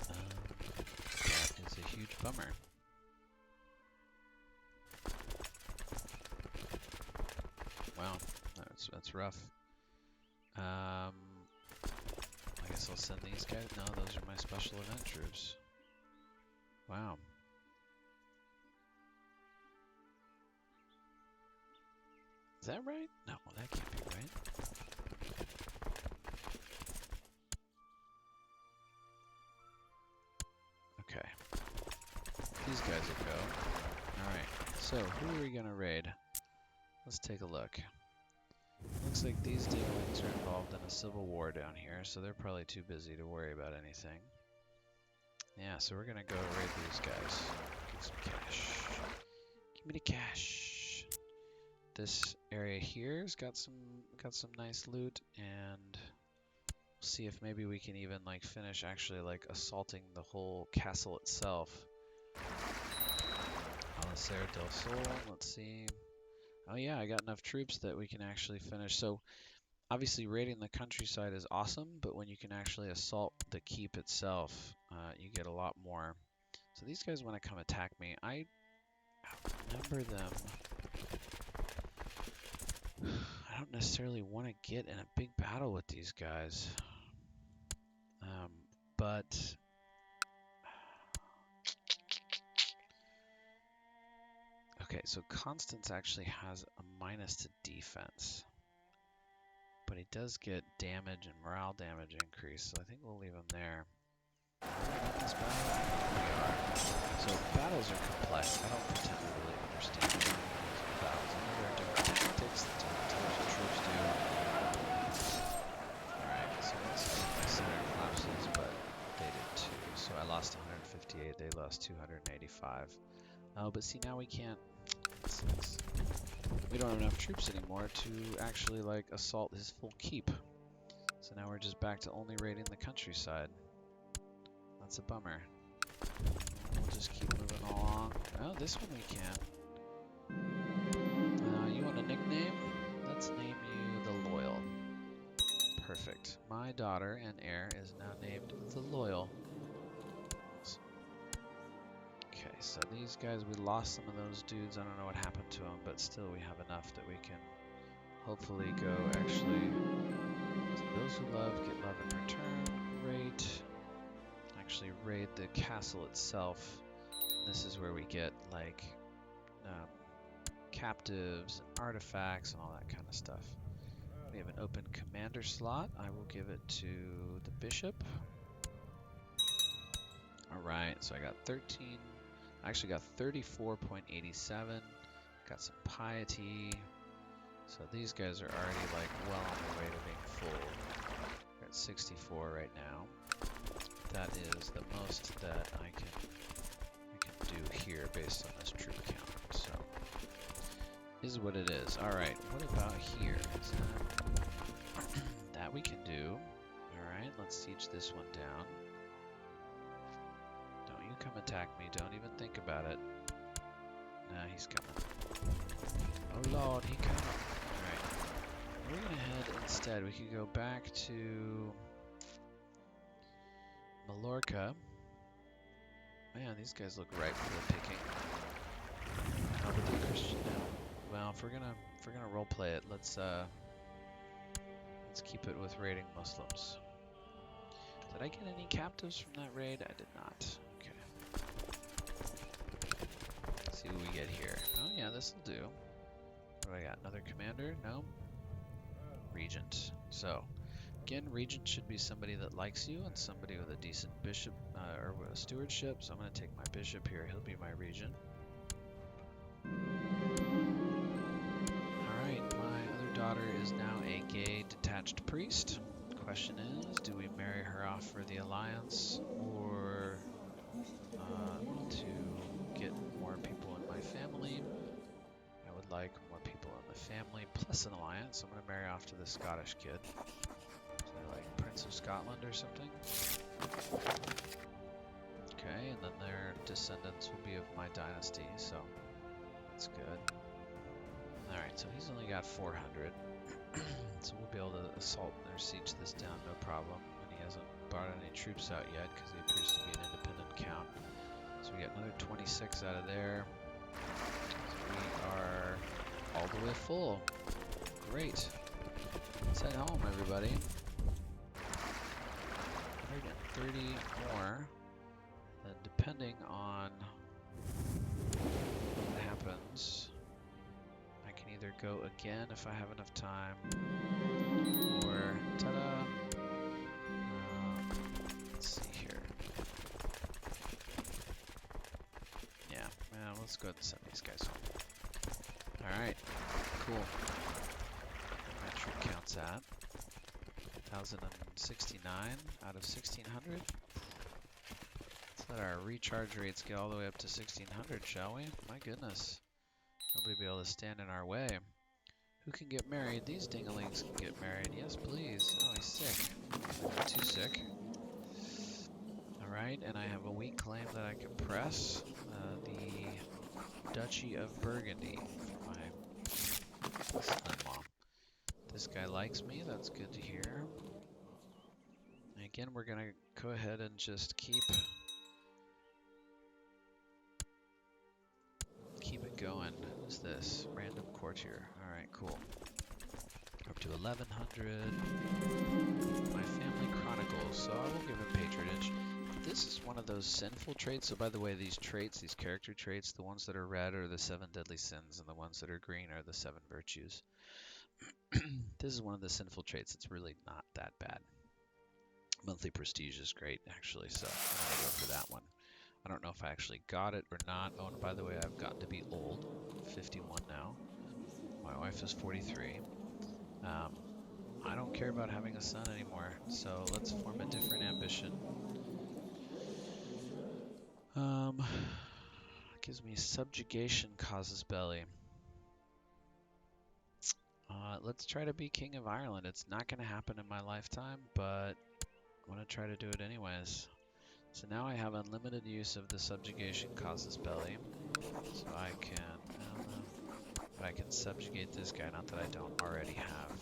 That is a huge bummer. Wow, that's rough. Like I guess I'll send these guys. No, those are my special event troops. Wow. Is that right? No, that can't be right. Okay. These guys will go. Alright, so who are we gonna raid? Let's take a look. Looks like these dealings are involved in a civil war down here, so they're probably too busy to worry about anything. Yeah, so we're gonna go raid these guys. Get some cash. Give me the cash. This area here's got some nice loot, and we'll see if maybe we can even like finish actually like assaulting the whole castle itself. Alicer del Sol, let's see. Oh yeah, I got enough troops that we can actually finish. So obviously raiding the countryside is awesome, but when you can actually assault the keep itself, you get a lot more. So these guys want to come attack me. I outnumber them. I don't necessarily want to get in a big battle with these guys. But okay, so Constance actually has a minus to defense. But he does get damage and morale damage increase, so I think we'll leave him there. This battle? We are. So battles are complex. I don't pretend to really understand battles. I know there are different tactics that different types of troops do. Alright, so let's see if my center collapses, but they did too. So I lost 158, they lost 285. Oh, but see, now we can't. We don't have enough troops anymore to actually like assault his full keep. So now we're just back to only raiding the countryside. That's a bummer. We'll just keep moving along. Oh, this one we can. You want a nickname? Let's name you the Loyal. Perfect. My daughter and heir is now named the Loyal. Okay, so these guys, we lost some of those dudes. I don't know what happened to them, but still we have enough that we can hopefully go actually. So those who love get love in return. Great. Actually raid the castle itself. This is where we get like captives and artifacts and all that kind of stuff. We have an open commander slot. I will give it to the bishop. Alright, so I got 13. I actually got 34.87. Got some piety. So these guys are already like well on their way to being full. We're at 64 right now. That is the most that I can do here based on this troop count. So is what it is. All right, what about here? Is that we can do? All right, let's siege this one down. Don't you come attack me? Don't even think about it. Nah, he's coming. Oh Lord, he coming. All right, we're gonna head instead. We could go back to Mallorca. Man, these guys look ripe for the picking. How about the Christian now? Well, if we're gonna role play it, let's keep it with raiding Muslims. Did I get any captives from that raid? I did not. Okay. Let's see what we get here. Oh yeah, this will do. What do I got? Another commander? No. Regent. So. Again, regent should be somebody that likes you and somebody with a decent bishop or a stewardship. So I'm going to take my bishop here. He'll be my regent. Alright, my other daughter is now a gay detached priest. Question is, do we marry her off for the alliance or to get more people in my family? I would like more people in the family plus an alliance. So I'm going to marry off to this Scottish kid. Like Prince of Scotland or something. Okay, and then their descendants will be of my dynasty, so that's good. Alright, so he's only got 400. So we'll be able to assault or siege this down, no problem. And he hasn't brought any troops out yet because he appears to be an independent count. So we got another 26 out of there. So we are all the way full. Great. Let's head home, everybody. 30 more. Then depending on what happens, I can either go again if I have enough time, or ta-da! Let's see here. Yeah, let's go ahead and send these guys home. Alright, cool. My troop count's at 1,069 out of 1,600. Let's let our recharge rates get all the way up to 1,600, shall we? My goodness. Nobody will be able to stand in our way. Who can get married? These dinglings can get married. Yes, please. Oh, he's sick. Not too sick. Alright, and I have a weak claim that I can press. The Duchy of Burgundy for my son-in-law. This guy likes me. That's good to hear. And again, we're going to go ahead and just keep it going. Who's this? Random courtier. Alright, cool. Up to 1,100. My family chronicles, so I will give him patronage. This is one of those sinful traits. So by the way, these traits, these character traits, the ones that are red are the 7 deadly sins, and the ones that are green are the 7 virtues. This is one of the sinful traits. It's really not that bad. Monthly prestige is great, actually, so I'm going to go for that one. I don't know if I actually got it or not. Oh, and by the way, I've gotten to be old. 51 now. My wife is 43. I don't care about having a son anymore, so let's form a different ambition. Gives me subjugation causes belly. Let's try to be King of Ireland. It's not going to happen in my lifetime, but I'm going to try to do it anyways. So now I have unlimited use of the subjugation causes belly. So I can, I don't know, but I can subjugate this guy, not that I don't already have.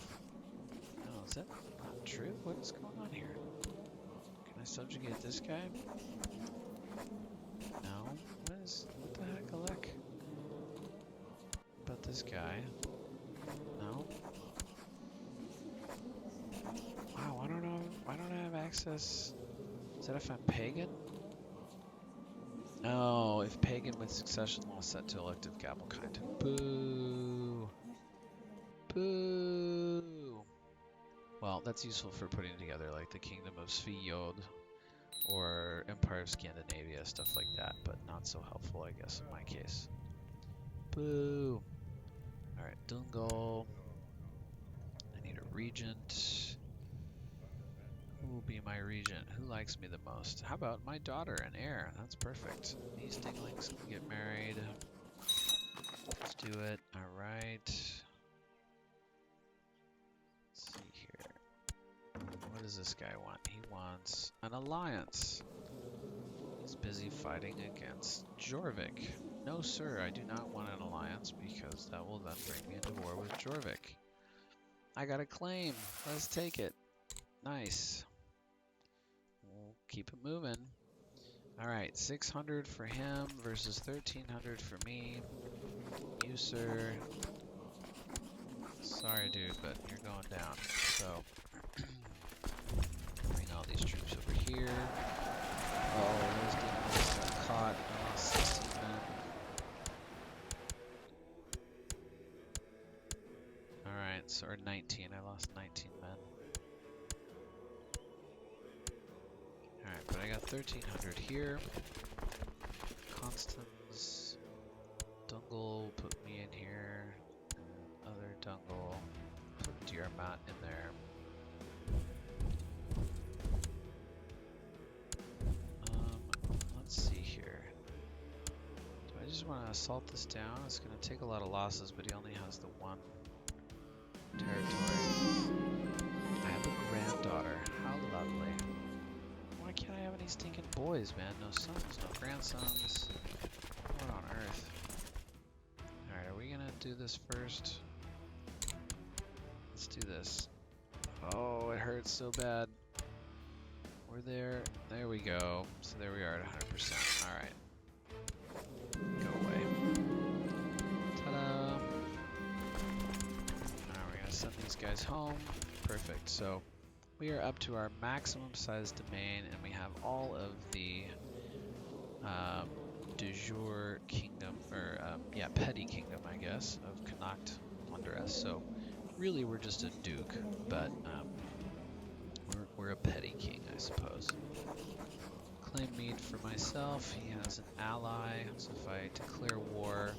Oh, is that not true? What is going on here? Can I subjugate this guy? No. What the heck, Alec? About this guy? No. Wow, I don't know. Why don't I have access? Is that if I'm pagan? No, if pagan with succession law set to elective gabble kind. Boo. Boo. Well, that's useful for putting together like the Kingdom of Svejod or Empire of Scandinavia, stuff like that, but not so helpful, I guess, in my case. Boo. Alright, Dungal. I need a regent. Who will be my regent? Who likes me the most? How about my daughter and heir? That's perfect. These dinglings can get married. Let's do it. Alright. Let's see here. What does this guy want? He wants an alliance. He's busy fighting against Jorvik. No, sir, I do not want an alliance because that will then bring me into war with Jorvik. I got a claim. Let's take it. Nice. We'll keep it moving. Alright, 600 for him versus 1,300 for me. You, sir. Sorry, dude, but you're going down. So, bring all these troops over here. Oh, those demons got caught. I lost 16 men. Alright, so, or 19. I lost 19 men. Alright, but I got 1,300 here. Constance. Dungal put me in here. Other Dungal. Put Diarmat in there. Let's see here. Do I just want to assault this down? It's going to take a lot of losses, but he only has the one territory. I have a granddaughter. How lovely. Why can't I have any stinking boys, man? No sons, no grandsons. What on earth? Alright, are we going to do this first? Let's do this. Oh, it hurts so bad. We're there. There we go. So there we are at 100%. Alright. Go away. Ta-da! Alright, we're going to send these guys home. Perfect. So we are up to our maximum size domain, and we have all of the de jure kingdom, or yeah, petty kingdom, I guess, of Connacht under us. So really, we're just a duke, but we're a petty king, I suppose. Claim mead for myself. He has an ally, so if I declare war,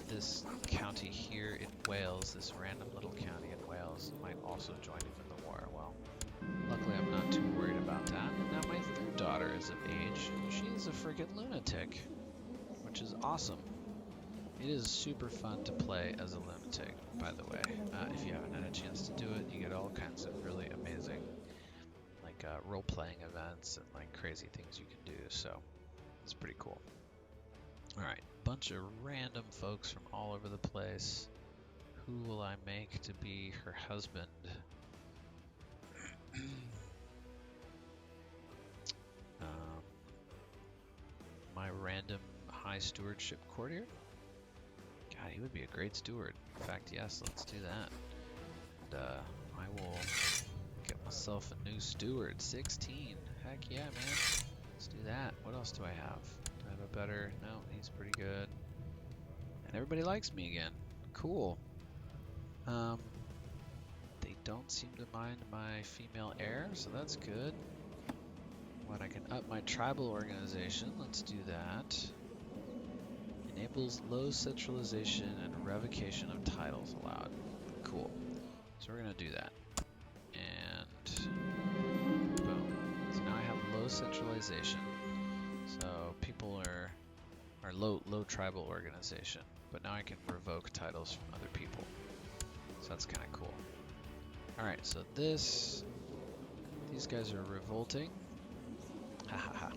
this county here in Wales, this random little county in Wales, might also join him in the war. Well, luckily I'm not too worried about that. And now my third daughter is of age. She is a freaking lunatic, which is awesome. It is super fun to play as a lunatic, by the way. If you haven't had a chance to do it, you get all kinds of really amazing like role-playing events and like crazy things you can do, so it's pretty cool. Alright, bunch of random folks from all over the place. Who will I make to be her husband? My random high stewardship courtier? God, he would be a great steward. In fact, yes, let's do that. And I will get myself a new steward. 16. Heck yeah, man. Let's do that. What else do I have? Do I have a better? No, he's pretty good. And everybody likes me again. Cool. They don't seem to mind my female heir, so that's good. When I can up my tribal organization, let's do that. Enables low centralization and revocation of titles allowed. Cool. So we're gonna do that. And boom. So now I have low centralization. So people are low tribal organization. But now I can revoke titles from other people. So that's kind of cool. Alright, so these guys are revolting. Ha ha ha.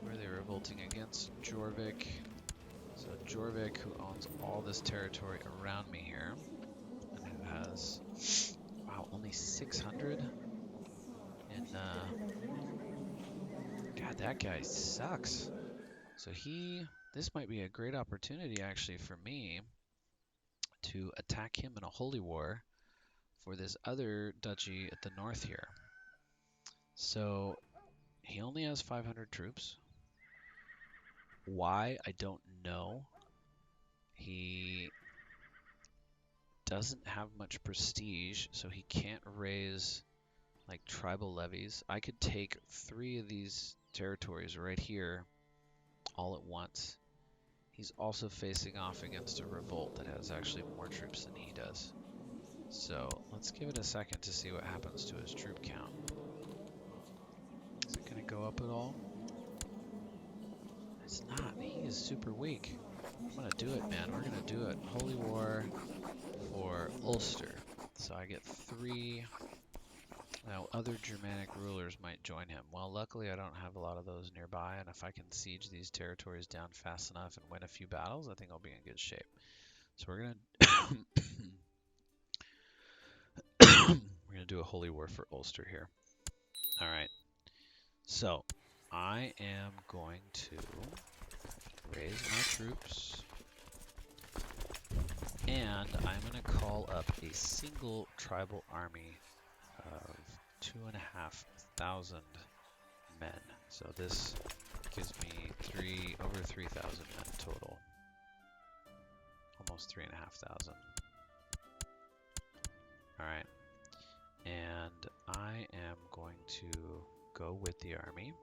Who are they revolting against? Jorvik. So Jorvik, who owns all this territory around me here, and who has, wow, only 600? And, God, that guy sucks. So this might be a great opportunity actually for me to attack him in a holy war for this other duchy at the north here. So he only has 500 troops. Why? I don't know. He doesn't have much prestige, so he can't raise like tribal levies. I could take 3 of these territories right here all at once. He's also facing off against a revolt that has actually more troops than he does. So let's give it a second to see what happens to his troop count. Is it going to go up at all? It's not. He is super weak. I'm going to do it, man. We're going to do it. Holy War for Ulster. So I get 3. Now other Germanic rulers might join him. Well, luckily I don't have a lot of those nearby, and if I can siege these territories down fast enough and win a few battles, I think I'll be in good shape. So we're going to do a holy war for Ulster here. All right. So I am going to raise my troops, and I'm going to call up a single tribal army of 2,500 men. So this gives me over 3,000 men total. Almost 3,500. All right. And I am going to go with the army,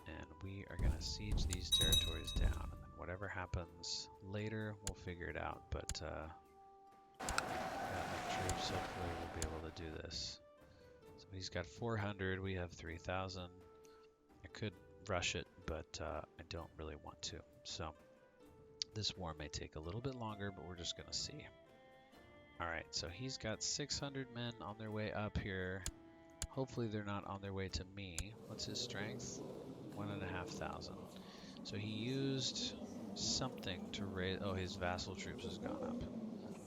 and we are going to siege these territories down. And then whatever happens later, we'll figure it out. But got enough troops, hopefully we'll be able to do this. So he's got 400, we have 3,000. I could rush it, but I don't really want to. So this war may take a little bit longer, but we're just going to see. Alright, so he's got 600 men on their way up here. Hopefully they're not on their way to me. What's his strength? 1,500. So he used something to raise... Oh, his vassal troops has gone up.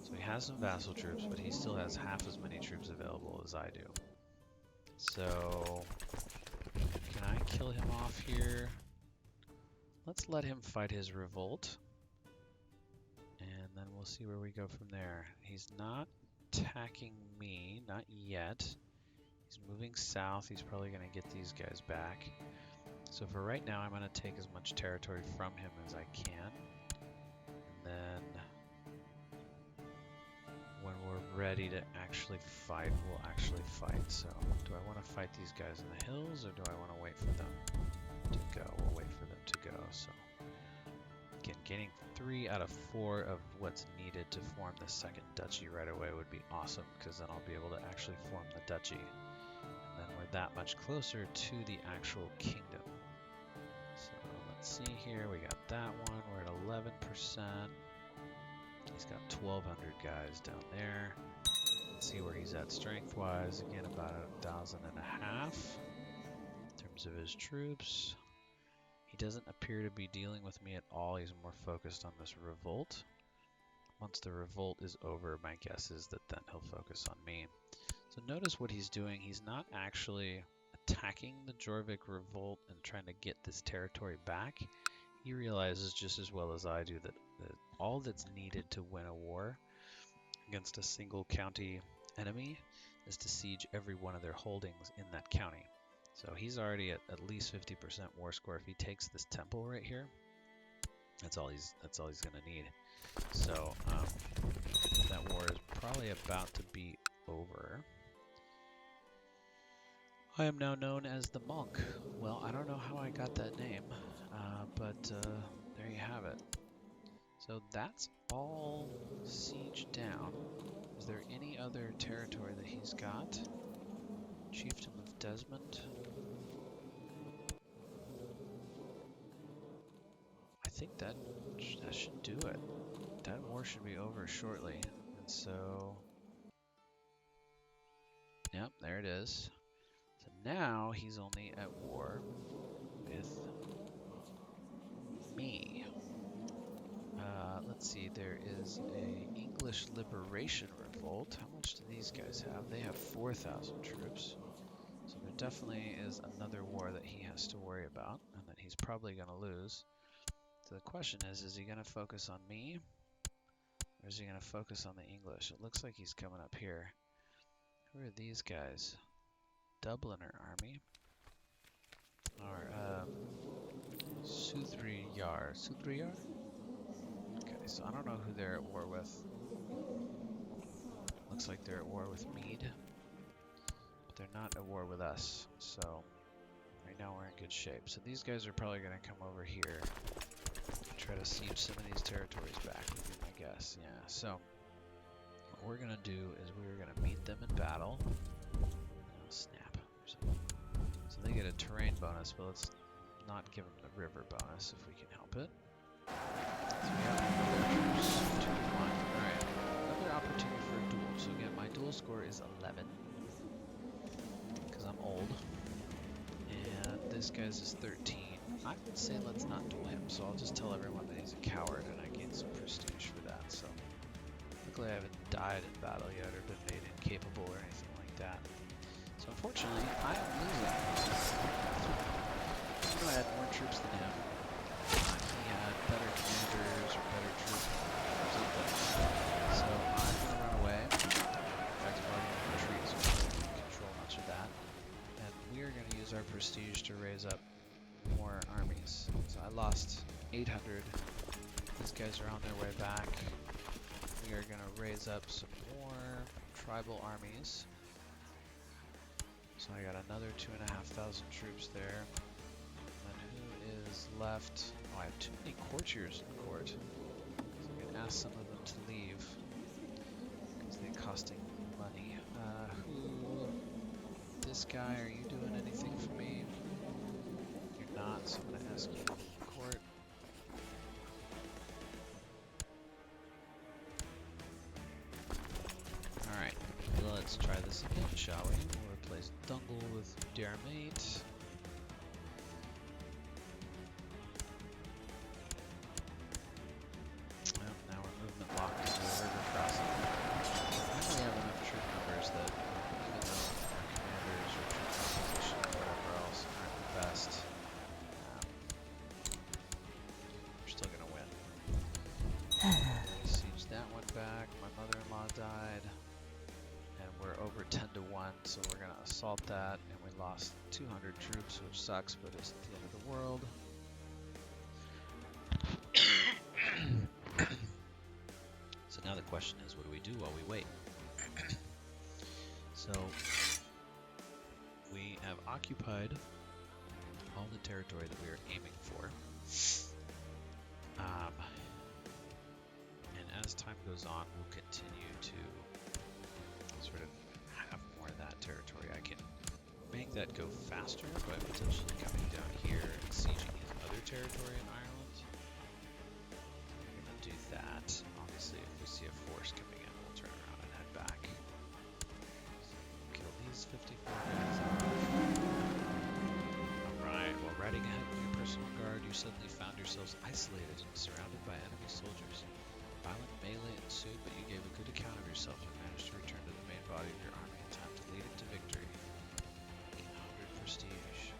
So he has some vassal troops, but he still has half as many troops available as I do. So can I kill him off here? Let's let him fight his revolt. And then we'll see where we go from there. He's not attacking me. Not yet. He's moving south. He's probably going to get these guys back. So for right now, I'm going to take as much territory from him as I can. And then when we're ready to actually fight, we'll actually fight. So do I want to fight these guys in the hills, or do I want to wait for them to go? We'll wait for them to go. So again, getting 3 out of 4 of what's needed to form the second duchy right away would be awesome, because then I'll be able to actually form the duchy. And then we're that much closer to the actual kingdom. So let's see here, we got that one, we're at 11%. He's got 1,200 guys down there. Let's see where he's at strength-wise. Again, about 1,500 in terms of his troops. He doesn't appear to be dealing with me at all. He's more focused on this revolt. Once the revolt is over, my guess is that then he'll focus on me. So notice what he's doing. He's not actually attacking the Jorvik revolt and trying to get this territory back. He realizes just as well as I do that all that's needed to win a war against a single county enemy is to siege every one of their holdings in that county. So he's already at least 50% war score. If he takes this temple right here, that's all he's going to need. So that war is probably about to be over. I am now known as the monk. Well, I don't know how I got that name, but there you have it. So that's all siege down. Is there any other territory that he's got? Chiefdom of Desmond. I think that should do it. That war should be over shortly. And so, yep, there it is. So now he's only at war with me. Let's see, there is a English Liberation Revolt. How much do these guys have? They have 4,000 troops. So there definitely is another war that he has to worry about, and that he's probably going to lose. So the question is he going to focus on me, or is he going to focus on the English? It looks like he's coming up here. Who are these guys? Dubliner army. Or, Suthriyar. Suthriyar? Okay, so I don't know who they're at war with. Looks like they're at war with Mead. But they're not at war with us. So, right now we're in good shape. So these guys are probably going to come over here and try to siege some of these territories back, would be my guess. Yeah, so what we're going to do is we're going to meet them in battle. Oh, snap. So they get a terrain bonus, but let's not give them the river bonus if we can help it. So we have troops 2 to 1. Alright, another opportunity for a duel. So again, my duel score is 11, because I'm old. And this guy's is 13. I would say let's not duel him, so I'll just tell everyone that he's a coward, and I gain some prestige for that. So luckily I haven't died in battle yet, or been made incapable or anything like that. So unfortunately, I am losing. I had more troops than him. He had better commanders or better troops or something. So I'm going to run away. In fact, I'm already going to retreat, so I don't control much of that. And we are going to use our prestige to raise up more armies. So I lost 800. These guys are on their way back. We are going to raise up some more tribal armies. So I got another 2,500 troops there. And who is left? Oh, I have too many courtiers in court. So I'm going to ask some of them to leave, because they're costing money. This guy, are you doing anything for me? You're not, so I'm going to ask you to leave court. Alright, let's try this again, shall we? We'll replace Dungle with Dermate. Now we're movement locked into the river crossing. I only have enough troop numbers that, even though our commanders or troop composition or whatever else aren't the best, we're still going to win. Siege that one back. My mother-in-law died. assault that, and we lost 200 troops, which sucks, but it's the end of the world. So now the question is, what do we do while we wait? So we have occupied all the territory that we are aiming for. And as time goes on, we'll continue to sort of have more of that territory. I can make that go faster by potentially coming down here and sieging his other territory in Ireland. We're going to do that. Obviously, if we see a force coming in, we'll turn around and head back. So kill these 54 guys off. Alright, while riding ahead with your personal guard, you suddenly found yourselves isolated and surrounded by enemy soldiers. Violent melee ensued, but you gave a good account of yourself and managed to return to the main body of your army in time to lead it to victory. 100 prestige.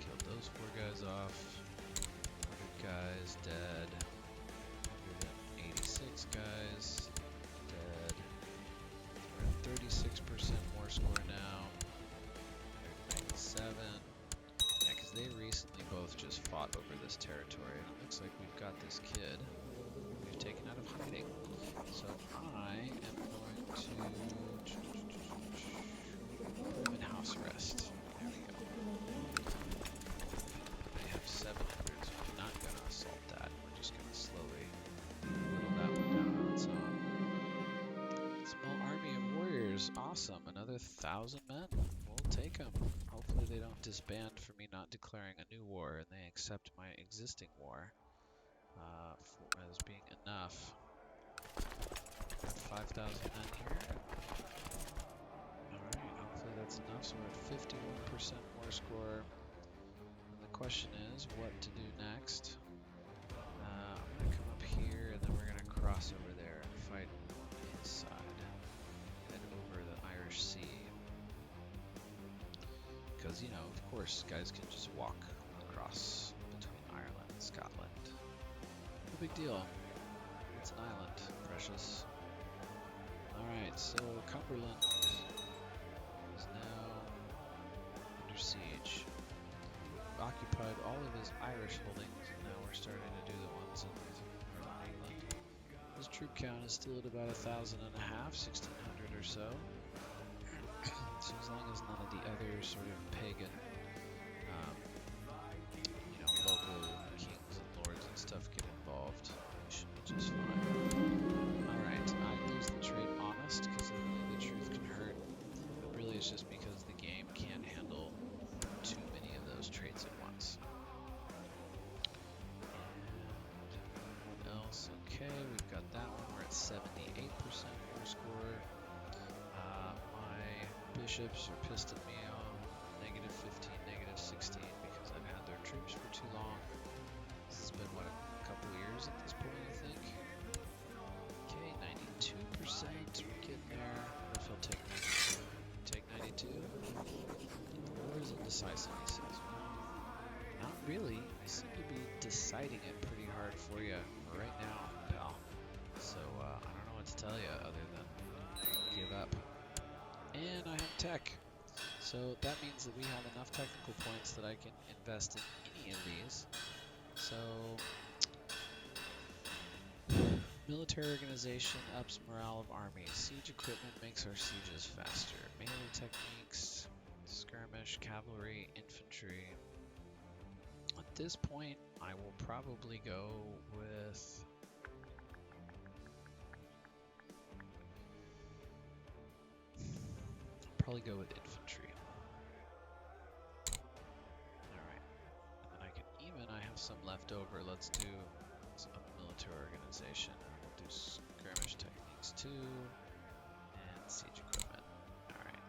Killed those 4 guys off. 100 guys dead. 186 guys dead. We're at 36% more score now. 197. Yeah, because they recently both just fought over this territory. And it looks like we've got this kid we've taken out of hiding. So I am going to put him in house arrest. There we go. I have 700, so I'm not going to assault that. We're just going to slowly whittle that one down on its own. Small army of warriors. Awesome. Another 1,000 men. We'll take them. Hopefully they don't disband for me not declaring a new war and they accept my existing war as being enough. 5,000 men here. Alright, hopefully that's enough. So we're at 51% more score. And the question is what to do next. I'm going to come up here and then we're going to cross over there and fight inside. Head over the Irish Sea. Because, you know, of course, guys can just walk across between Ireland and Scotland. No big deal. It's an island, precious. Alright, so Cumberland is now under siege. We've occupied all of his Irish holdings, and now we're starting to do the ones in Northern England. His troop count is still at about 1,500, 1,600 or so. So as long as none of the other sort of pagan, you know, local kings and lords and stuff get involved, we should be just fine. Alright, I lose the trade honest because the truth can hurt, but really it's just because the game can't handle too many of those trades at once. And what else? Okay, we've got that one. We're at 78% more score. Bishops are pissed at me on -15, -16 because I've had their troops for too long. This has been, what, a couple years at this point, I think. Okay, 92%. We're getting there. What if he'll take 92? Take 92? The war is indecisive, he says. Well, not really. I seem to be deciding it pretty hard for you right now, pal. So, I don't know what to tell you other than give up. And I have tech, so that means that we have enough technical points that I can invest in any of these. So military organization ups morale of armies. Siege equipment makes our sieges faster. Melee techniques, skirmish, cavalry, infantry. At this point, I will probably go with infantry. Alright. And then I can I have some left over. Let's do some military organization. We'll do skirmish techniques too. And siege equipment. Alright.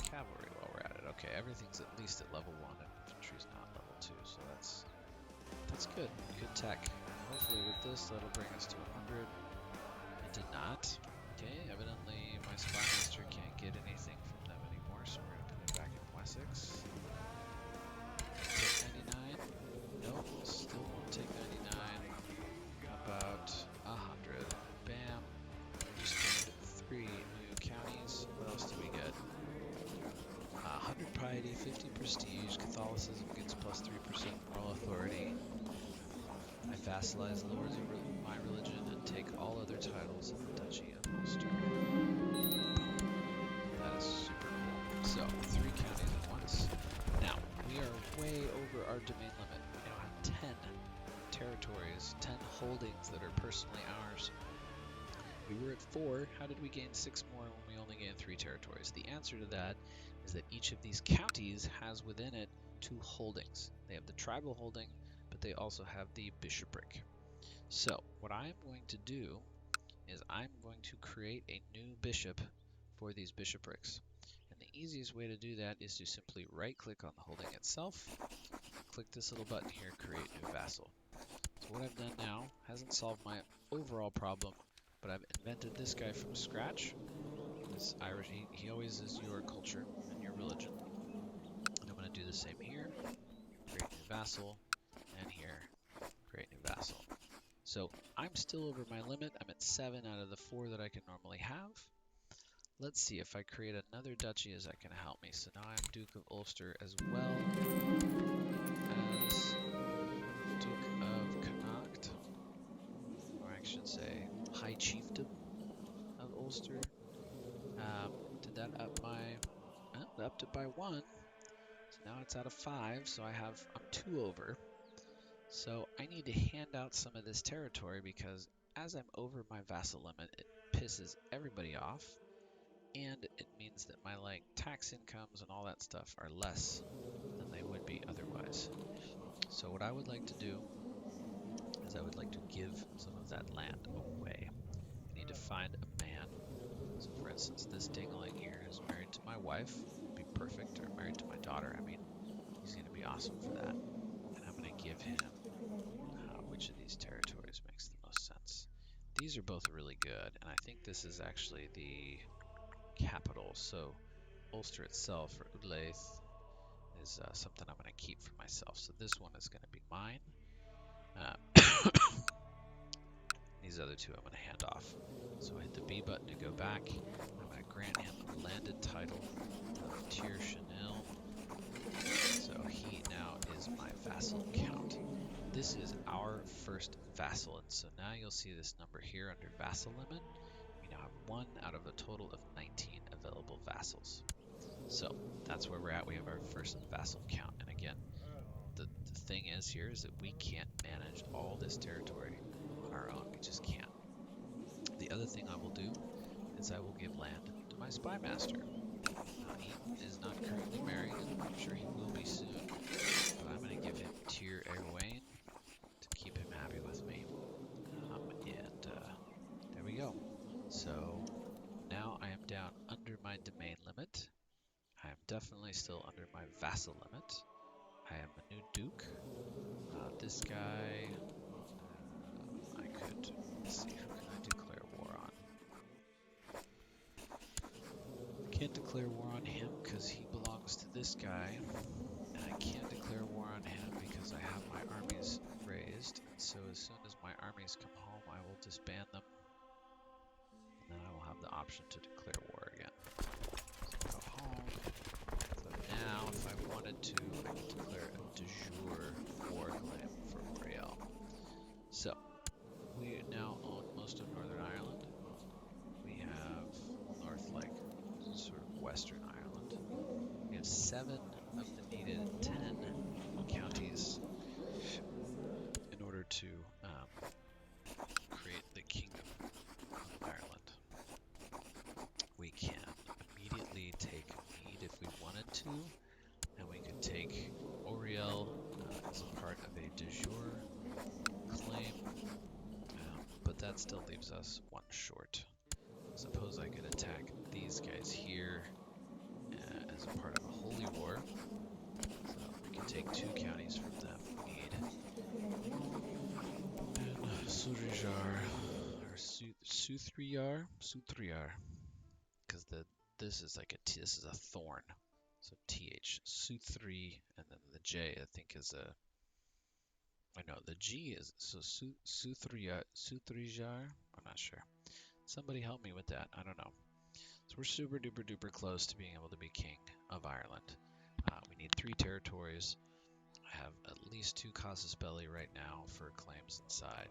Cavalry while we're at it. Okay, everything's at least at level 1 and infantry's not level 2, so that's good. Good tech. Hopefully with this that'll bring us to 100. It did not. Okay, evidently my spy master can't get anything from them anymore, so we're going to put it back in Wessex. Take 99? Nope, still won't take 99. How about 100? Bam. We just gained 3 new counties. What else vassalize lords of my religion and take all other titles in the Duchy of Ulster. Boom. That is super cool. So, 3 counties at once. Now, we are way over our domain limit. We now have 10 territories, 10 holdings that are personally ours. We were at 4. How did we gain 6 more when we only gained 3 territories? The answer to that is that each of these counties has within it 2 holdings. They have the tribal holding, but they also have the bishopric. So what I'm going to do is I'm going to create a new bishop for these bishoprics. And the easiest way to do that is to simply right-click on the holding itself, click this little button here, create new vassal. So what I've done now hasn't solved my overall problem, but I've invented this guy from scratch. This Irish, he always is your culture and your religion. And I'm going to do the same here, create new vassal, and here, create new vassal. So I'm still over my limit. I'm at 7 out of the 4 that I can normally have. Let's see if I create another duchy, is that going to help me? So now I'm Duke of Ulster as well as Duke of Connacht, or I should say High Chiefdom of Ulster. Did that up upped it by 1. So now it's out of 5. So I'm 2 over. So I need to hand out some of this territory because as I'm over my vassal limit, it pisses everybody off, and it means that my tax incomes and all that stuff are less than they would be otherwise. So what I would like to do is I would like to give some of that land away. I need to find a man. So for instance, this dingling here is married to my wife, would be perfect, or married to my daughter. I mean, he's going to be awesome for that. And I'm going to give him which of these territories makes the most sense. These are both really good, and I think this is actually the capital. So Ulster itself, or Udlaith, is something I'm going to keep for myself. So this one is going to be mine. These other 2 I'm going to hand off. So I hit the B button to go back. I'm going to grant him a landed title of Tir Chanel. So he now is my vassal count. This is our first vassal, and so now you'll see this number here under vassal limit. We now have 1 out of a total of 19 available vassals. So that's where we're at. We have our first vassal count. And again, the thing is here is that we can't manage all this territory on our own. We just can't. The other thing I will do is I will give land to my spy master. He is not currently married. I'm sure he will be soon, but I'm going to give him Tir Egwene to keep him happy with me. There we go. So now I am down under my domain limit. I am definitely still under my vassal limit. I am a new duke. This guy, let's see, who can I declare war on? Can't declare war on him because he belongs to this guy. And I can't declare war on him because I have my armies raised. And so as soon as my armies come home, I will disband them. And then I will have the option to declare war again. So go home. So now, if I wanted to, I could declare a de jure war claim for Oriel. So, we now own most of Northern Ireland. We have sort of Western Ireland. We have 7 of the needed 10 counties in order to create the Kingdom of Ireland. We can immediately take Mead if we wanted to, and we could take Oriel as a part of a de jure claim, but that still leaves us 1 short. Suppose I could attack these guys here as a part of a holy war. So we could take 2 counties from them, Mead and Surijar, or Suthriyar, because this is this is a thorn. So TH, Suthri, and then the J I think is the G is, so Suthrijar, I'm not sure. Somebody help me with that, I don't know. So we're super duper duper close to being able to be king of Ireland. We need 3 territories. I have at least 2 casus belli right now for claims inside.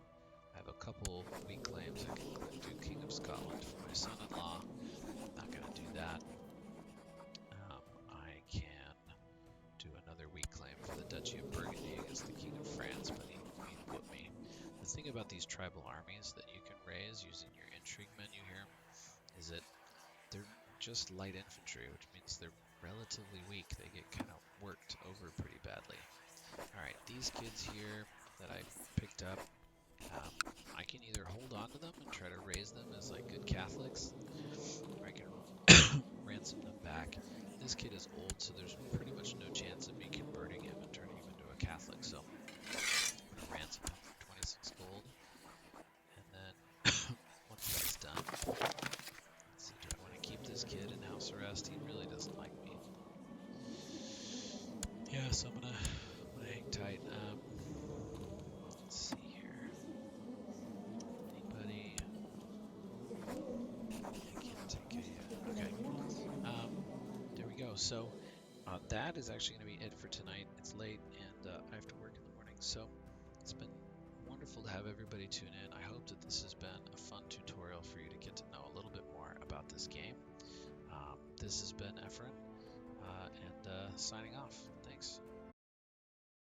I have a couple weak claims. I can do King of Scotland for my son-in-law. Not going to do that. I can do another weak claim for the Duchy of Burgundy against the King of France, but he'd whoop me. The thing about these tribal armies that you can raise using your intrigue menu here is that they're just light infantry, which means they're relatively weak. They get kind of worked over pretty badly. Alright, these kids here that I picked up, I can either hold on to them and try to raise them as like good Catholics, or I can ransom them back. This kid is old, so there's pretty much no chance of me converting him and turning him into a Catholic, so I'm going to ransom him for 26 gold. And then once that's done, let's see, do I want to keep this kid in house arrest? He really doesn't like me. Yeah, so I'm gonna hang tight. Let's see here. Anybody? I can't take a. Okay. There we go. So that is actually going to be it for tonight. It's late and I have to work in the morning. So it's been wonderful to have everybody tune in. I hope that this has been a fun tutorial for you to get to know a little bit more about this game. This has been Efren and signing off. Thanks.